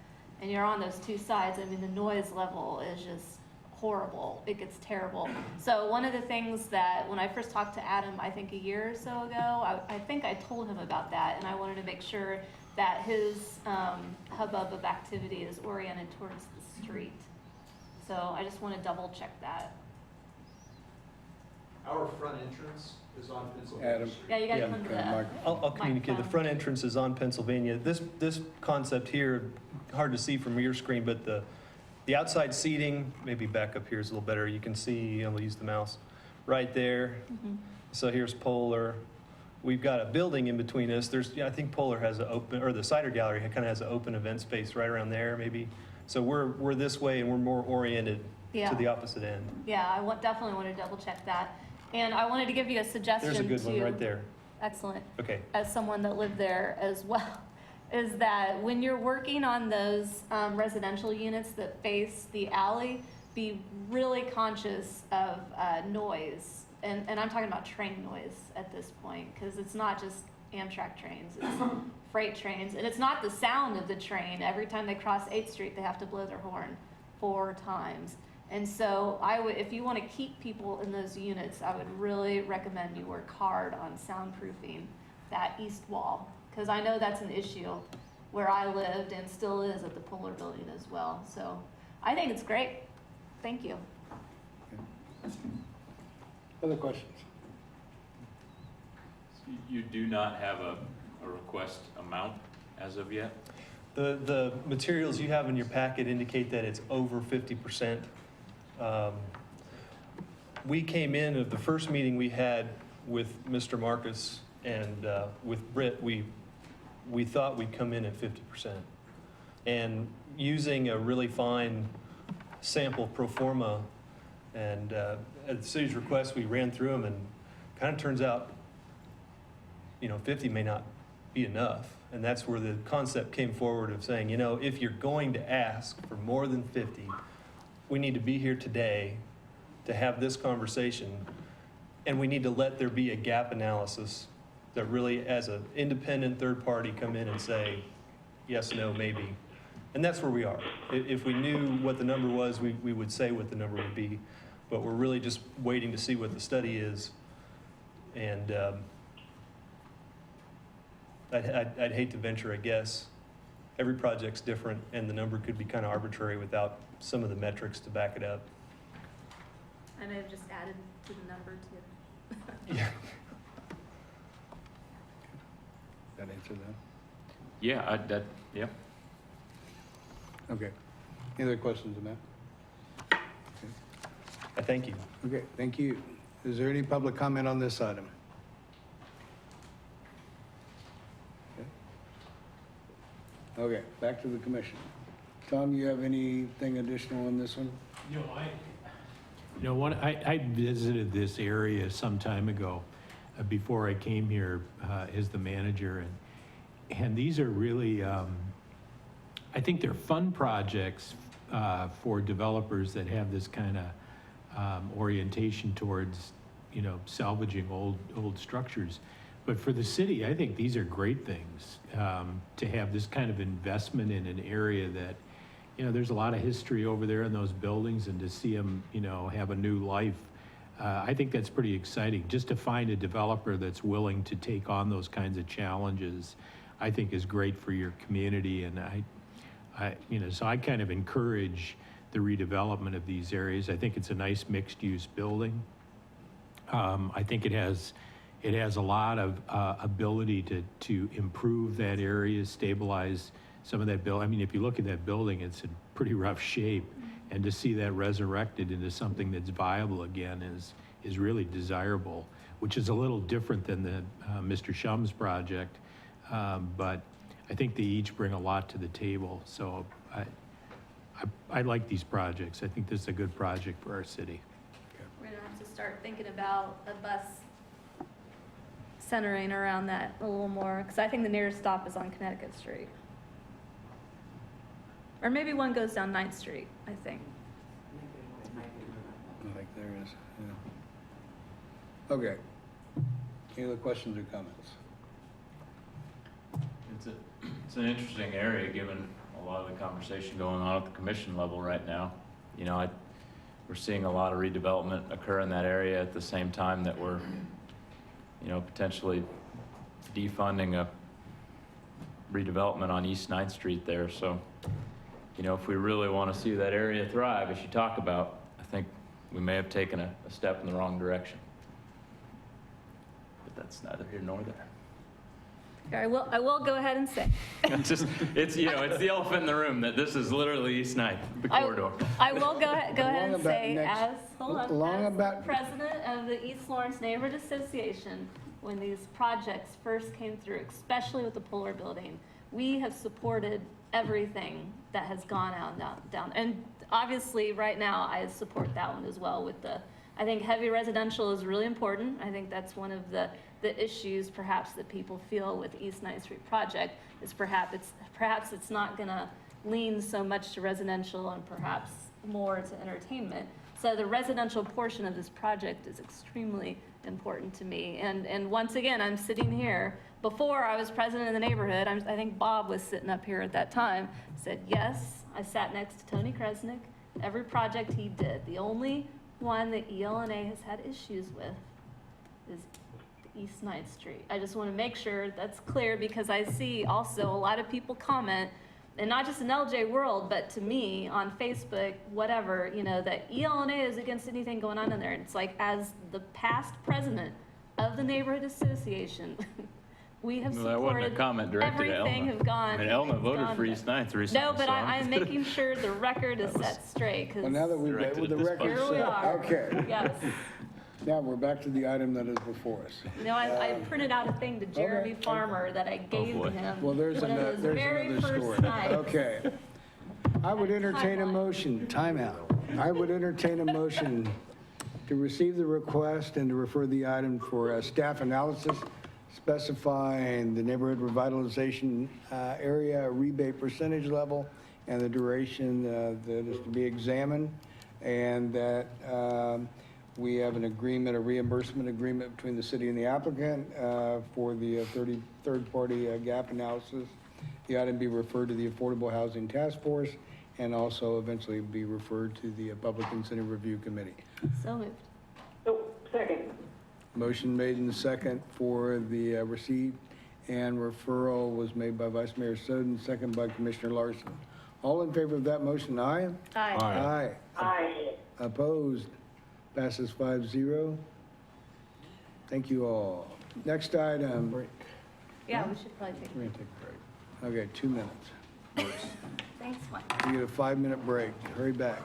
and you're on those two sides, I mean, the noise level is just horrible. It gets terrible. So one of the things that when I first talked to Adam, I think a year or so ago, I think I told him about that, and I wanted to make sure that his hubbub of activity is oriented towards the street. So I just want to double check that. Our front entrance is on Pennsylvania Adam. Street. Yeah, you gotta come to the I'll communicate. The microphone. front entrance is on Pennsylvania. This concept here, hard to see from your screen, but the outside seating, maybe back up here is a little better. You can see, I'll use the mouse, right there. So here's Polar. We've got a building in between us. I think Polar has an open, or the cider gallery kind of has an open event space right around there, maybe. So we're this way, and we're more oriented Yeah. to the opposite end. Yeah, definitely want to double check that. And I wanted to give you a suggestion There's a good one too. right there. Excellent. Okay. As someone that lived there as well, is that when you're working on those residential units that face the alley, be really conscious of noise. And I'm talking about train noise at this point, because it's not just Amtrak trains, it's freight trains. And it's not the sound of the train. Every time they cross 8th Street, they have to blow their horn 4 times. And so if you want to keep people in those units, I would really recommend you work hard on soundproofing that east wall, because I know that's an issue where I lived and still is at the Polar building as well. So I think it's great. Thank you. Other questions? You do not have a request amount as of yet? The materials you have in your packet indicate that it's over 50%. We came in at the first meeting we had with Mr. Markus and with Britt, we thought we'd come in at 50%. And using a really fine sample pro forma, and at the city's request, we ran through them, and kind of turns out, 50 may not be enough. And that's where the concept came forward of saying, if you're going to ask for more than 50, we need to be here today to have this conversation, and we need to let there be a gap analysis that really, as an independent third party, come in and say, yes, no, maybe. And that's where we are. If we knew what the number was, we would say what the number would be. But we're really just waiting to see what the study is. And I'd hate to venture a guess. Every project's different, and the number could be kind of arbitrary without some of the metrics to back it up. I may have just added to the number too. Yeah. That answer that? Yeah, yeah. Okay. Any other questions on that? I thank you. Okay, thank you. Is there any public comment on this item? Okay, back to the commission. Tom, you have anything additional on this one? I visited this area some time ago, before I came here as the manager, and these are really, I think they're fun projects for developers that have this kind of orientation towards, salvaging old structures. But for the city, I think these are great things, to have this kind of investment in an area that, there's a lot of history over there in those buildings, and to see them, have a new life. I think that's pretty exciting. Just to find a developer that's willing to take on those kinds of challenges, I think is great for your community. And so I kind of encourage the redevelopment of these areas. I think it's a nice mixed-use building. I think it has a lot of ability to improve that area, stabilize some of that building. I mean, if you look at that building, it's in pretty rough shape, and to see that resurrected into something that's viable again is really desirable, which is a little different than the Mr. Shum's project, but I think they each bring a lot to the table. So I like these projects. I think this is a good project for our city. We're gonna have to start thinking about a bus centering around that a little more, because I think the nearest stop is on Connecticut Street. Or maybe one goes down 9th Street, I think. there it is, yeah. Okay. Any other questions or comments? It's an interesting area, given a lot of the conversation going on at the commission level right now. You know, we're seeing a lot of redevelopment occur in that area at the same time that we're, you know, potentially defunding a redevelopment on East 9th Street there. So, you know, if we really want to see that area thrive, as you talk about, I think we may have taken a step in the wrong direction. But that's neither here nor there. I will go ahead and say. It's you know, it's the elephant in the room that this is literally East 9th, the corridor. I will go ahead and say, as about president of the East Lawrence Neighborhood Association, when these projects first came through, especially with the Polar Building, we have supported everything that has gone out down. And obviously, right now, I support that one as well. I think heavy residential is really important. I think that's one of the issues perhaps that people feel with East 9th Street project is perhaps it's not gonna lean so much to residential and perhaps more to entertainment. So the residential portion of this project is extremely important to me. And once again, I'm sitting here, before I was president of the neighborhood, I think Bob was sitting up here at that time, said, yes, I sat next to Tony Kresnick, every project he did. The only one that ELNA has had issues with is East 9th Street. I just want to make sure that's clear, because I see also a lot of people comment, and not just in LJ World, but to me on Facebook, whatever, you know, that ELNA is against anything going on in there. And it's like, as the past president of the neighborhood association, we have That wasn't a supported comment directed at everything Elma. have gone. I mean, Elma voted gone- for East 9th recently. No, but so I'm making sure the record is set straight, because Well, now that we've Directed with at the this record here we set, are. okay. Yes. Now we're back to the item that is before us. You know, I printed out a thing to Jeremy Okay. Farmer that I gave boy. him. Well, there's one of another, those there's very another first story. nights. Okay. I would entertain a motion, timeout. I would entertain a motion to receive the request and to refer the item for staff analysis specifying the neighborhood revitalization area rebate percentage level and the duration that is to be examined, and that we have an agreement, a reimbursement agreement between the city and the applicant for the third-party gap analysis. The item be referred to the Affordable Housing Task Force and also eventually be referred to the Public Incentive Review Committee. So moved. Oh, second. Motion made in second for the receipt and referral was made by Vice Mayor Soden, second by Commissioner Larson. All in favor of that motion, aye? Aye. Aye. Aye. Opposed? Passes 5-0. Thank you all. Next item. Yeah, we should probably take. We're gonna take a break. Okay, 2 minutes. Thanks, Mike. We get a 5-minute break. Hurry back.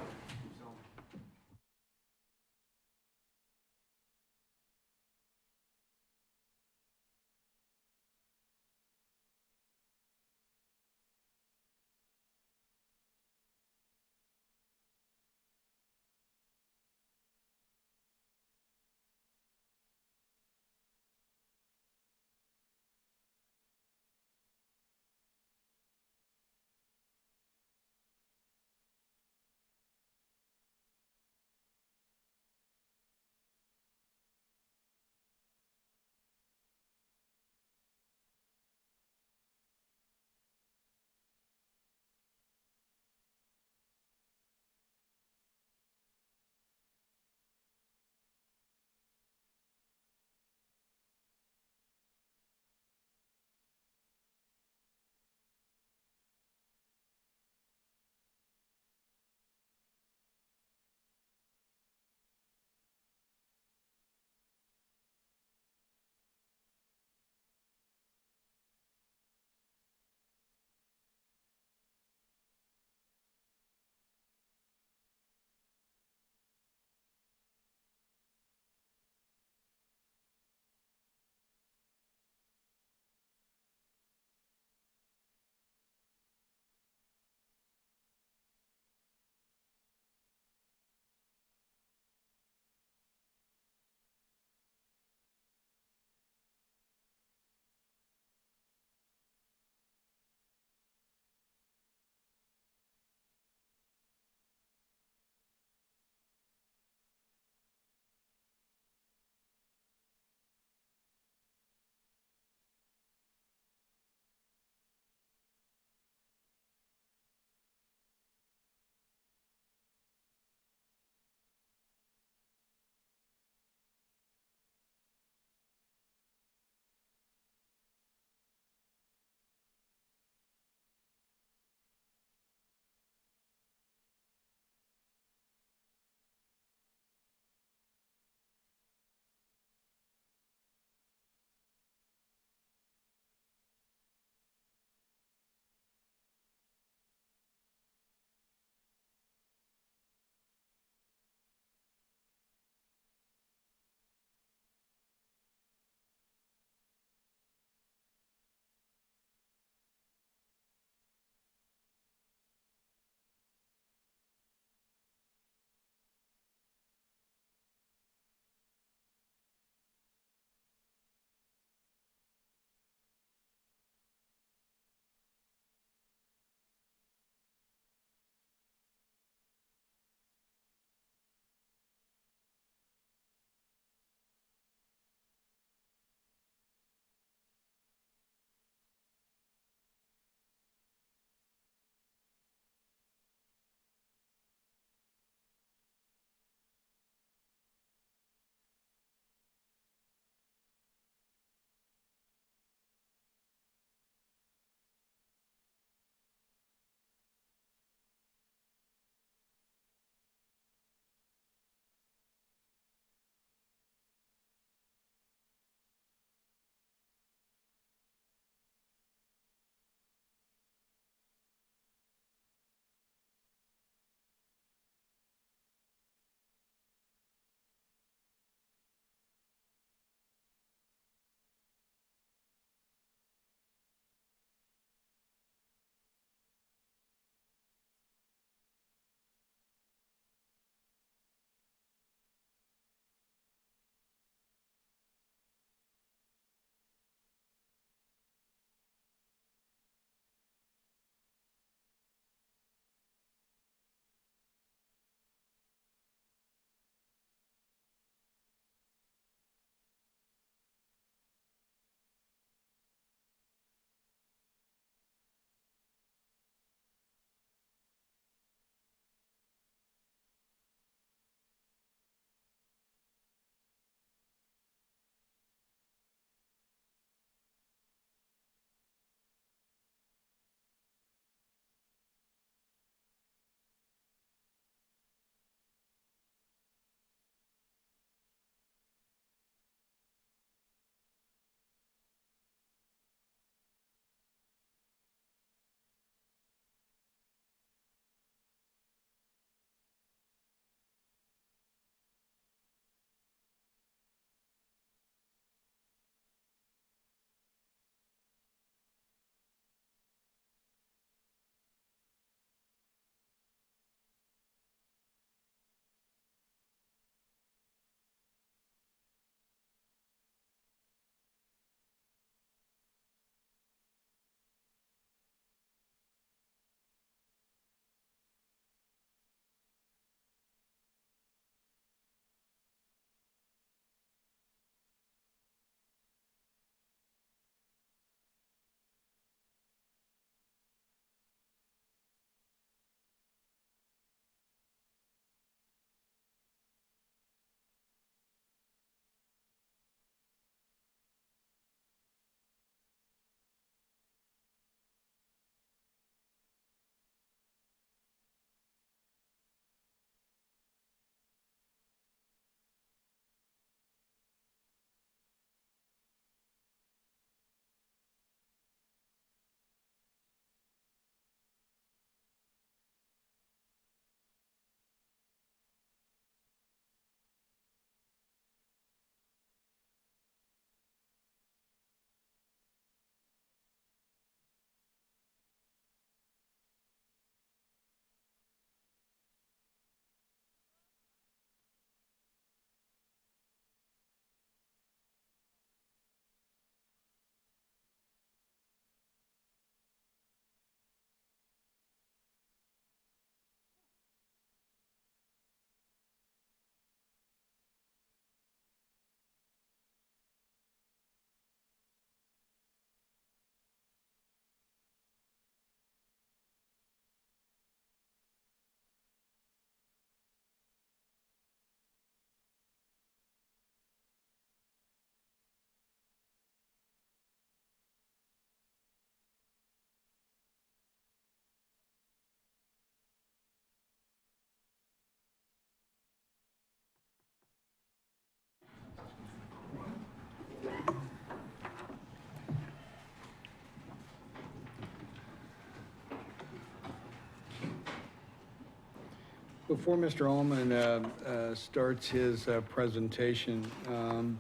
Before Mr. Ullman starts his presentation, I'm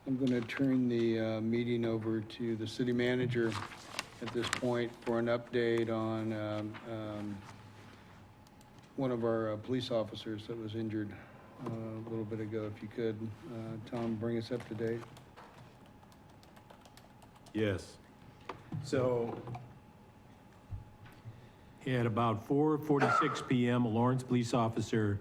going to turn the meeting over to the city manager at this point for an update on one of our police officers that was injured a little bit ago, if you could. Tom, bring us up to date. Yes. So at about 4:46 PM, a Lawrence police officer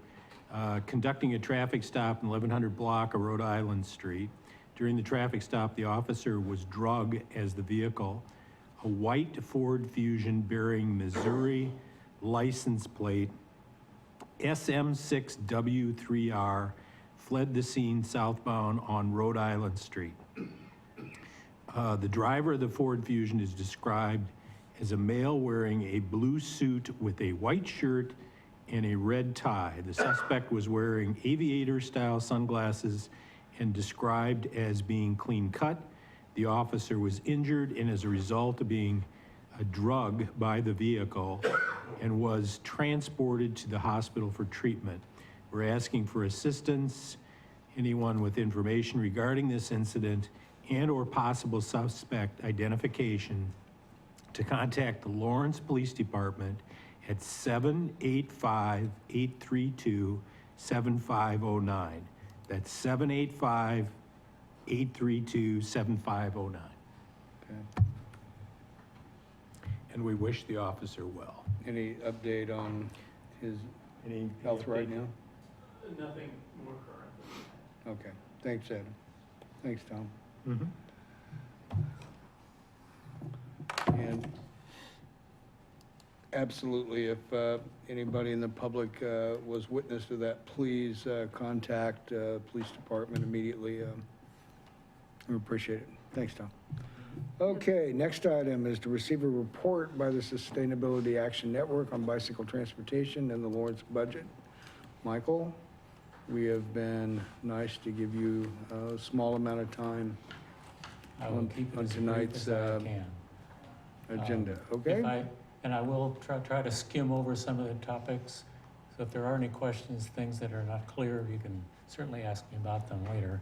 conducting a traffic stop in 1100 block of Rhode Island Street. During the traffic stop, the officer was drug as the vehicle. A white Ford Fusion bearing Missouri license plate SM6W3R fled the scene southbound on Rhode Island Street. The driver of the Ford Fusion is described as a male wearing a blue suit with a white shirt and a red tie. The suspect was wearing aviator-style sunglasses and described as being clean-cut. The officer was injured and as a result of being drugged by the vehicle and was transported to the hospital for treatment. We're asking for assistance, anyone with information regarding this incident and/or possible suspect identification, to contact the Lawrence Police Department at 785-832-7509. That's 785-832-7509. Okay. And we wish the officer well. Any update on his health right now? Nothing more current than Okay. Thanks, Adam. Thanks, Tom. And absolutely, if anybody in the public was witness to that, please contact police department immediately. We appreciate it. Thanks, Tom. Okay, next item is to receive a report by the Sustainability Action Network on bicycle transportation and the Lawrence budget. Michael, we have been nice to give you a small amount of time on tonight's agenda, okay? And I will try to skim over some of the topics. So if there are any questions, things that are not clear, you can certainly ask me about them later.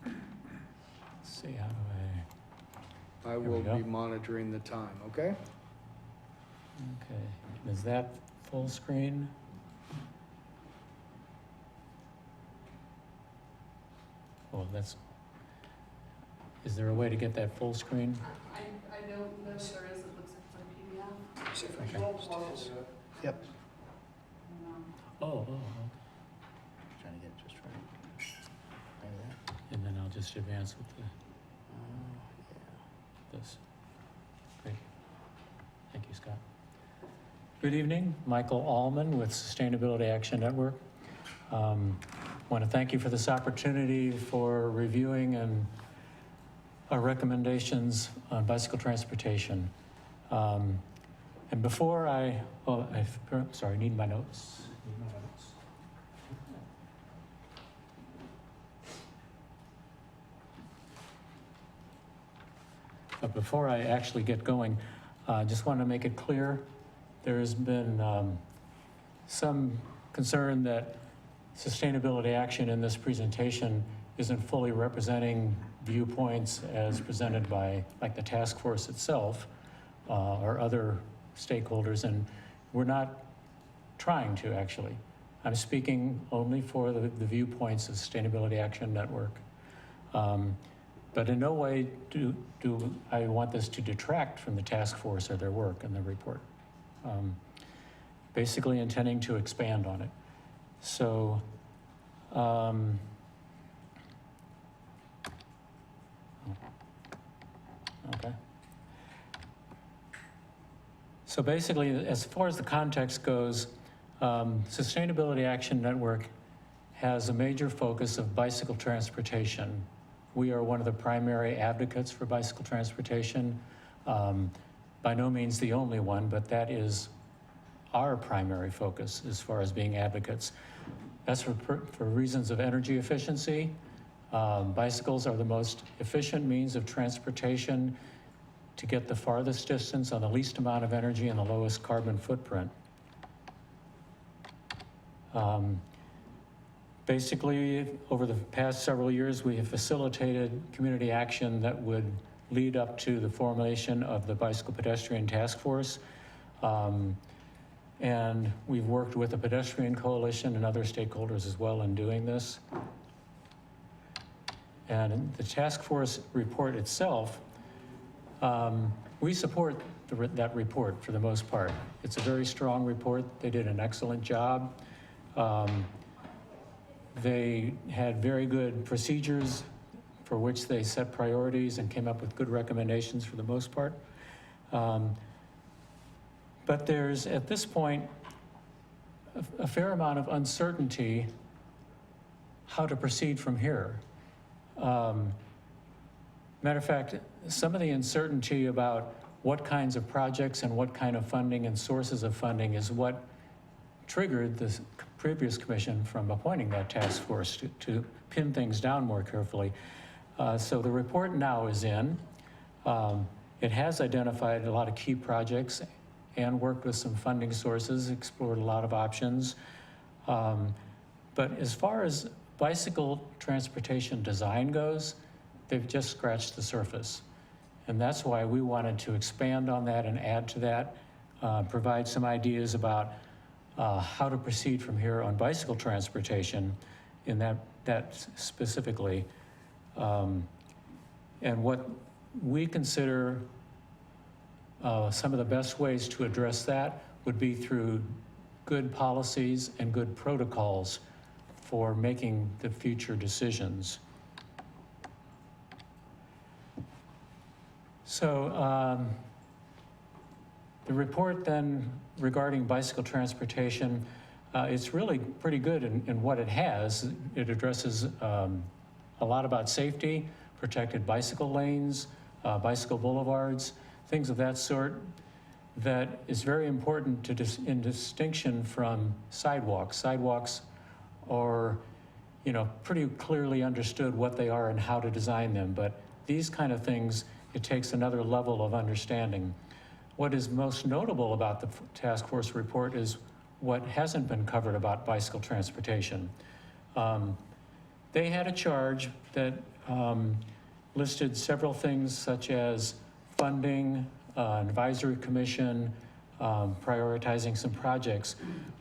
Let's see, how do I will be monitoring the time, okay? Okay, is that full screen? Oh, is there a way to get that full screen? I don't know if there is, it looks like it's on PDF. Okay. Yep. Oh, Trying to get it just right. Maybe that. and then I'll just advance with this. Great. Thank you, Scott. Good evening, Michael Allman with Sustainability Action Network. Want to thank you for this opportunity for reviewing and our recommendations on bicycle transportation. And before need my notes. But before I actually get going, I just want to make it clear, there has been some concern that sustainability action in this presentation isn't fully representing viewpoints as presented by like the task force itself or other stakeholders, and we're not trying to actually. I'm speaking only for the viewpoints of Sustainability Action Network. But in no way do I want this to detract from the task force or their work in the report. Basically intending to expand on it. So, okay. So basically, as far as the context goes, Sustainability Action Network has a major focus of bicycle transportation. We are one of the primary advocates for bicycle transportation. By no means the only one, but that is our primary focus as far as being advocates. That's for reasons of energy efficiency. Bicycles are the most efficient means of transportation to get the farthest distance on the least amount of energy and the lowest carbon footprint. Basically, over the past several years, we have facilitated community action that would lead up to the formation of the Bicycle Pedestrian Task Force. And we've worked with the Pedestrian Coalition and other stakeholders as well in doing this. And the task force report itself, we support that report for the most part. It's a very strong report. They did an excellent job. They had very good procedures for which they set priorities and came up with good recommendations for the most part. But there's, at this point, a fair amount of uncertainty how to proceed from here. Matter of fact, some of the uncertainty about what kinds of projects and what kind of funding and sources of funding is what triggered the previous commission from appointing that task force to pin things down more carefully. So the report now is in. It has identified a lot of key projects and worked with some funding sources, explored a lot of options. But as far as bicycle transportation design goes, they've just scratched the surface. And that's why we wanted to expand on that and add to that, provide some ideas about how to proceed from here on bicycle transportation in that specifically. And what we consider some of the best ways to address that would be through good policies and good protocols for making the future decisions. So the report then regarding bicycle transportation, it's really pretty good in what it has. It addresses a lot about safety, protected bicycle lanes, bicycle boulevards, things of that sort that is very important in distinction from sidewalks. Sidewalks are, pretty clearly understood what they are and how to design them, but these kind of things, it takes another level of understanding. What is most notable about the task force report is what hasn't been covered about bicycle transportation. They had a charge that listed several things such as funding, an advisory commission, prioritizing some projects.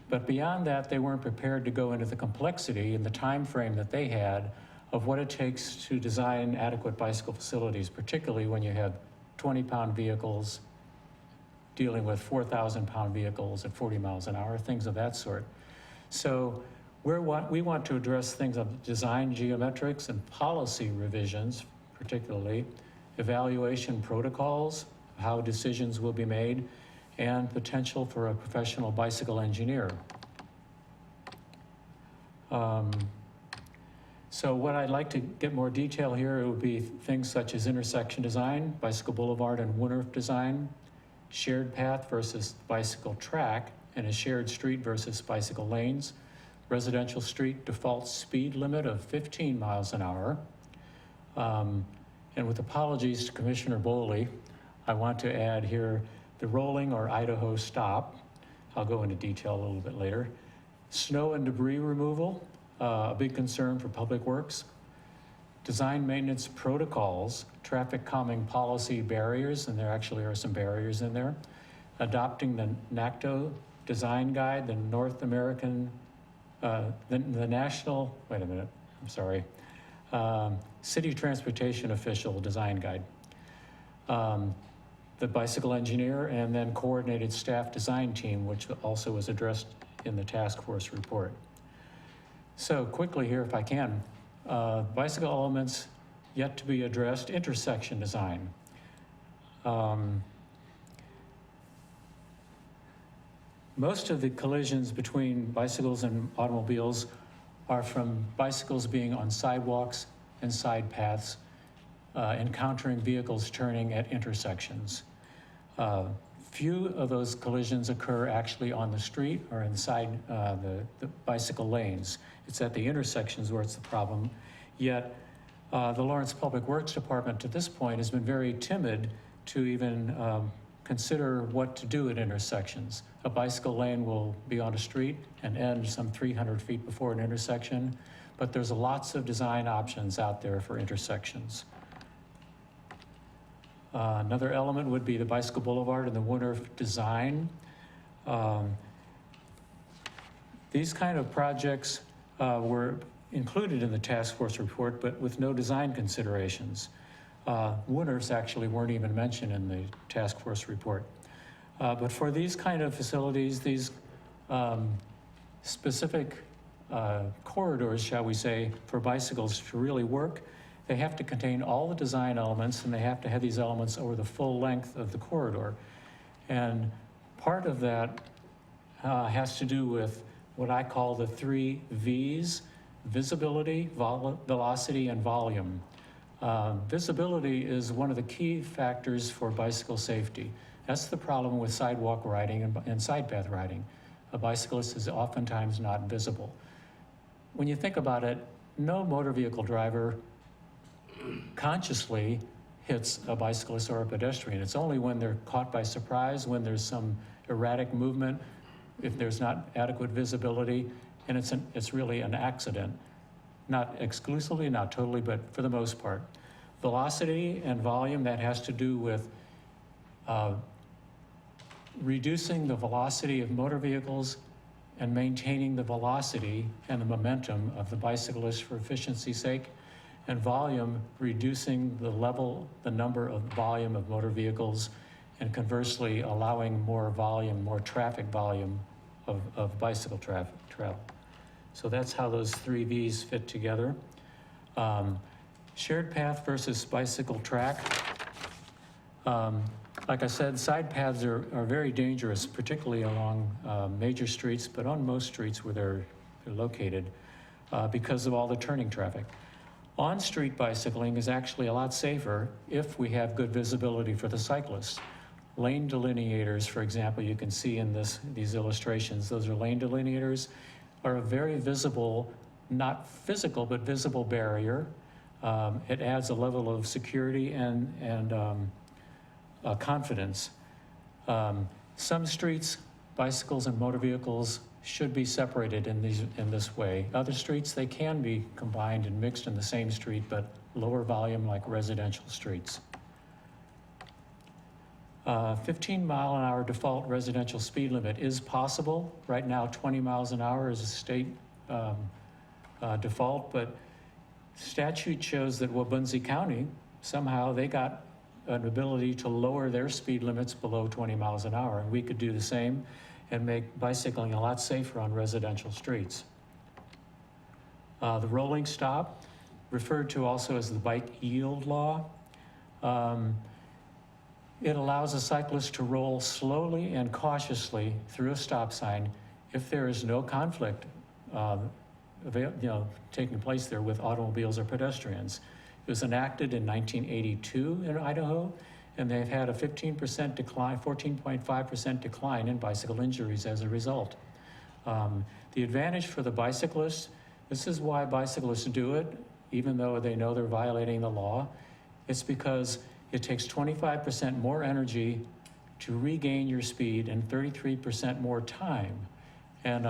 But beyond that, they weren't prepared to go into the complexity and the time frame that they had of what it takes to design adequate bicycle facilities, particularly when you have 20-pound vehicles dealing with 4,000-pound vehicles at 40 miles an hour, things of that sort. So we want to address things of design geometrics and policy revisions, particularly evaluation protocols, how decisions will be made, and potential for a professional bicycle engineer. So what I'd like to get more detail here, it would be things such as intersection design, bicycle boulevard and Woodruff design, shared path versus bicycle track, and a shared street versus bicycle lanes, residential street default speed limit of 15 miles an hour. And with apologies to Commissioner Boley, I want to add here the rolling or Idaho stop. I'll go into detail a little bit later. Snow and debris removal, a big concern for Public Works. Design maintenance protocols, traffic calming policy barriers, and there actually are some barriers in there. Adopting the NACTO design guide, the North American, the National, wait a minute, I'm sorry. City Transportation Official Design Guide. The bicycle engineer, and then coordinated staff design team, which also was addressed in the task force report. So quickly here, if I can, bicycle elements yet to be addressed, intersection design. Most of the collisions between bicycles and automobiles are from bicycles being on sidewalks and side paths, encountering vehicles turning at intersections. Few of those collisions occur actually on the street or inside the bicycle lanes. It's at the intersections where it's the problem. Yet, the Lawrence Public Works Department to this point has been very timid to even consider what to do at intersections. A bicycle lane will be on a street and end some 300 feet before an intersection, but there's lots of design options out there for intersections. Another element would be the bicycle boulevard and the winter design. These kind of projects were included in the task force report, but with no design considerations. Winters actually weren't even mentioned in the task force report. But for these kind of facilities, these specific corridors, shall we say, for bicycles to really work, they have to contain all the design elements, and they have to have these elements over the full length of the corridor. And part of that has to do with what I call the 3 V's: visibility, velocity, and volume. Visibility is one of the key factors for bicycle safety. That's the problem with sidewalk riding and side path riding. A bicyclist is oftentimes not visible. When you think about it, no motor vehicle driver consciously hits a bicyclist or a pedestrian. It's only when they're caught by surprise, when there's some erratic movement, if there's not adequate visibility, and it's really an accident. Not exclusively, not totally, but for the most part. Velocity and volume, that has to do with reducing the velocity of motor vehicles and maintaining the velocity and the momentum of the bicyclist for efficiency's sake. And volume, reducing the number of volume of motor vehicles, and conversely allowing more volume, more traffic volume of bicycle travel. So that's how those 3 V's fit together. Shared path versus bicycle track. Like I said, side paths are very dangerous, particularly along major streets, but on most streets where they're located, because of all the turning traffic. On-street bicycling is actually a lot safer if we have good visibility for the cyclists. Lane delineators, for example, you can see in these illustrations, those are lane delineators, are a very visible, not physical, but visible barrier. It adds a level of security and confidence. Some streets, bicycles and motor vehicles should be separated in this way. Other streets, they can be combined and mixed in the same street, but lower volume like residential streets. 15-mile-an-hour default residential speed limit is possible. Right now, 20 miles an hour is a state default, but statute shows that Wabaunsee County, somehow they got an ability to lower their speed limits below 20 miles an hour, and we could do the same and make bicycling a lot safer on residential streets. The rolling stop, referred to also as the bike yield law, it allows a cyclist to roll slowly and cautiously through a stop sign if there is no conflict taking place there with automobiles or pedestrians. It was enacted in 1982 in Idaho, and they've had a 15% decline, 14.5% decline in bicycle injuries as a result. The advantage for the bicyclists, this is why bicyclists do it, even though they know they're violating the law, it's because it takes 25% more energy to regain your speed and 33% more time. And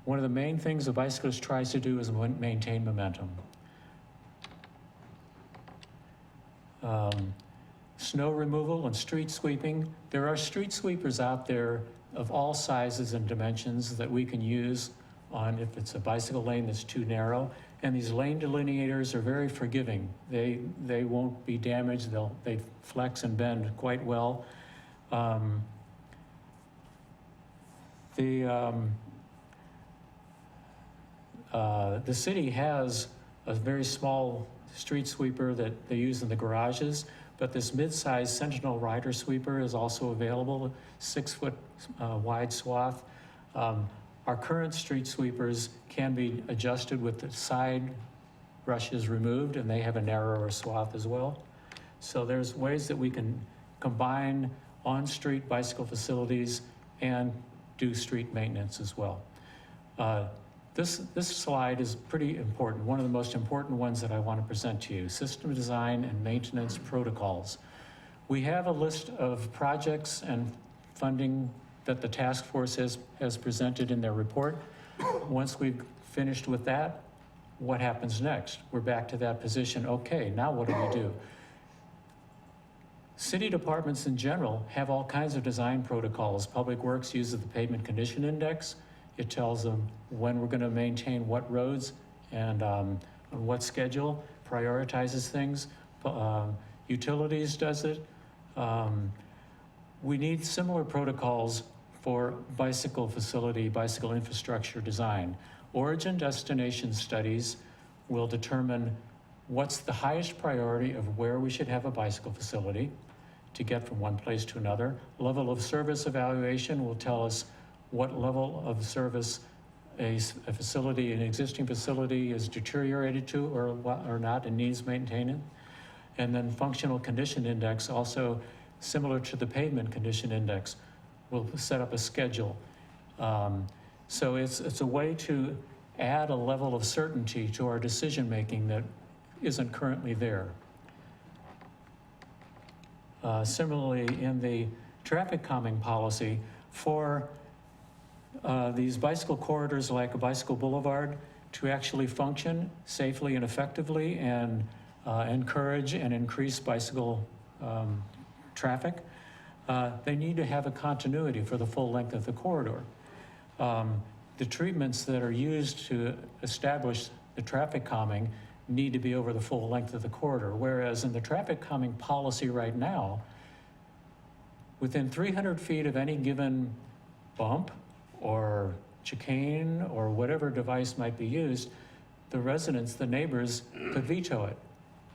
one of the main things a bicyclist tries to do is maintain momentum. Snow removal and street sweeping. There are street sweepers out there of all sizes and dimensions that we can use on if it's a bicycle lane that's too narrow. And these lane delineators are very forgiving. They won't be damaged. They flex and bend quite well. The city has a very small street sweeper that they use in the garages, but this mid-size Sentinel Rider sweeper is also available, 6-foot wide swath. Our current street sweepers can be adjusted with the side brushes removed, and they have a narrower swath as well. So there's ways that we can combine on-street bicycle facilities and do street maintenance as well. This slide is pretty important, one of the most important ones that I want to present to you, system design and maintenance protocols. We have a list of projects and funding that the task force has presented in their report. Once we've finished with that, what happens next? We're back to that position. Okay, now what do we do? City departments in general have all kinds of design protocols. Public Works uses the pavement condition index. It tells them when we're going to maintain what roads and on what schedule, prioritizes things. Utilities does it. We need similar protocols for bicycle facility, bicycle infrastructure design. Origin destination studies will determine what's the highest priority of where we should have a bicycle facility to get from one place to another. Level of service evaluation will tell us what level of service a facility, an existing facility is deteriorated to or not and needs maintenance. And then functional condition index, also similar to the pavement condition index, will set up a schedule. So it's a way to add a level of certainty to our decision-making that isn't currently there. Similarly, in the traffic calming policy, for these bicycle corridors like a bicycle boulevard to actually function safely and effectively and encourage and increase bicycle traffic, they need to have a continuity for the full length of the corridor. The treatments that are used to establish the traffic calming need to be over the full length of the corridor, whereas in the traffic calming policy right now, within 300 feet of any given bump or chicane or whatever device might be used, the residents, the neighbors, could veto it.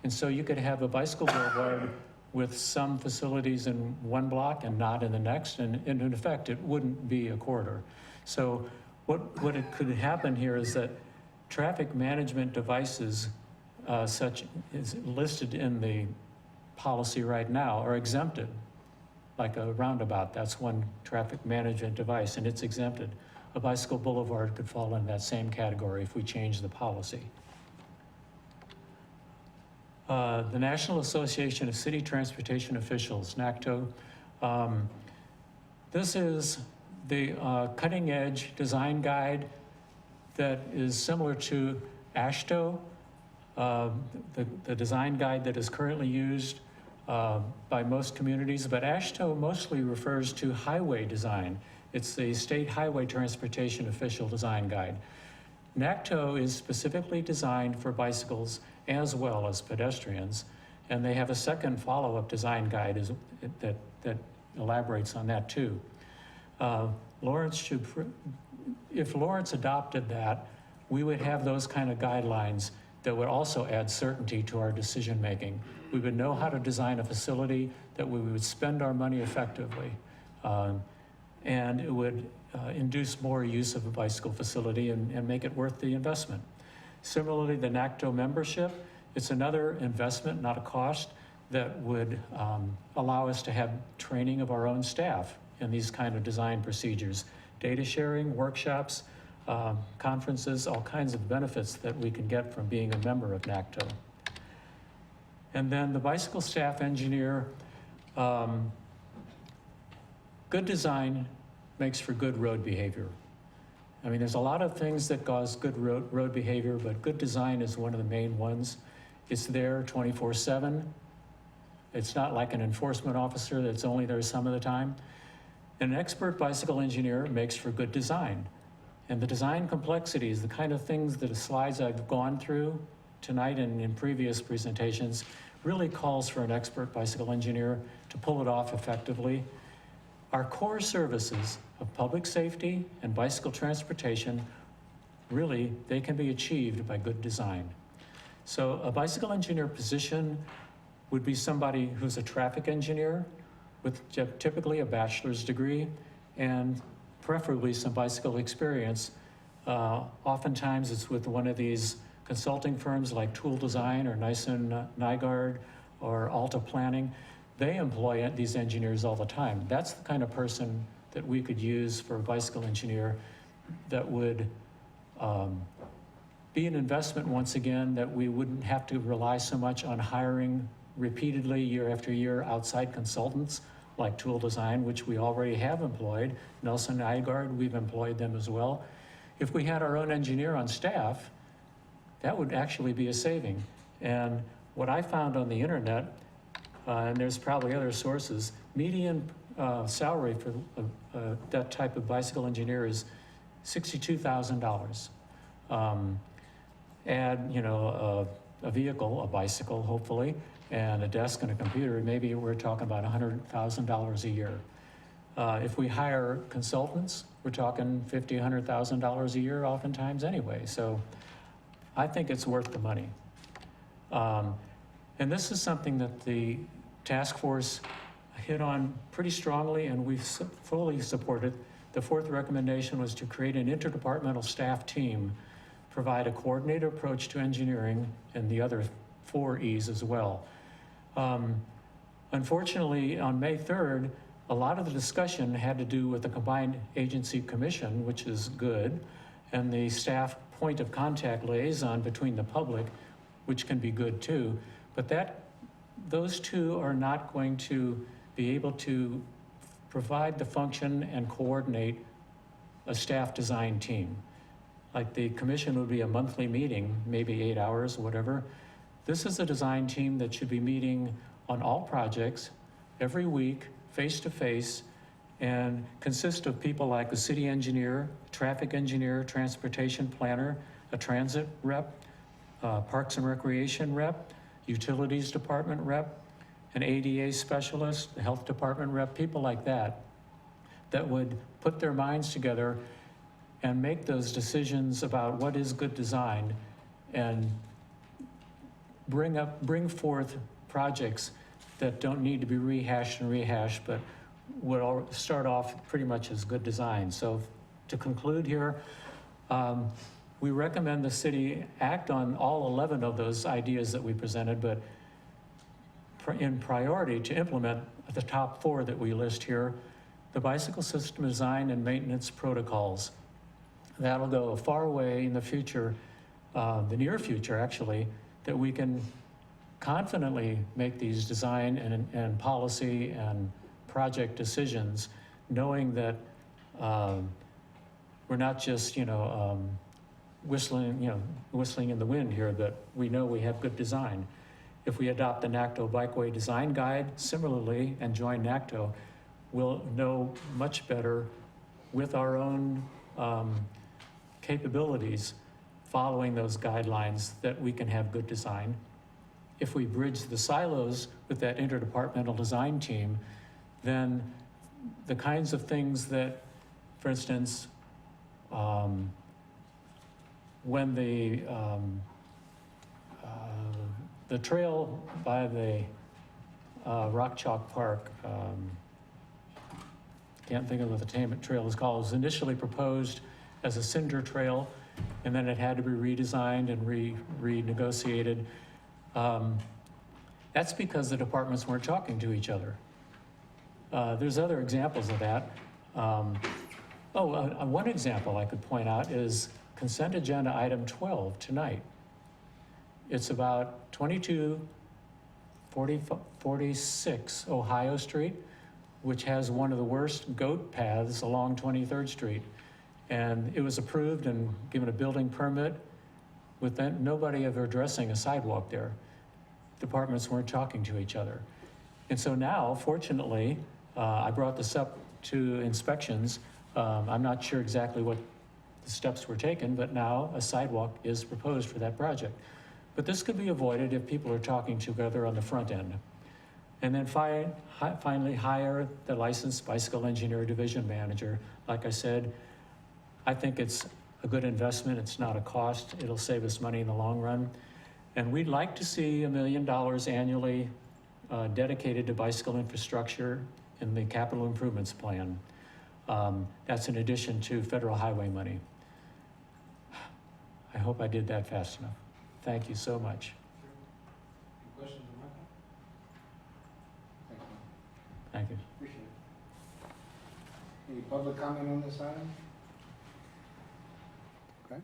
And so you could have a bicycle boulevard with some facilities in one block and not in the next, and in effect, it wouldn't be a corridor. So what it could happen here is that traffic management devices, such as listed in the policy right now, are exempted. Like a roundabout, that's one traffic management device, and it's exempted. A bicycle boulevard could fall in that same category if we change the policy. The National Association of City Transportation Officials, NACTO, this is the cutting-edge design guide that is similar to AASHTO, the design guide that is currently used by most communities, but AASHTO mostly refers to highway design. It's the State Highway Transportation Official Design Guide. NACTO is specifically designed for bicycles as well as pedestrians, and they have a second follow-up design guide that elaborates on that too. If Lawrence adopted that, we would have those kind of guidelines that would also add certainty to our decision-making. We would know how to design a facility that we would spend our money effectively, and it would induce more use of a bicycle facility and make it worth the investment. Similarly, the NACTO membership, it's another investment, not a cost, that would allow us to have training of our own staff in these kind of design procedures. Data sharing, workshops, conferences, all kinds of benefits that we can get from being a member of NACTO. And then the bicycle staff engineer, good design makes for good road behavior. I mean, there's a lot of things that cause good road behavior, but good design is one of the main ones. It's there 24/7. It's not like an enforcement officer that's only there some of the time. An expert bicycle engineer makes for good design. And the design complexities, the kind of things that the slides I've gone through tonight and in previous presentations, really calls for an expert bicycle engineer to pull it off effectively. Our core services of public safety and bicycle transportation, really, they can be achieved by good design. So a bicycle engineer position would be somebody who's a traffic engineer with typically a bachelor's degree and preferably some bicycle experience. Oftentimes it's with one of these consulting firms like Tool Design or Nyson Nygaard or Alta Planning. They employ these engineers all the time. That's the kind of person that we could use for a bicycle engineer that would be an investment once again, that we wouldn't have to rely so much on hiring repeatedly, year after year, outside consultants like Tool Design, which we already have employed. Nelson Nygaard, we've employed them as well. If we had our own engineer on staff, that would actually be a saving. And what I found on the internet, and there's probably other sources, median salary for that type of bicycle engineer is $62,000. Add, you know, a vehicle, a bicycle, hopefully, and a desk and a computer, maybe we're talking about $100,000 a year. If we hire consultants, we're talking $50,000, $100,000 a year oftentimes anyway. So I think it's worth the money. And this is something that the task force hit on pretty strongly, and we've fully supported. The fourth recommendation was to create an interdepartmental staff team, provide a coordinated approach to engineering, and the other 4 E's as well. Unfortunately, on May 3rd, a lot of the discussion had to do with the Combined Agency Commission, which is good, and the staff point of contact liaison between the public, which can be good too. But those two are not going to be able to provide the function and coordinate a staff design team. Like the commission would be a monthly meeting, maybe 8 hours, whatever. This is a design team that should be meeting on all projects every week, face-to-face, and consist of people like a city engineer, traffic engineer, transportation planner, a transit rep, parks and recreation rep, utilities department rep, an ADA specialist, a health department rep, people like that would put their minds together and make those decisions about what is good design and bring forth projects that don't need to be rehashed, but would all start off pretty much as good design. So to conclude here, we recommend the city act on all 11 of those ideas that we presented, but in priority to implement the top 4 that we list here, the bicycle system design and maintenance protocols. That'll go a far way in the future, the near future actually, that we can confidently make these design and policy and project decisions, knowing that we're not just, whistling in the wind here, that we know we have good design. If we adopt the NACTO Bikeway Design Guide similarly and join NACTO, we'll know much better with our own capabilities following those guidelines that we can have good design. If we bridge the silos with that interdepartmental design team, then the kinds of things that, for instance, when the trail by the Rock Chalk Park, can't think of what the trail is called, was initially proposed as a cinder trail, and then it had to be redesigned and renegotiated. That's because the departments weren't talking to each other. There's other examples of that. One example I could point out is consent agenda item 12 tonight. It's about 2246 Ohio Street, which has one of the worst goat paths along 23rd Street. And it was approved and given a building permit with nobody ever addressing a sidewalk there. Departments weren't talking to each other. And so now, fortunately, I brought this up to inspections. I'm not sure exactly what the steps were taken, but now a sidewalk is proposed for that project. But this could be avoided if people are talking together on the front end. And then finally hire the licensed bicycle engineer division manager. Like I said, I think it's a good investment. It's not a cost. It'll save us money in the long run. And we'd like to see $1 million annually dedicated to bicycle infrastructure in the capital improvements plan. That's in addition to federal highway money. I hope I did that fast enough. Thank you so much. Any questions, Michael? Thank you. Appreciate it. Any public comment on this item? Okay.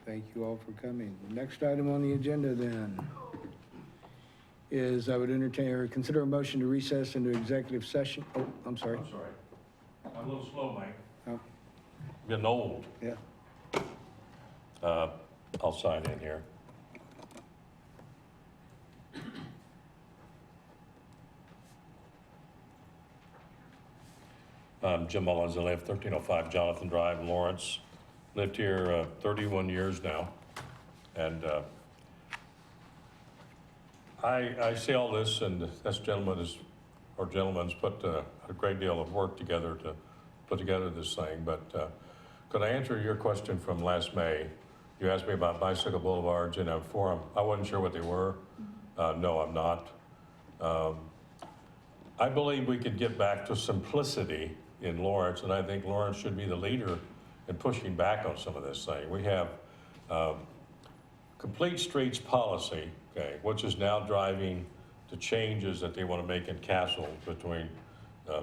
Thank you all for coming. The next item on the agenda then is I would entertain or consider a motion to recess into executive session. Oh, I'm sorry. I'm sorry. I'm a little slow, Mike. Oh, Getting old. yeah. I'll sign in here. I'm Jim Mullins. I live 1305 Jonathan Drive, Lawrence. Lived here 31 years now. And I see all this, and this gentleman's put a great deal of work together to put together this thing. But could I answer your question from last May? You asked me about bicycle boulevards in a forum. I wasn't sure what they were. No, I'm not. I believe we could get back to simplicity in Lawrence, and I think Lawrence should be the leader in pushing back on some of this thing. We have complete streets policy, okay, which is now driving the changes that they want to make in Castle between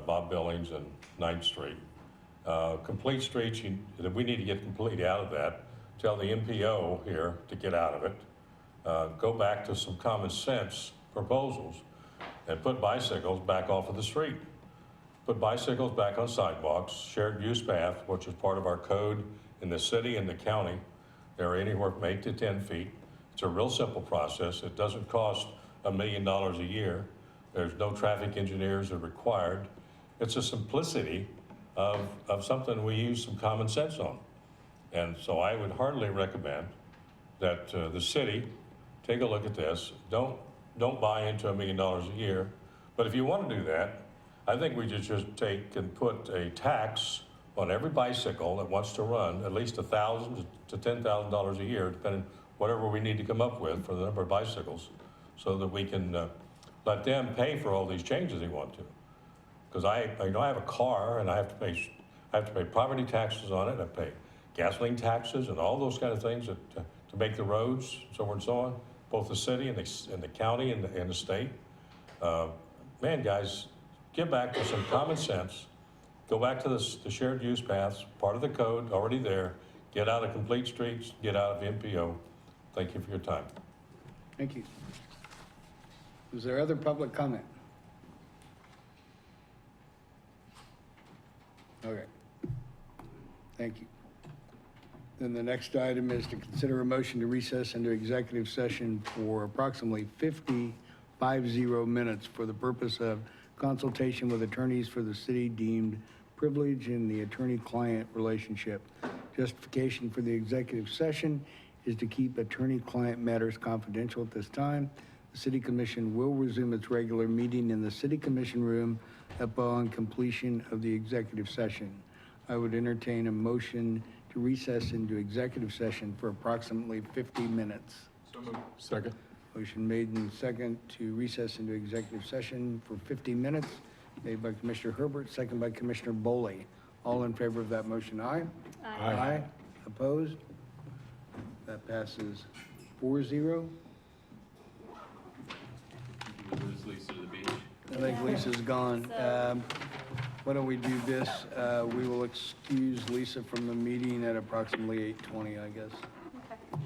Bob Billings and 9th Street. Complete streets, we need to get completely out of that. Tell the MPO here to get out of it. Go back to some common sense proposals and put bicycles back off of the street. Put bicycles back on sidewalks, shared use path, which is part of our code in the city and the county. They're anywhere from 8 to 10 feet. It's a real simple process. It doesn't cost $1 million a year. There's no traffic engineers are required. It's a simplicity of something we use some common sense on. And so I would heartily recommend that the city take a look at this. Don't buy into $1 million a year. But if you want to do that, I think we should just take and put a tax on every bicycle that wants to run at least $1,000 to $10,000 a year, depending whatever we need to come up with for the number of bicycles, so that we can let them pay for all these changes they want to. Because I have a car and I have to pay property taxes on it. I pay gasoline taxes and all those kind of things to make the roads, so on and so on, both the city and the county and the state. Man, guys, get back to some common sense. Go back to the shared use paths, part of the code, already there. Get out of complete streets, get out of MPO. Thank you for your time. Thank you. Is there other public comment? Okay. Thank you. Then the next item is to consider a motion to recess into executive session for approximately 50 minutes for the purpose of consultation with attorneys for the city deemed privilege in the attorney-client relationship. Justification for the executive session is to keep attorney-client matters confidential at this time. The City Commission will resume its regular meeting in the City Commission room upon completion of the executive session. I would entertain a motion to recess into executive session for approximately 50 minutes. So moved. Second. Motion made and second to recess into executive session for 50 minutes, made by Commissioner Herbert, second by Commissioner Boley. All in favor of that motion, aye? Aye. Aye. Opposed? That passes 4-0. Lose Lisa to the beach. I think Lisa's gone. Why don't we do this? We will excuse Lisa from the meeting at approximately 8:20, I guess. Okay.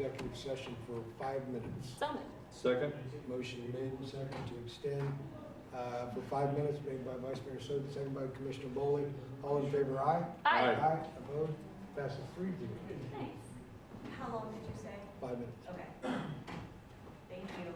executive session for 5 minutes. So moved. Second? Motion made and second to extend for 5 minutes, made by Vice Mayor Soto, seconded by Commissioner Bowley. All in favor, aye? Aye. Aye. Opposed? Passes 3-0. Thanks. How long did you say? 5 minutes. Okay. Thank you.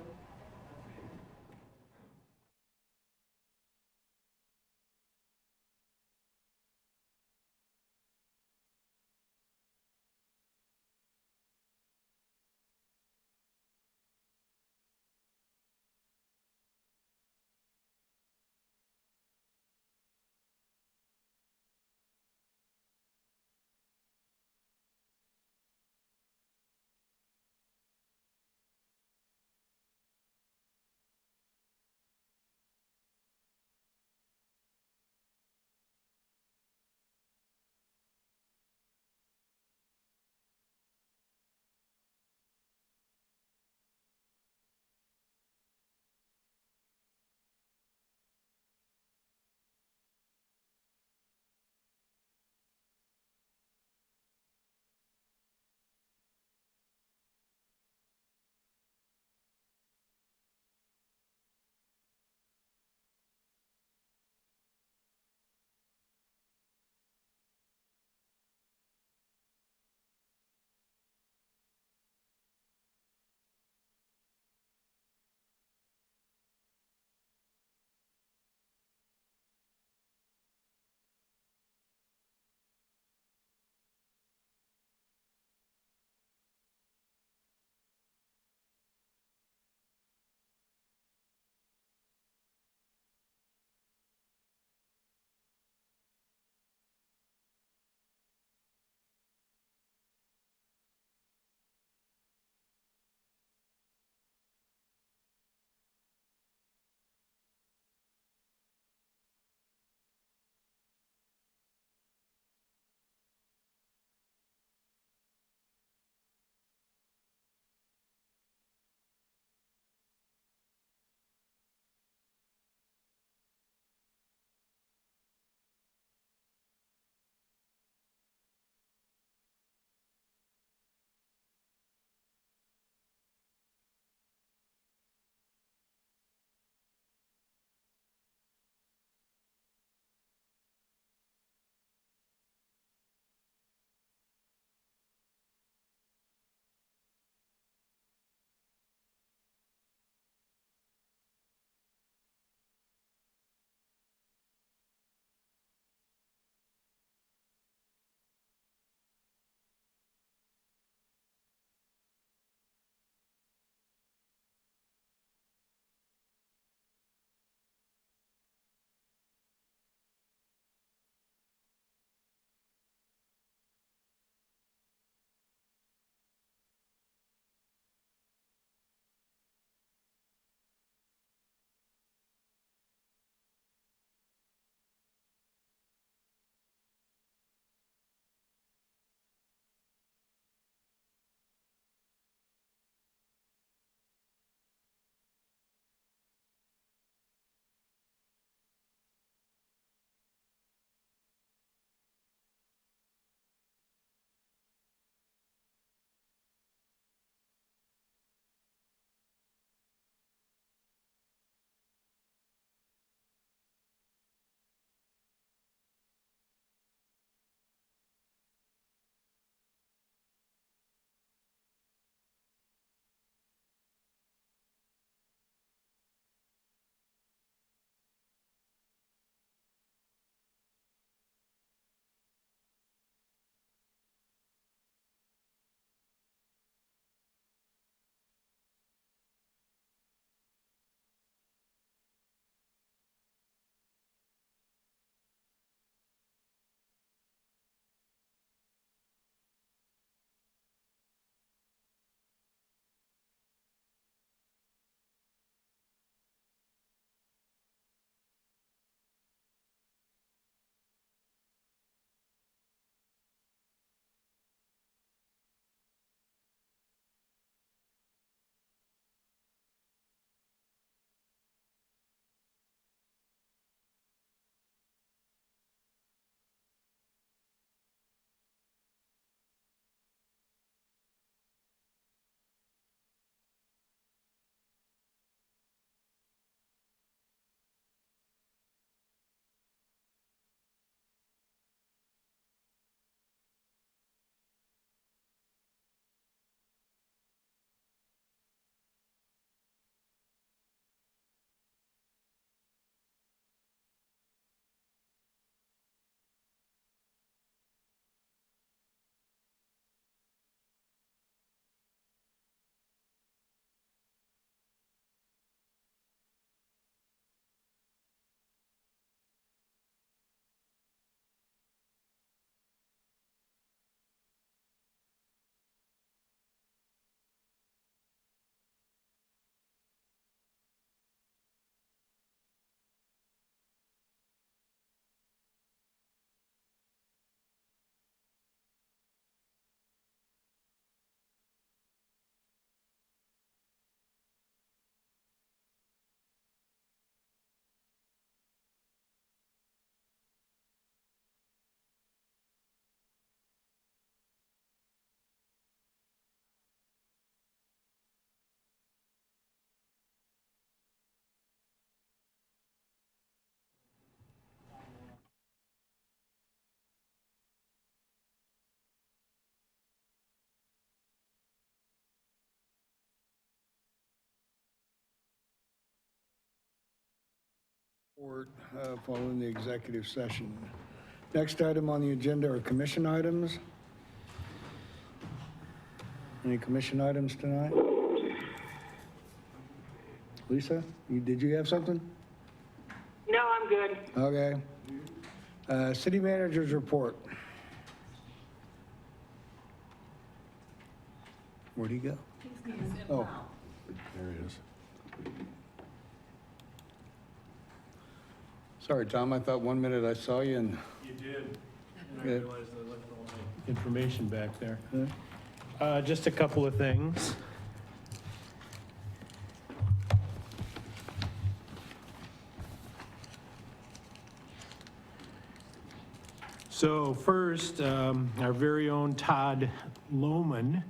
Following the executive session. Next item on the agenda are commission items. Any commission items tonight? Lisa, did you have something? No, I'm good. Okay. City manager's report. Where'd he go? Oh, There he is. sorry, Tom, I thought 1 minute I saw you and... You did. I Good. realized I left all my information back there. Just a couple of things. So first, our very own Todd Lohman,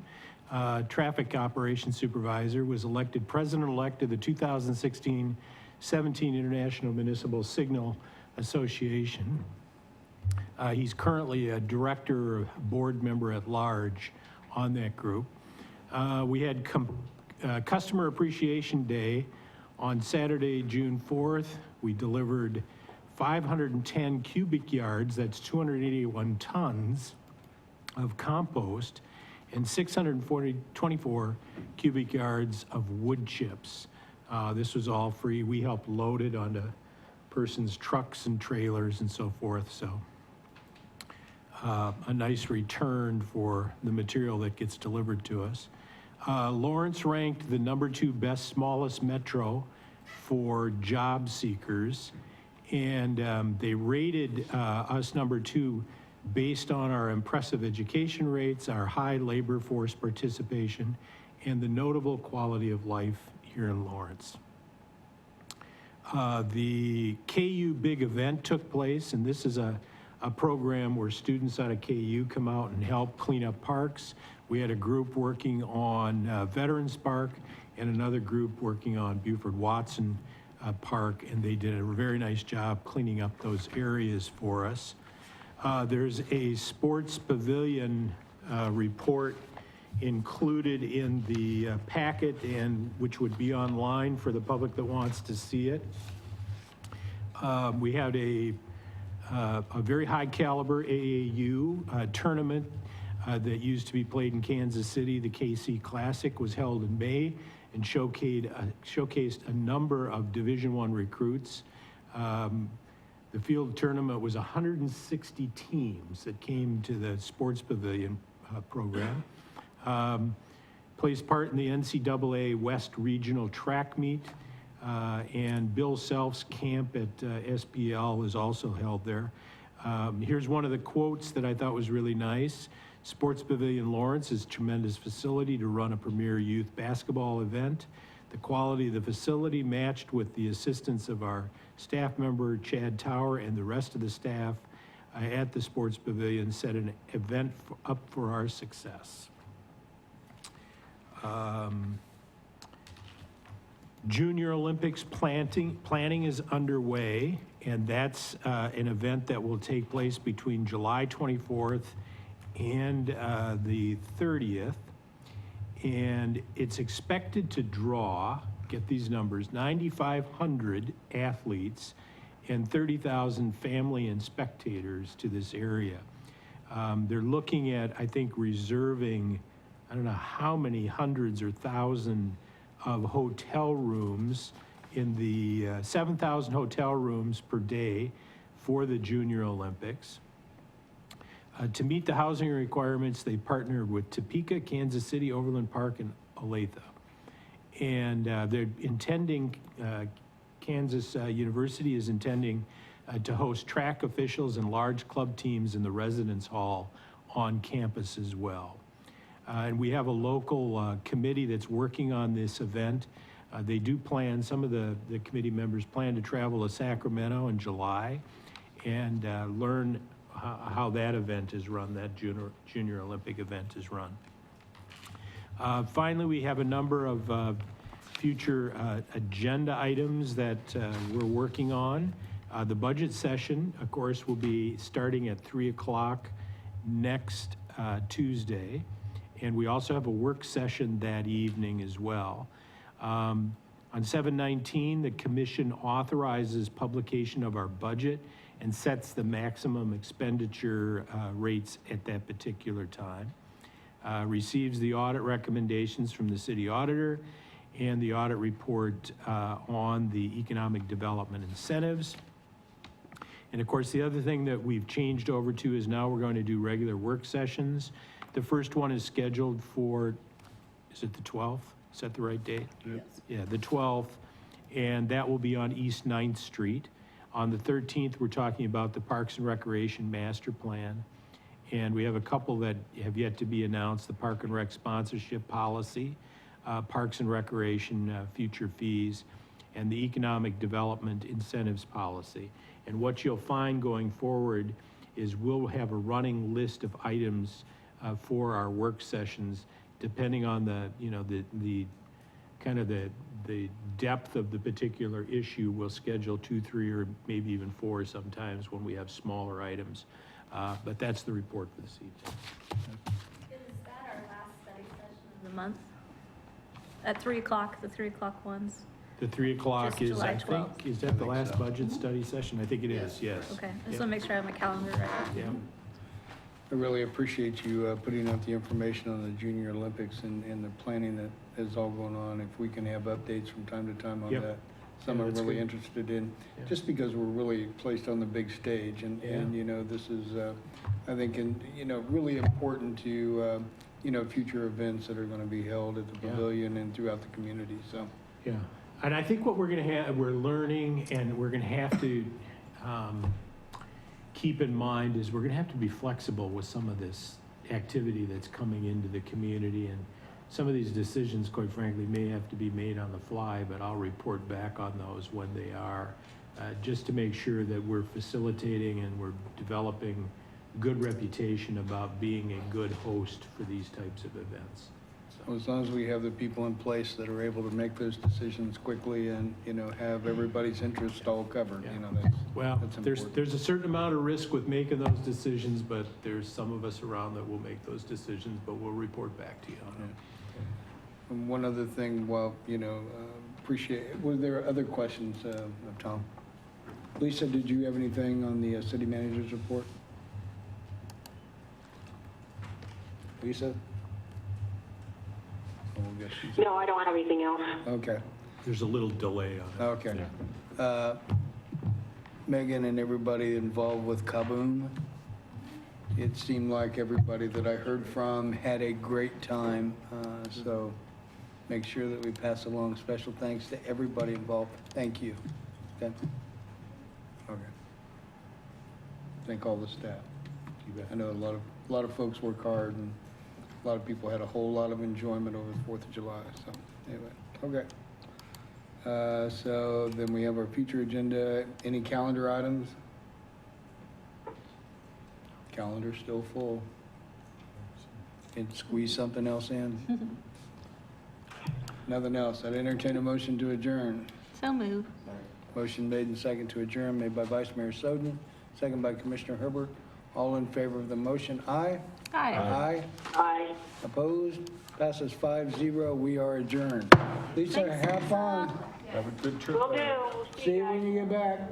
Traffic Operations Supervisor, was elected President-elect of the 2016-17 International Municipal Signal Association. He's currently a director or board member at large on that group. We had Customer Appreciation Day on Saturday, June 4th. We delivered 510 cubic yards, that's 281 tons of compost, and 624 cubic yards of wood chips. This was all free. We helped load it onto persons' trucks and trailers and so forth, so a nice return for the material that gets delivered to us. Lawrence ranked the #2 best smallest metro for job seekers, and they rated us #2 based on our impressive education rates, our high labor force participation, and the notable quality of life here in Lawrence. The KU Big Event took place, and this is a program where students out of KU come out and help clean up parks. We had a group working on Veterans Park and another group working on Buford Watson Park, and they did a very nice job cleaning up those areas for us. There's a sports pavilion report included in the packet, and which would be online for the public that wants to see it. We had a very high caliber AAU tournament that used to be played in Kansas City. The KC Classic was held in May and showcased a number of Division I recruits. The field tournament was 160 teams that came to the sports pavilion program. Plays part in the NCAA West Regional Track Meet, and Bill Self's camp at SPL was also held there. Here's one of the quotes that I thought was really nice. Sports Pavilion Lawrence is a tremendous facility to run a premier youth basketball event. The quality of the facility, matched with the assistance of our staff member, Chad Tower, and the rest of the staff at the Sports Pavilion, set an event up for our success. Junior Olympics planning is underway, and that's an event that will take place between July 24th and the 30th. And it's expected to draw, get these numbers, 9,500 athletes and 30,000 family and spectators to this area. They're looking at, I think, reserving, I don't know how many hundreds or thousand of hotel rooms in the 7,000 hotel rooms per day for the Junior Olympics. To meet the housing requirements, they partnered with Topeka, Kansas City, Overland Park, and Olathe. And they're intending, Kansas University is intending to host track officials and large club teams in the residence hall on campus as well. And we have a local committee that's working on this event. They do plan, some of the committee members plan to travel to Sacramento in July and learn how that event is run, that Junior Olympic event is run. Finally, we have a number of future agenda items that we're working on. The budget session, of course, will be starting at 3 o'clock next Tuesday. And we also have a work session that evening as well. On 7/19, the commission authorizes publication of our budget and sets the maximum expenditure rates at that particular time. Receives the audit recommendations from the city auditor and the audit report on the economic development incentives. And of course, the other thing that we've changed over to is now we're going to do regular work sessions. The first one is scheduled for, is it the 12th? Is that the right date? Yes. Yeah, the 12th, and that will be on East 9th Street. On the 13th, we're talking about the Parks and Recreation Master Plan. And we have a couple that have yet to be announced, the Park and Rec sponsorship policy, Parks and Recreation future fees, and the Economic Development Incentives policy. And what you'll find going forward is we'll have a running list of items for our work sessions, depending on the, you know, the kind of the depth of the particular issue. We'll schedule 2, 3, or maybe even 4 sometimes when we have smaller items. But that's the report for this evening. Is that our last study session of the month? At 3 o'clock, the 3 o'clock ones? The 3 o'clock Just is, July I think, 12th. is that the last budget study session? I think it is, yes. Okay, I Yep. just want to make sure I have my calendar right. Yeah. I really appreciate you putting out the information on the Junior Olympics and the planning that is all going on. If we can have updates from time to time on Yep. that, some Yeah, I'm that's really good. interested in, Yeah. just because we're really placed on the big stage. And Yeah. you know, this is, I think, you know, really important to, you know, future events that are going to be held at the Yeah. pavilion and throughout the community, so. Yeah, and I think what we're gonna have, we're learning, and we're gonna have to keep in mind is we're gonna have to be flexible with some of this activity that's coming into the community, and some of these decisions, quite frankly, may have to be made on the fly, but I'll report back on those when they are, just to make sure that we're facilitating and we're developing good reputation about being a good host for these types of events. Well, as long as we have the people in place that are able to make those decisions quickly and, you know, have everybody's interest all covered, you know, Well, that's there's important. a certain amount of risk with making those decisions, but there's some of us around that will make those decisions, but we'll report back to you on them. And one other thing, well, you know, were there other questions of Tom? Lisa, did you have anything on the city manager's report? Lisa? Oh, I guess she's- No, I don't have anything else. Okay, There's a little delay on it. okay. Megan and everybody involved with Kaboom, it seemed like everybody that I heard from had a great time, so make sure that we pass along special thanks to everybody involved. Thank you. Okay? Okay. Thank all the staff. I know a lot of folks work hard, and a lot of people had a whole lot of enjoyment over the 4th of July, so anyway, okay. So then we have our future agenda. Any calendar items? Calendar's still full. Can squeeze something else in? Nothing else. I'd entertain a motion to adjourn. So moved. Motion made and second to adjourn, made by Vice Mayor Soden, second by Commissioner Herbert. All in favor of the motion, aye? Aye. Aye. Aye. Opposed? Passes 5-0. We are adjourned. Lisa, have fun. Have a good trip Will back. do. We'll See you guys. when you get back.